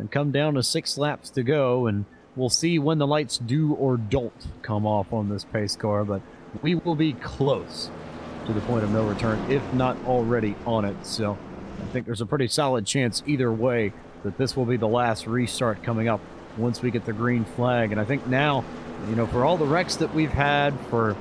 come down to 6 laps to go, and we'll see when the lights do or don't come off on this pace car, but we will be close to the point of no return, if not already on it. So I think there's a pretty solid chance either way that this will be the last restart coming up once we get the green flag. And I think now, you know, for all the wrecks that we've had, for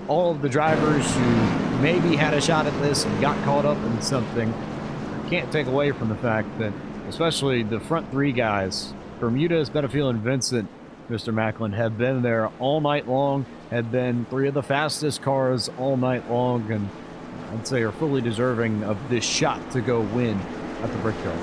all of the drivers who maybe had a shot at this and got caught up in something, I can't take away from the fact that especially the front 3 guys, Bermudez, Benefiel, and Vincent, Mr. Macklin, have been there all night long, have been 3 of the fastest cars all night long, and I'd say are fully deserving of this shot to go win at the Brickyard.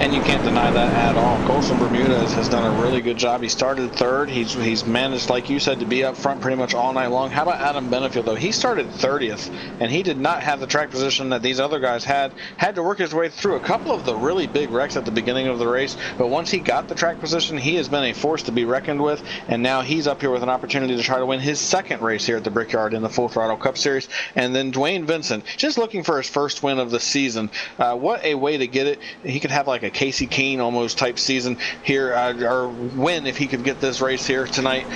And you can't deny that at all. Colson Bermudez has done a really good job. He started 3rd. He's managed, like you said, to be up front pretty much all night long. How about Adam Benefiel, though? He started 30th, and he did not have the track position that these other guys had. Had to work his way through a couple of the really big wrecks at the beginning of the race, but once he got the track position, he has been a force to be reckoned with, and now he's up here with an opportunity to try to win his 2nd race here at the Brickyard in the Full Throttle Cup Series. And then Dwayne Vincent, just looking for his first win of the season. What a way to get it. He could have like a a Casey Kane almost type season here, or win if he could get this race here tonight.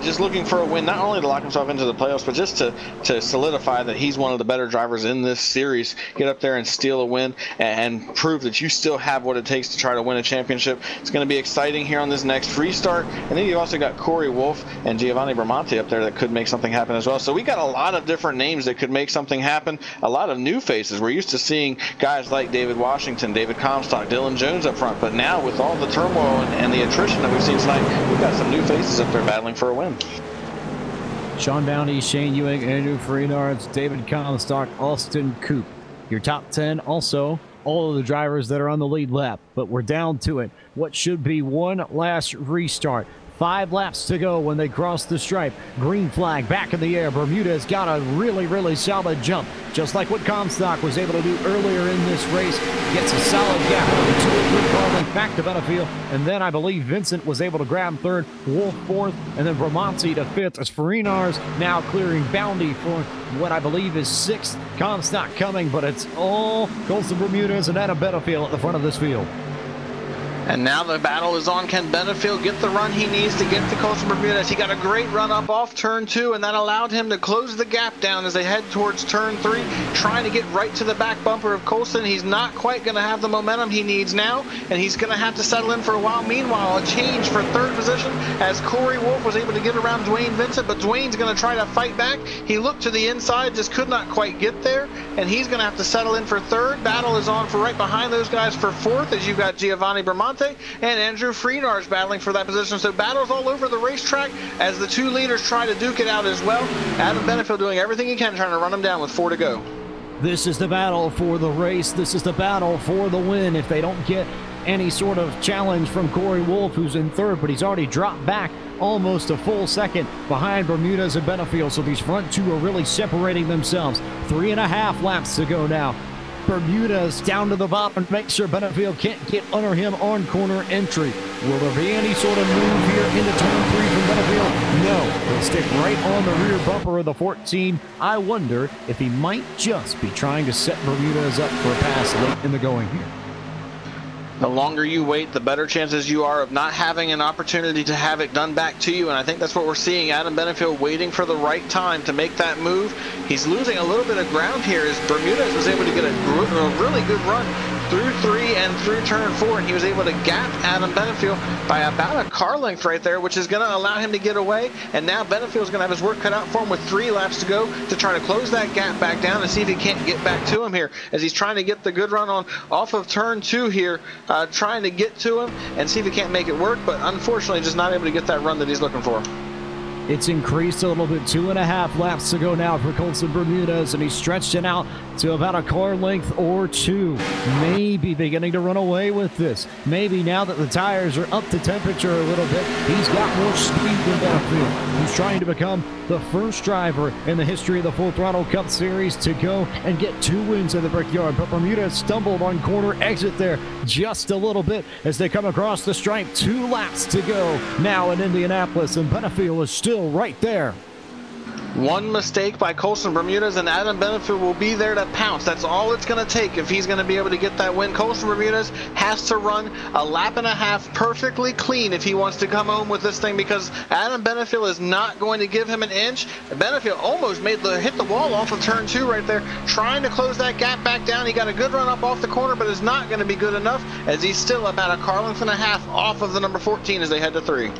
Just looking for a win, not only to lock himself into the playoffs, but just to solidify that he's one of the better drivers in this series. Get up there and steal a win and prove that you still have what it takes to try to win a championship. It's going to be exciting here on this next restart. And then you've also got Corey Wolf and Giovanni Bramante up there that could make something happen as well. So we got a lot of different names that could make something happen. A lot of new faces. We're used to seeing guys like David Washington, David Comstock, Dylan Jones up front. But now with all the turmoil and the attrition that we've seen tonight, we've got some new faces up there battling for a win. Sean Bounty, Shane Ewing, Andrew Freenards, David Comstock, Austin Coop. Your top 10 also all of the drivers that are on the lead lap, but we're down to it. What should be one last restart. 5 laps to go when they cross the stripe. Green flag back in the air. Bermuda's got a really, really solid jump, just like what Comstock was able to do earlier in this race. Gets a solid gap on the 2 or 3 car length back to Benefield, and then I believe Vincent was able to grab 3rd, Wolf 4th, and then Bramante to 5th as Farinars now clearing Bounty for what I believe is 6th. Comstock coming, but it's all Colson Bermudez and Adam Benefield at the front of this field. And now the battle is on. Can Benefield get the run he needs to get to Colson Bermudez? He got a great run up off turn 2, and that allowed him to close the gap down as they head towards turn 3, trying to get right to the back bumper of Colson. He's not quite going to have the momentum he needs now, and he's going to have to settle in for a while. Meanwhile, a change for 3rd position as Corey Wolf was able to get around Dwayne Vincent, but Dwayne's going to try to fight back. He looked to the inside, just could not quite get there, and he's going to have to settle in for 3rd. Battle is on for right behind those guys for 4th, as you've got Giovanni Bramante and Andrew Freenards battling for that position. So battles all over the racetrack as the 2 leaders try to duke it out as well. Adam Benefield doing everything he can, trying to run him down with 4 to go. This is the battle for the race. This is the battle for the win. If they don't get any sort of challenge from Corey Wolf, who's in 3rd, but he's already dropped back almost a full second behind Bermudez and Benefield. So these front 2 are really separating themselves. 3.5 laps to go now. Bermudez down to the bottom, make sure Benefield can't get under him on corner entry. Will there be any sort of move here into turn 3 from Benefield? No, he'll stick right on the rear bumper of the 14. I wonder if he might just be trying to set Bermudez up for a pass late in the going here. The longer you wait, the better chances you are of not having an opportunity to have it done back to you, and I think that's what we're seeing. Adam Benefield waiting for the right time to make that move. He's losing a little bit of ground here as Bermudez was able to get a really good run through 3 and through turn 4, and he was able to gap Adam Benefield by about a car length right there, which is going to allow him to get away. And now Benefield's going to have his work cut out for him with 3 laps to go to try to close that gap back down and see if he can't get back to him here as he's trying to get the good run on off of turn 2 here, trying to get to him and see if he can't make it work, but unfortunately just not able to get that run that he's looking for. It's increased a little bit. 2.5 laps to go now for Colson Bermudez, and he's stretched it out to about a car length or 2. Maybe beginning to run away with this. Maybe now that the tires are up to temperature a little bit, he's got more speed than Benefield. He's trying to become the first driver in the history of the Full Throttle Cup Series to go and get 2 wins in the Brickyard. But Bermudez stumbled on corner exit there just a little bit as they come across the stripe. 2 laps to go now in Indianapolis, and Benefield is still right there. One mistake by Colson Bermudez and Adam Benefield will be there to pounce. That's all it's going to take if he's going to be able to get that win. Colson Bermudez has to run a lap and a half perfectly clean if he wants to come home with this thing, because Adam Benefield is not going to give him an inch. Benefield almost hit the wall off of turn 2 right there, trying to close that gap back down. He got a good run up off the corner, but it's not going to be good enough as he's still about a car length and a half off of the number 14 as they head to 3.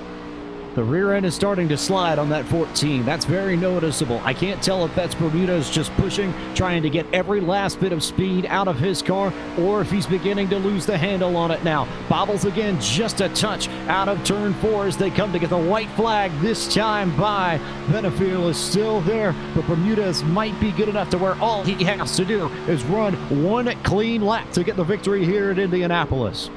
The rear end is starting to slide on that 14. That's very noticeable. I can't tell if that's Bermudez just pushing, trying to get every last bit of speed out of his car, or if he's beginning to lose the handle on it now. Bobbles again just a touch out of turn 4 as they come to get the white flag, this time by Benefield is still there, but Bermudez might be good enough to where all he has to do is run 1 clean lap to get the victory here at Indianapolis.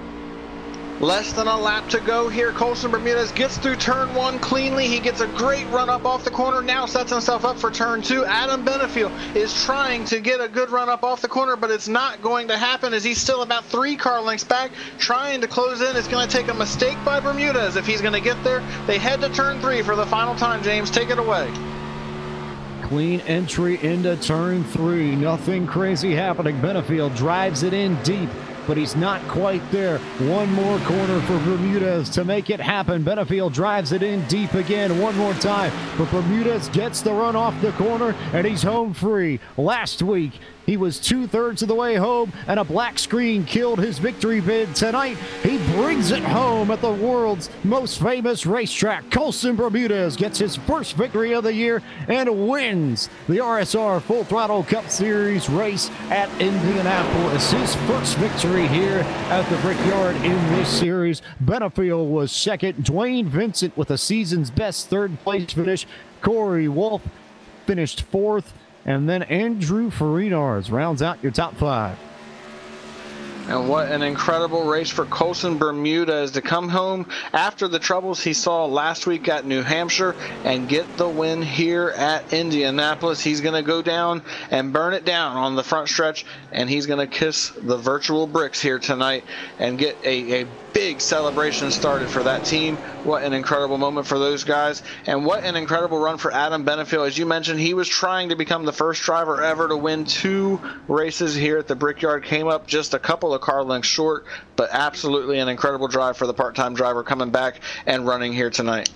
Less than a lap to go here. Colson Bermudez gets through turn 1 cleanly. He gets a great run up off the corner, now sets himself up for turn 2. Adam Benefield is trying to get a good run up off the corner, but it's not going to happen as he's still about 3 car lengths back, trying to close in. It's going to take a mistake by Bermudez if he's going to get there. They head to turn 3 for the final time. James, take it away. Clean entry into turn 3. Nothing crazy happening. Benefield drives it in deep. but he's not quite there. One more corner for Bermudez to make it happen. Benefield drives it in deep again one more time, but Bermudez gets the run off the corner, and he's home free. Last week, he was 2/3 of the way home, and a black screen killed his victory bid. Tonight, he brings it home at the world's most famous racetrack. Colson Bermudez gets his first victory of the year and wins the RSR Full Throttle Cup Series race at Indianapolis. His first victory here at the Brickyard in this series. Benefield was second. Dwayne Vincent with a season's best third-place finish. Corey Wolf finished fourth. And then Andrew Farinars rounds out your top five. And what an incredible race for Colson Bermudez to come home after the troubles he saw last week at New Hampshire and get the win here at Indianapolis. He's going to go down and burn it down on the front stretch, and he's going to kiss the virtual bricks here tonight and get a big celebration started for that team. What an incredible moment for those guys, and what an incredible run for Adam Benefield. As you mentioned, he was trying to become the first driver ever to win 2 races here at the Brickyard. Came up just a couple of car lengths short, but absolutely an incredible drive for the part-time driver coming back and running here tonight.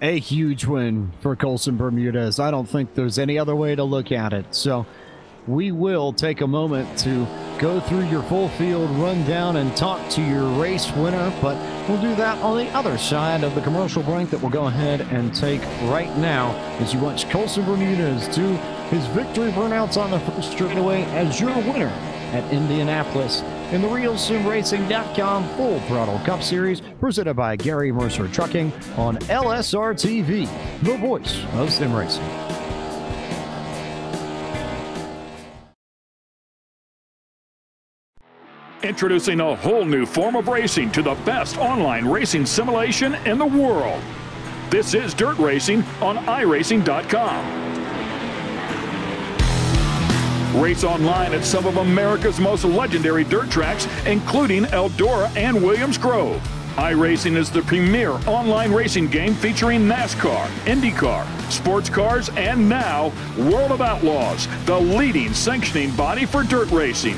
A huge win for Colson Bermudez. I don't think there's any other way to look at it. So we will take a moment to go through your full field rundown and talk to your race winner, but we'll do that on the other side of the commercial break that we'll go ahead and take right now as you watch Colson Bermudez do his victory burnouts on the first straightaway as your winner at Indianapolis in the RealSimRacing.com Full Throttle Cup Series, presented by Gary Mercer Trucking on LSRTV, the voice of sim racing. Introducing a whole new form of racing to the best online racing simulation in the world. This is dirt racing on iRacing.com. Race online at some of America's most legendary dirt tracks, including Eldora and Williams Grove. iRacing is the premier online racing game featuring NASCAR, IndyCar, sports cars, and now World of Outlaws, the leading sanctioning body for dirt racing.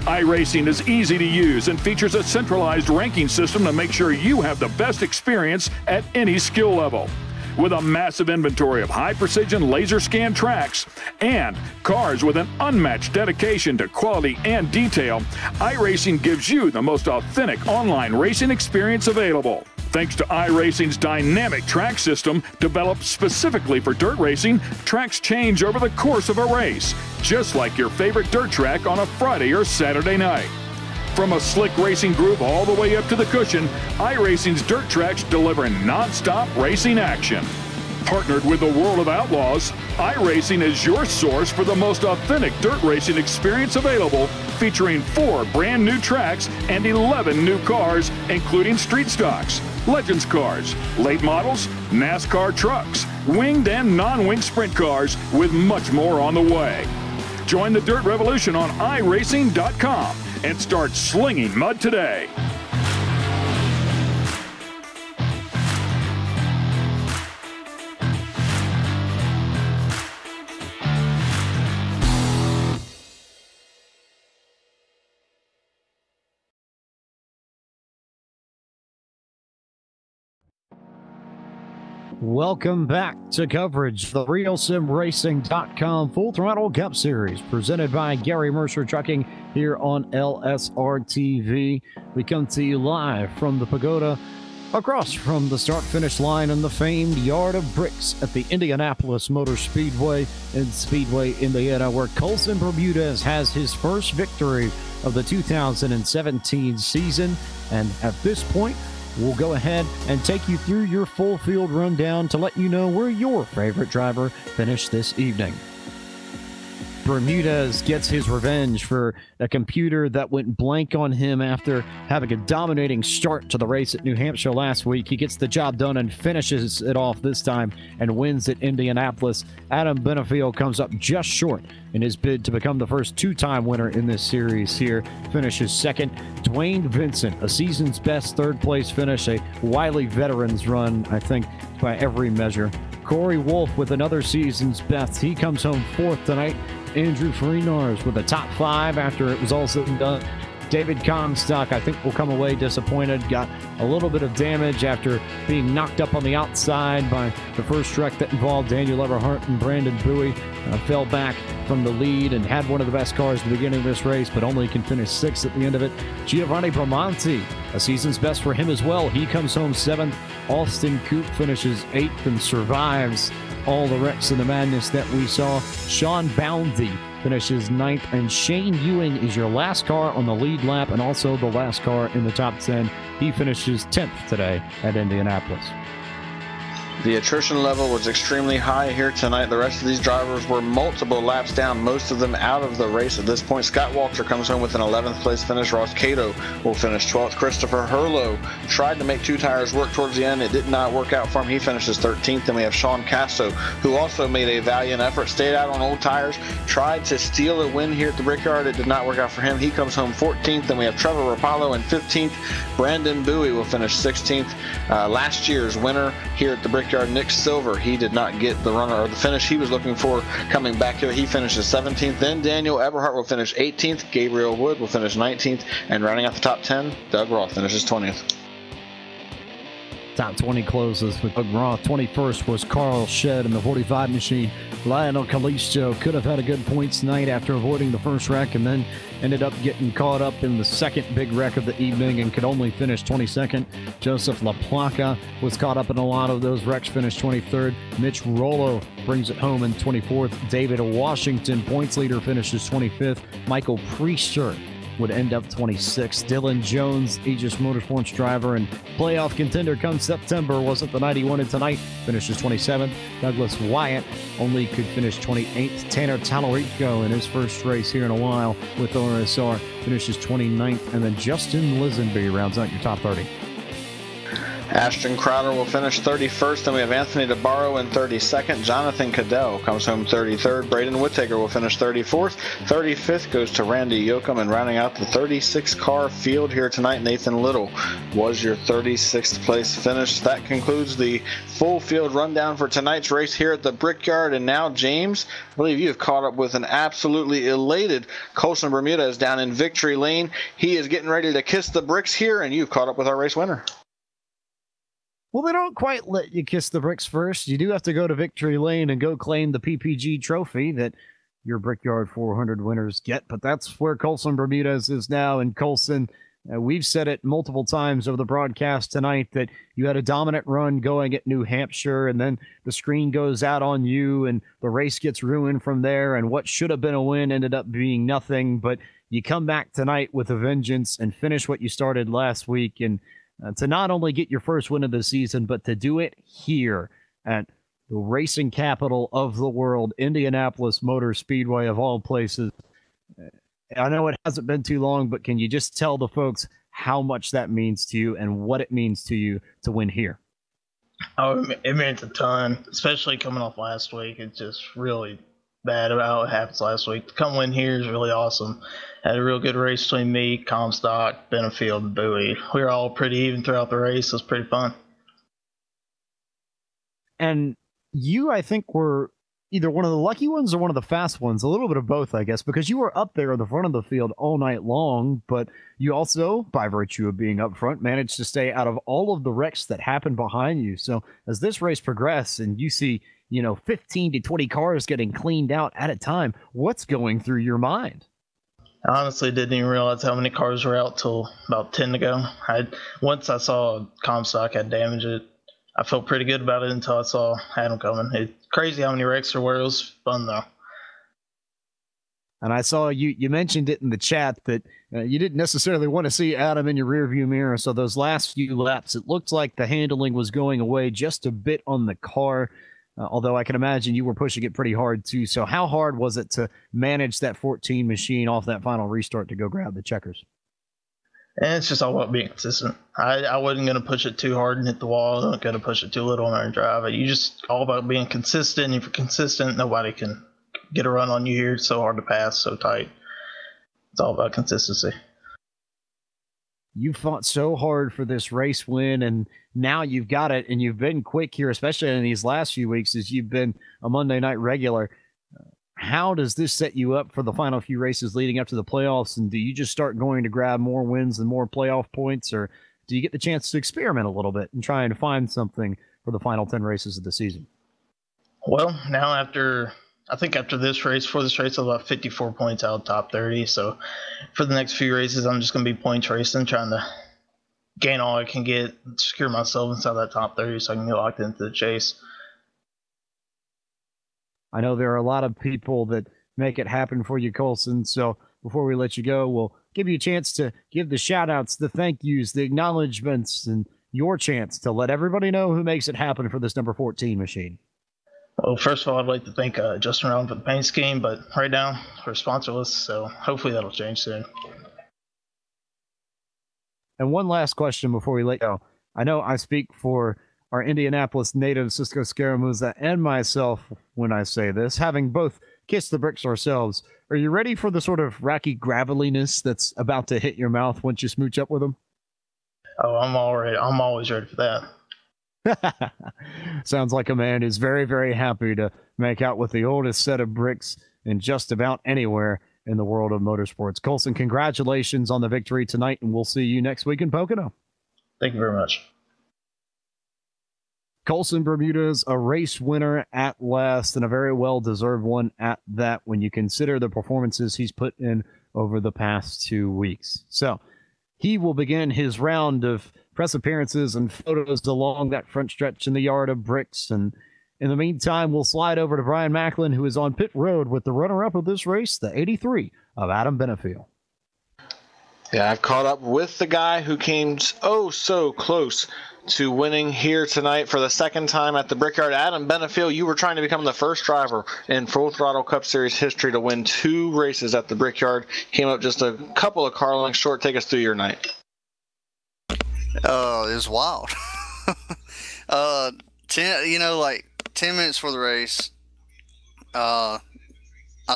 iRacing is easy to use and features a centralized ranking system to make sure you have the best experience at any skill level. With a massive inventory of high-precision laser scan tracks and cars with an unmatched dedication to quality and detail, iRacing gives you the most authentic online racing experience available. Thanks to iRacing's dynamic track system, developed specifically for dirt racing, tracks change over the course of a race, just like your favorite dirt track on a Friday or Saturday night. From a slick racing groove all the way up to the cushion, iRacing's dirt tracks deliver non-stop racing action. Partnered with the World of Outlaws, iRacing is your source for the most authentic dirt racing experience available, featuring 4 brand new tracks and 11 new cars, including street stocks, Legends cars, late models, NASCAR trucks, winged and non-winged sprint cars, with much more on the way. Join the Dirt Revolution on iRacing.com and start slinging mud today. Welcome back to coverage of the RealSimRacing.com Full Throttle Cup Series, presented by Gary Mercer Trucking here on LSRTV. We come to you live from the pagoda across from the start-finish line in the famed Yard of Bricks at the Indianapolis Motor Speedway in Speedway, Indiana, where Colson Bermudez has his first victory of the 2017 season. And at this point, we'll go ahead and take you through your full field rundown to let you know where your favorite driver finished this evening. Bermudez gets his revenge for a computer that went blank on him after having a dominating start to the race at New Hampshire last week. He gets the job done and finishes it off this time and wins at Indianapolis. Adam Benefield comes up just short in his bid to become the first 2-time winner in this series here. Finishes second. Dwayne Vincent, a season's best third-place finish, a wily veterans run, I think, by every measure. Corey Wolf with another season's best. He comes home fourth tonight. Andrew Frenars with a top 5 after it was all said and done. David Comstock, I think, will come away disappointed. Got a little bit of damage after being knocked up on the outside by the first wreck that involved Daniel Everhart and Brandon Bowie. Fell back from the lead and had one of the best cars at the beginning of this race, but only can finish 6th at the end of it. Giovanni Bramonti, a season's best for him as well. He comes home 7th. Austin Coop finishes 8th and survives all the wrecks and the madness that we saw. Sean Boundy finishes 9th, and Shane Ewing is your last car on the lead lap and also the last car in the top 10. He finishes 10th today at Indianapolis. The attrition level was extremely high here tonight. The rest of these drivers were multiple laps down, most of them out of the race at this point. Scott Walter comes home with an 11th place finish. Ross Cato will finish 12th. Christopher Hurlow tried to make 2 tires work towards the end. It did not work out for him. He finishes 13th. Then we have Sean Casso, who also made a valiant effort, stayed out on old tires, tried to steal a win here at the Brickyard. It did not work out for him. He comes home 14th. Then we have Trevor Rapallo in 15th. Brandon Bowie will finish 16th. Last year's winner here at the Brickyard, Nick Silver, he did not get the runner or the finish he was looking for coming back here. He finishes 17th. Then Daniel Everhart will finish 18th. Gabriel Wood will finish 19th. And rounding out the top 10, Doug Roth finishes 20th. Top 20 closes with Doug Roth. 21st was Carl Shedd in the 45 machine. Lionel Calisto could have had a good points night after avoiding the first wreck and then ended up getting caught up in the second big wreck of the evening and could only finish 22nd. Joseph LaPlaca was caught up in a lot of those wrecks, finished 23rd. Mitch Rollo brings it home in 24th. David Washington, points leader, finishes 25th. Michael Priester would end up 26th. Dylan Jones, Aegis Motorsports driver and playoff contender come September, wasn't the night he wanted tonight, finishes 27th. Douglas Wyatt only could finish 28th. Tanner Tallarico in his first race here in a while with RSR finishes 29th. And then Justin Lisenby rounds out your top 30. Ashton Crowder will finish 31st. Then we have Anthony DeBarro in 32nd. Jonathan Cadell comes home 33rd. Braden Whittaker will finish 34th. 35th goes to Randy Yoakum. And rounding out the 36-car field here tonight, Nathan Little was your 36th place finish. That concludes the full field rundown for tonight's race here at the Brickyard. And now, James, I believe you have caught up with an absolutely elated Colson Bermudez down in Victory Lane. He is getting ready to kiss the bricks here, and you've caught up with our race winner. Well, they don't quite let you kiss the bricks first. You do have to go to Victory Lane and go claim the PPG trophy that your Brickyard 400 winners get. But that's where Colson Bermudez is now. And Colson, we've said it multiple times over the broadcast tonight that you had a dominant run going at New Hampshire, and then the screen goes out on you, and the race gets ruined from there. And what should have been a win ended up being nothing. But you come back tonight with a vengeance and finish what you started last week. And to not only get your first win of the season, but to do it here at the racing capital of the world, Indianapolis Motor Speedway of all places. I know it hasn't been too long, but can you just tell the folks how much that means to you and what it means to you to win here? Oh, it means a ton, especially coming off last week. It's just really bad about what happened last week. To come win here is really awesome. Had a real good race between me, Comstock, Benefield, and Bowie. We were all pretty even throughout the race. It was pretty fun. And you, I think, were either one of the lucky ones or one of the fast ones. A little bit of both, I guess, because you were up there in the front of the field all night long, but you also, by virtue of being up front, managed to stay out of all of the wrecks that happened behind you. So as this race progressed and you see 15 to 20 cars getting cleaned out at a time, what's going through your mind? I honestly didn't even realize how many cars were out till about 10 to go. Once I saw Comstock had damaged it, I felt pretty good about it until I saw Adam coming. It's crazy how many wrecks there were. It was fun, though. And I saw you mentioned it in the chat that you didn't necessarily want to see Adam in your rearview mirror. So those last few laps, it looked like the handling was going away just a bit on the car. Although I can imagine you were pushing it pretty hard too. So how hard was it to manage that 14 machine off that final restart to go grab the checkers? And it's just all about being consistent. I wasn't going to push it too hard and hit the wall. I wasn't going to push it too little on our drive. You just all about being consistent. If you're consistent, nobody can get a run on you here. It's so hard to pass, so tight. It's all about consistency. You fought so hard for this race win, and now you've got it, and you've been quick here, especially in these last few weeks as you've been a Monday night regular. how does this set you up for the final few races leading up to the playoffs? And do you just start going to grab more wins and more playoff points, or do you get the chance to experiment a little bit and try and find something for the final 10 races of the season? Well, now I think after this race, I'll have 54 points out of top 30. So for the next few races, I'm just going to be points racing, trying to gain all I can get, secure myself inside that top 30 so I can get locked into the chase. I know there are a lot of people that make it happen for you, Colson. So before we let you go, we'll give you a chance to give the shout outs, the thank yous, the acknowledgments, and your chance to let everybody know who makes it happen for this number 14 machine. Well, first of all, I'd like to thank Justin Round for the paint scheme, but right now we're sponsorless, so hopefully that'll change soon. And one last question before we let go. I know I speak for our Indianapolis native Cisco Scaramuza and myself when I say this, having both kissed the bricks ourselves. Are you ready for the sort of rocky graveliness that's about to hit your mouth once you smooch up with them? Oh, I'm always ready for that. Sounds like a man who's very, very happy to make out with the oldest set of bricks in just about anywhere in the world of motorsports. Colson, congratulations on the victory tonight, and we'll see you next week in Pocono. Thank you very much. Colson Bermudez, a race winner at last, and a very well-deserved one at that when you consider the performances he's put in over the past 2 weeks. So he will begin his round of press appearances and photos along that front stretch in the yard of bricks. And in the meantime, we'll slide over to Brian Macklin, who is on pit road with the runner-up of this race, the 83 of Adam Benefiel. Yeah, I've caught up with the guy who came so close to winning here tonight for the second time at the Brickyard. Adam Benefiel, you were trying to become the first driver in Full Throttle Cup Series history to win 2 races at the Brickyard. Came up just a couple of car lengths short. Take us through your night. It was wild. 10 minutes for the race, I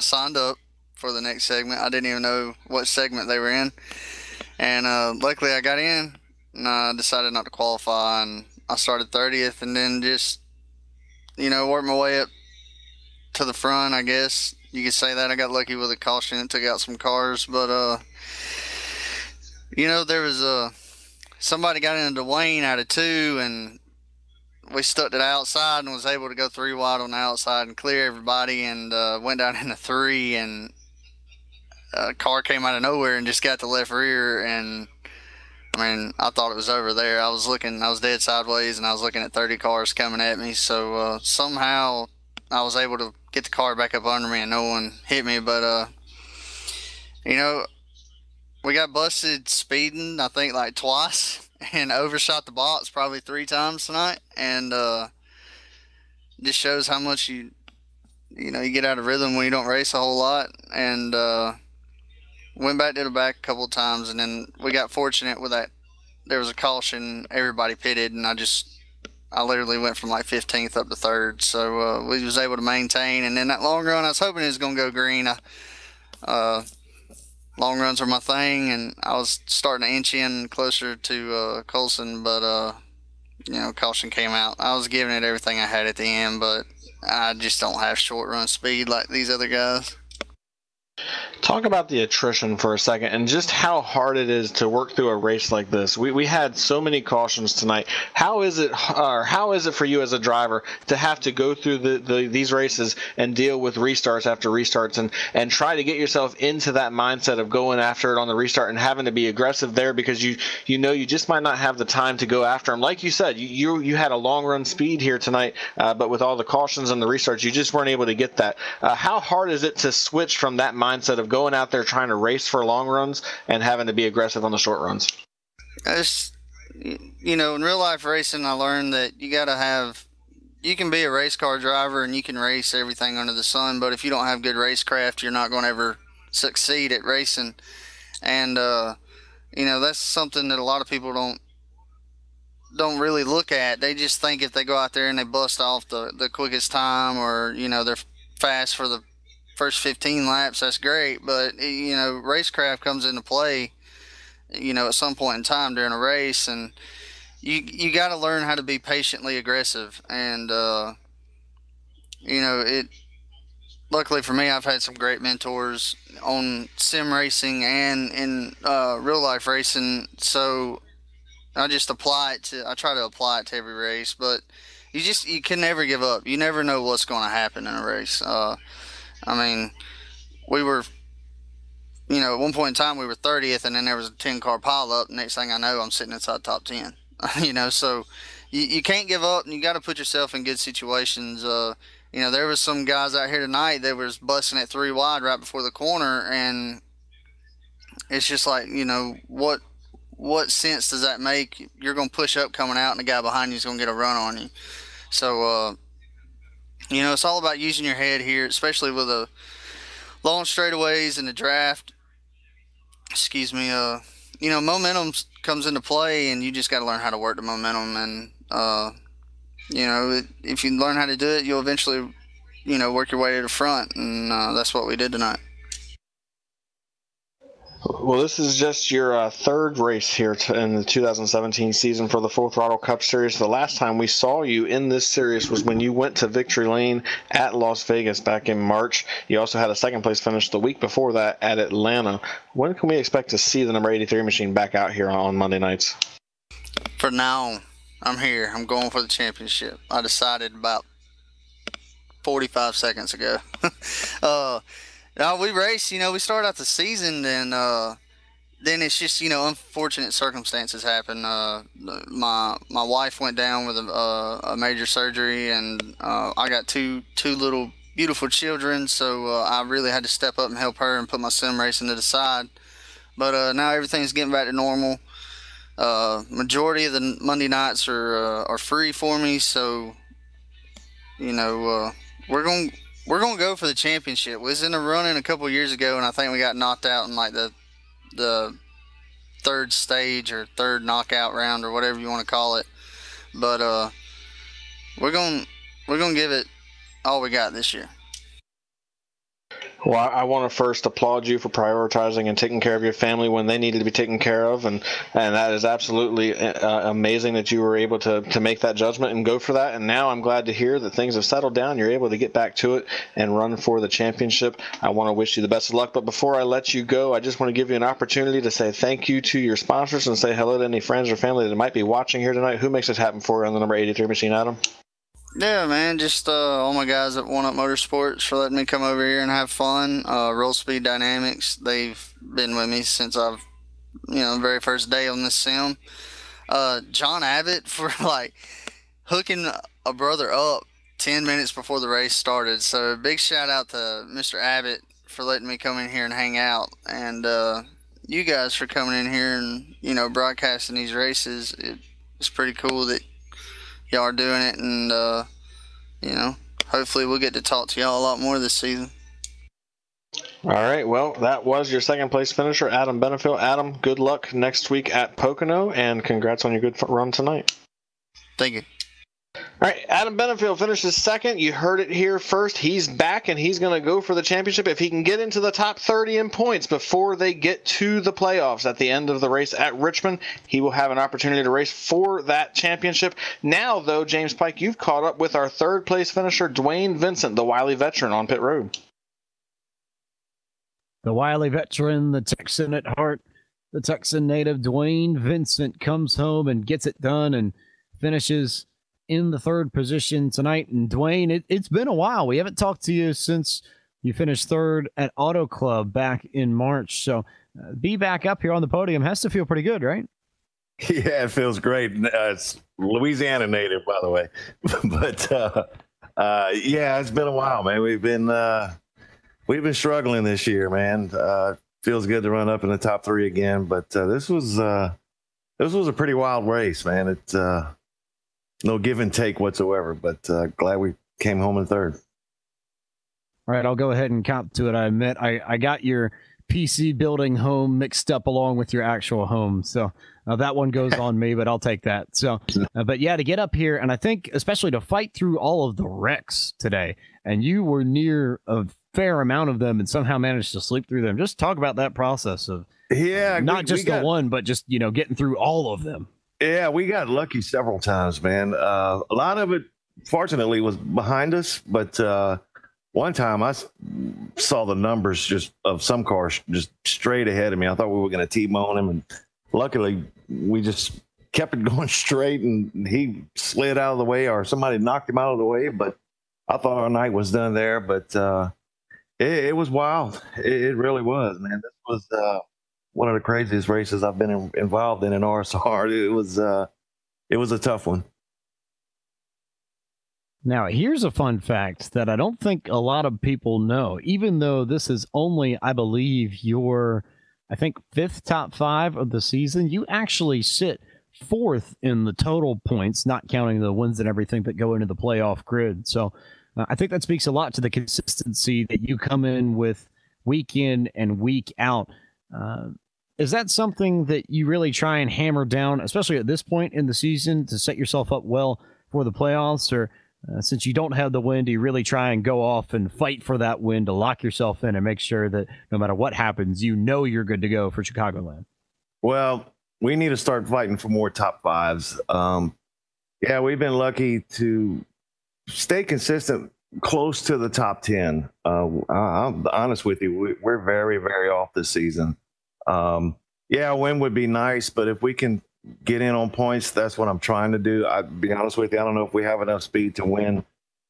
signed up for the next segment. I didn't even know what segment they were in. And luckily I got in, and I decided not to qualify, and I started 30th, and then just, worked my way up to the front, I guess. You could say that. I got lucky with a caution and took out some cars, but, there was somebody got into Dwayne out of 2, and we stuck to the outside and was able to go 3 wide on the outside and clear everybody, and went down into 3, and a car came out of nowhere and just got the left rear, and I thought it was over there. I was dead sideways, and I was looking at 30 cars coming at me, so somehow I was able to get the car back up under me and no one hit me, but we got busted speeding, I think, like twice, and overshot the box probably 3 times tonight, and just shows how much you get out of rhythm when you don't race a whole lot. And went back to the back a couple of times, and then we got fortunate with that. There was a caution, everybody pitted, and I literally went from like 15th up to 3rd, so we was able to maintain. And then that long run, I was hoping it was going to go green. Long runs are my thing, and I was starting to inch in closer to Colson, but caution came out. I was giving it everything I had at the end, but I just don't have short run speed like these other guys. Talk about the attrition for a second and just how hard it is to work through a race like this. We had so many cautions tonight. How is it for you as a driver to have to go through these races and deal with restarts after restarts and try to get yourself into that mindset of going after it on the restart and having to be aggressive there because you just might not have the time to go after them. Like you said, you had a long run speed here tonight, but with all the cautions and the restarts, you just weren't able to get that. How hard is it to switch from that mindset of going out there trying to race for long runs and having to be aggressive on the short runs? In real life racing, I learned that you can be a race car driver and you can race everything under the sun, but if you don't have good racecraft, you're not going to ever succeed at racing. And that's something that a lot of people don't really look at. They just think if they go out there and they bust off the quickest time, or they're fast for the first 15 laps, that's great, but racecraft comes into play at some point in time during a race, and you got to learn how to be patiently aggressive. And luckily for me, I've had some great mentors on sim racing and in real life racing. So I just I try to apply it to every race, but you can never give up. You never know what's going to happen in a race. I mean, we were, at one point in time we were 30th, and then there was a 10-car pileup. Next thing I know, I'm sitting inside top 10. So you can't give up, and you got to put yourself in good situations. There was some guys out here tonight that was busting at 3 wide right before the corner, and it's just like, what sense does that make? You're going to push up coming out, and the guy behind you is going to get a run on you. So, it's all about using your head here, especially with the long straightaways in the draft. Excuse me. Momentum comes into play, and you just got to learn how to work the momentum. And, if you learn how to do it, you'll eventually, work your way to the front. And that's what we did tonight. Well, this is just your third race here in the 2017 season for the Full Throttle Cup Series. The last time we saw you in this series was when you went to Victory Lane at Las Vegas back in March. You also had a second-place finish the week before that at Atlanta. When can we expect to see the number 83 machine back out here on Monday nights? For now, I'm here. I'm going for the championship. I decided about 45 seconds ago. We race, we start out the season, and then it's just, unfortunate circumstances happen. My wife went down with a major surgery, and I got two little beautiful children, so I really had to step up and help her and put my sim racing to the side. But now everything's getting back to normal. Majority of the Monday nights are free for me, so we're going to go for the championship. We was in a run-in a couple years ago, and I think we got knocked out in like the third stage or third knockout round or whatever you want to call it. But we're going to give it all we got this year. Well, I want to first applaud you for prioritizing and taking care of your family when they needed to be taken care of, and that is absolutely amazing that you were able to make that judgment and go for that. And now I'm glad to hear that things have settled down. You're able to get back to it and run for the championship. I want to wish you the best of luck, but before I let you go, I just want to give you an opportunity to say thank you to your sponsors and say hello to any friends or family that might be watching here tonight. Who makes it happen for you on the number 83 machine, Adam? Yeah, man, just all my guys at One Up Motorsports for letting me come over here and have fun. Roll Speed Dynamics, they've been with me since I've, the very first day on this sim. John Abbott for hooking a brother up 10 minutes before the race started. So big shout out to Mr. Abbott for letting me come in here and hang out, and you guys for coming in here and broadcasting these races. It's pretty cool that y'all are doing it, and hopefully we'll get to talk to y'all a lot more this season. All right, well, that was your second place finisher, Adam Benefield. Adam, good luck next week at Pocono, and congrats on your good run tonight. Thank you. All right, Adam Benefield finishes second. You heard it here first. He's back, and he's going to go for the championship. If he can get into the top 30 in points before they get to the playoffs at the end of the race at Richmond, he will have an opportunity to race for that championship. Now, though, James Pike, you've caught up with our third-place finisher, Dwayne Vincent, the wily veteran on pit road. The wily veteran, the Texan at heart, the Texan native, Dwayne Vincent comes home and gets it done and finishes in the third position tonight. And Dwayne, it's been a while. We haven't talked to you since you finished third at Auto Club back in March. So be back up here on the podium has to feel pretty good, right? Yeah, it feels great. It's Louisiana native, by the way. But yeah, it's been a while, man. We've been struggling this year, man. Feels good to run up in the top 3 again. But this was a pretty wild race, man. It's no give and take whatsoever, but glad we came home in third. All right, I'll go ahead and cop to it. I admit I got your PC building home mixed up along with your actual home. So that one goes on me, but I'll take that. So, but yeah, to get up here, and I think especially to fight through all of the wrecks today, and you were near a fair amount of them and somehow managed to sleep through them. Just talk about that process of not just the one, but just, getting through all of them. Yeah, we got lucky several times, man. A lot of it, fortunately, was behind us, but one time I saw the numbers just of some cars just straight ahead of me. I thought we were going to T-bone him, and luckily we just kept it going straight, and he slid out of the way, or somebody knocked him out of the way. But I thought our night was done there. But it was wild. It really was, man. This was one of the craziest races I've been involved in RSR. It was a tough one. Now, here's a fun fact that I don't think a lot of people know, even though this is only, I believe, your, I think, 5th top 5 of the season. You actually sit 4th in the total points, not counting the wins and everything that go into the playoff grid. So I think that speaks a lot to the consistency that you come in with week in and week out. Is that something that you really try and hammer down, especially at this point in the season, to set yourself up well for the playoffs? Or since you don't have the win, do you really try and go off and fight for that win to lock yourself in and make sure that no matter what happens, you know you're good to go for Chicagoland? Well, we need to start fighting for more top 5s. Yeah, we've been lucky to stay consistent close to the top 10. I'm honest with you, we're very, very off this season. Yeah, a win would be nice, but if we can get in on points, that's what I'm trying to do. I'll be honest with you, I don't know if we have enough speed to win.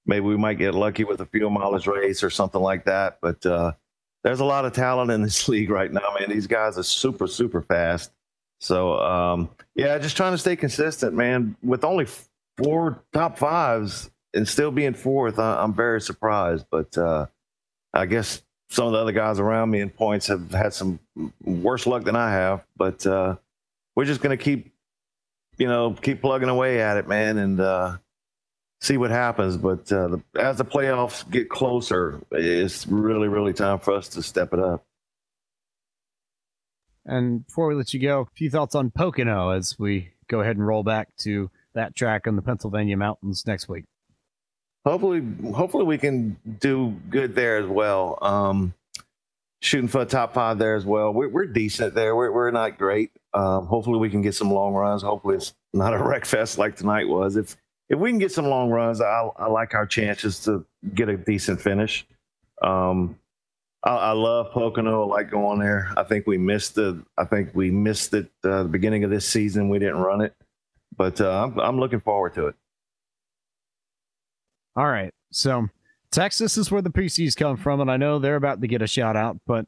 Maybe we might get lucky with a fuel mileage race or something like that. But there's a lot of talent in this league right now, man. These guys are super, super fast. So, yeah, just trying to stay consistent, man. With only 4 top 5s and still being 4th, I'm very surprised. But I guess some of the other guys around me in points have had some worse luck than I have. But we're just going to keep plugging away at it, man, and see what happens. But as the playoffs get closer, it's really, really time for us to step it up. And before we let you go, a few thoughts on Pocono as we go ahead and roll back to that track in the Pennsylvania mountains next week. Hopefully we can do good there as well. Shooting for a top 5 there as well. We're decent there. We're not great. Hopefully we can get some long runs. Hopefully it's not a wreck fest like tonight was. If we can get some long runs, I like our chances to get a decent finish. I love Pocono. I like going there. I think we missed it the beginning of this season. We didn't run it, but I'm looking forward to it. All right. So Texas is where the PCs come from, and I know they're about to get a shout out, but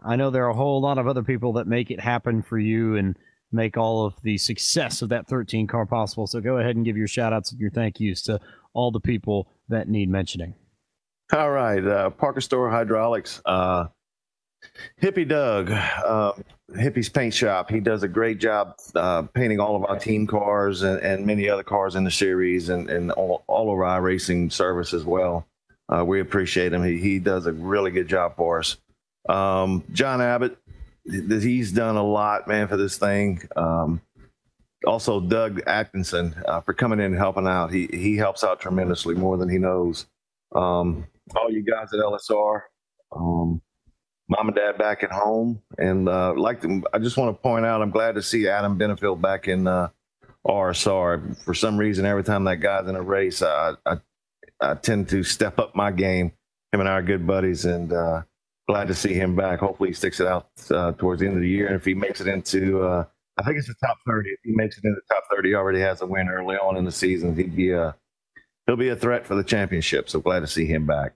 I know there are a whole lot of other people that make it happen for you and make all of the success of that 13 car possible. So go ahead and give your shout outs and your thank yous to all the people that need mentioning. All right. Parker Store Hydraulics, Hippie Doug, Hippie's Paint Shop. He does a great job painting all of our team cars and many other cars in the series and all of our racing service as well. We appreciate him. He does a really good job for us. John Abbott, he's done a lot, man, for this thing. Also, Doug Atkinson for coming in and helping out. He helps out tremendously, more than he knows. All you guys at LSR, mom and dad back at home, and I just want to point out, I'm glad to see Adam Benefield back in RSR. For some reason, every time that guy's in a race, I tend to step up my game. Him and I are good buddies, and glad to see him back. Hopefully, he sticks it out towards the end of the year, and if he makes it into, I think it's the top 30. If he makes it into the top 30, he already has a win early on in the season. He'll be a threat for the championship, so glad to see him back.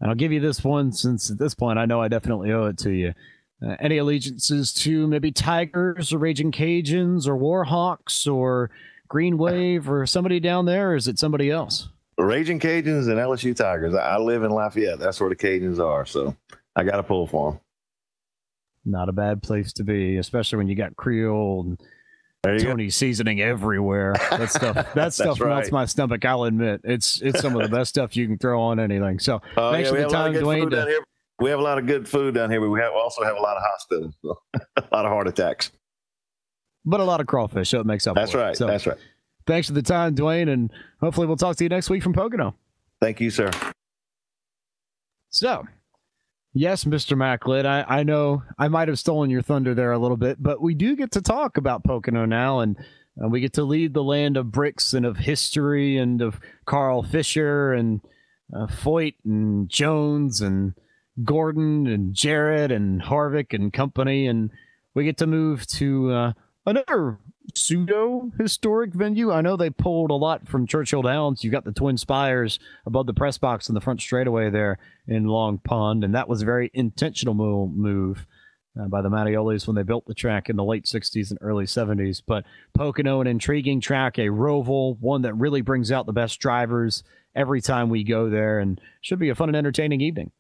And I'll give you this one, since at this point I know I definitely owe it to you. Any allegiances to maybe Tigers or Raging Cajuns or Warhawks or Green Wave or somebody down there, or is it somebody else? Raging Cajuns and LSU Tigers. I live in Lafayette. That's where the Cajuns are, so I got to pull for them. Not a bad place to be, especially when you got Creole and Tony seasoning everywhere. That stuff right. melts my stomach, I'll admit. It's some of the best stuff you can throw on anything. So thanks for the time, Dwayne. We have a lot of good food down here, but we also have a lot of hospitals, so a lot of heart attacks. But a lot of crawfish, so it makes up That's for right. it. So, that's right. Thanks for the time, Dwayne, and hopefully we'll talk to you next week from Pocono. Thank you, sir. So, yes, Mr. Macklin, I know I might have stolen your thunder there a little bit, but we do get to talk about Pocono now, and we get to lead the land of bricks and of history and of Carl Fisher and Foyt and Jones and Gordon and Jarrett and Harvick and company, and we get to move to another pseudo-historic venue. I know they pulled a lot from Churchill Downs. You got the Twin Spires above the press box in the front straightaway there in Long Pond, and that was a very intentional move by the Mattiolis when they built the track in the late 60s and early 70s. But Pocono, an intriguing track, a roval, one that really brings out the best drivers every time we go there, and should be a fun and entertaining evening.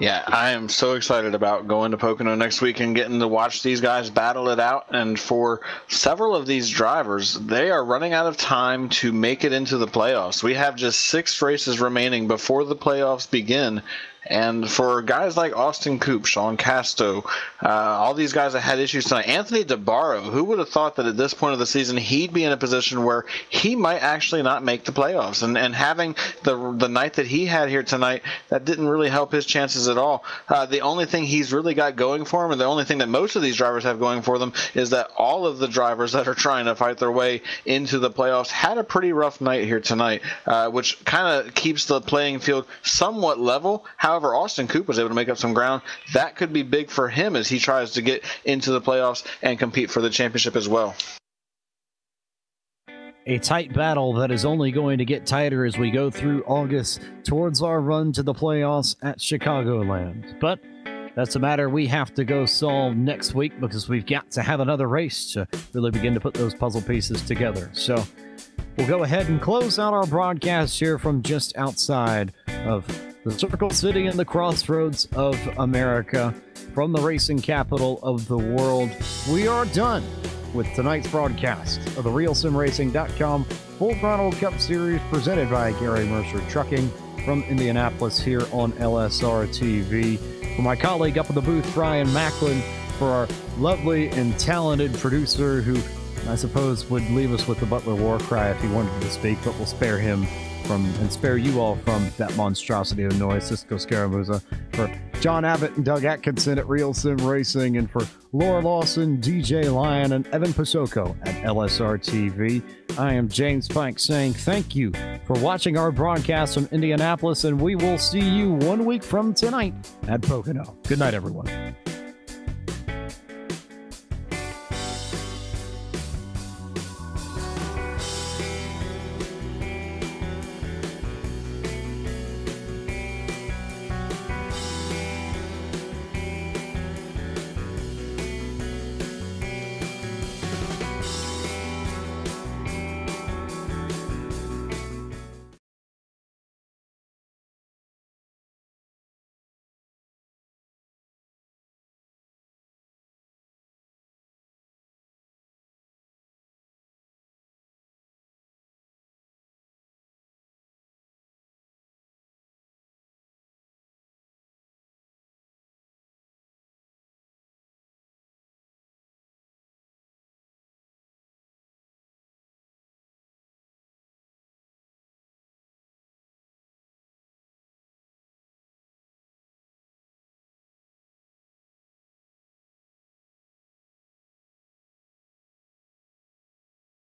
Yeah, I am so excited about going to Pocono next week and getting to watch these guys battle it out. And for several of these drivers, they are running out of time to make it into the playoffs. We have just 6 races remaining before the playoffs begin. And for guys like Austin Coop, Sean Casto, all these guys that had issues tonight, Anthony DeBarro, who would have thought that at this point of the season he'd be in a position where he might actually not make the playoffs? And having the night that he had here tonight, that didn't really help his chances at all. The only thing he's really got going for him, and the only thing that most of these drivers have going for them, is that all of the drivers that are trying to fight their way into the playoffs had a pretty rough night here tonight, which kind of keeps the playing field somewhat level. However, Austin Coop was able to make up some ground. That could be big for him as he tries to get into the playoffs and compete for the championship as well. A tight battle that is only going to get tighter as we go through August towards our run to the playoffs at Chicagoland. But that's a matter we have to go solve next week, because we've got to have another race to really begin to put those puzzle pieces together. So we'll go ahead and close out our broadcast here from just outside of the Circle City and the crossroads of America, from the racing capital of the world. We are done with tonight's broadcast of the RealSimRacing.com Full Throttle Cup Series presented by Gary Mercer Trucking from Indianapolis here on LSRTV. For my colleague up in the booth, Brian Macklin, for our lovely and talented producer who I suppose would leave us with the Butler war cry if he wanted to speak, but we'll spare him from and spare you all from that monstrosity of noise. Cisco Scaramuza, for John Abbott and Doug Atkinson at Real Sim Racing, and for Laura Lawson, DJ Lyon, and Evan Pasoko at LSRTV. I am James Pike saying thank you for watching our broadcast from Indianapolis, and we will see you 1 week from tonight at Pocono. Good night, everyone.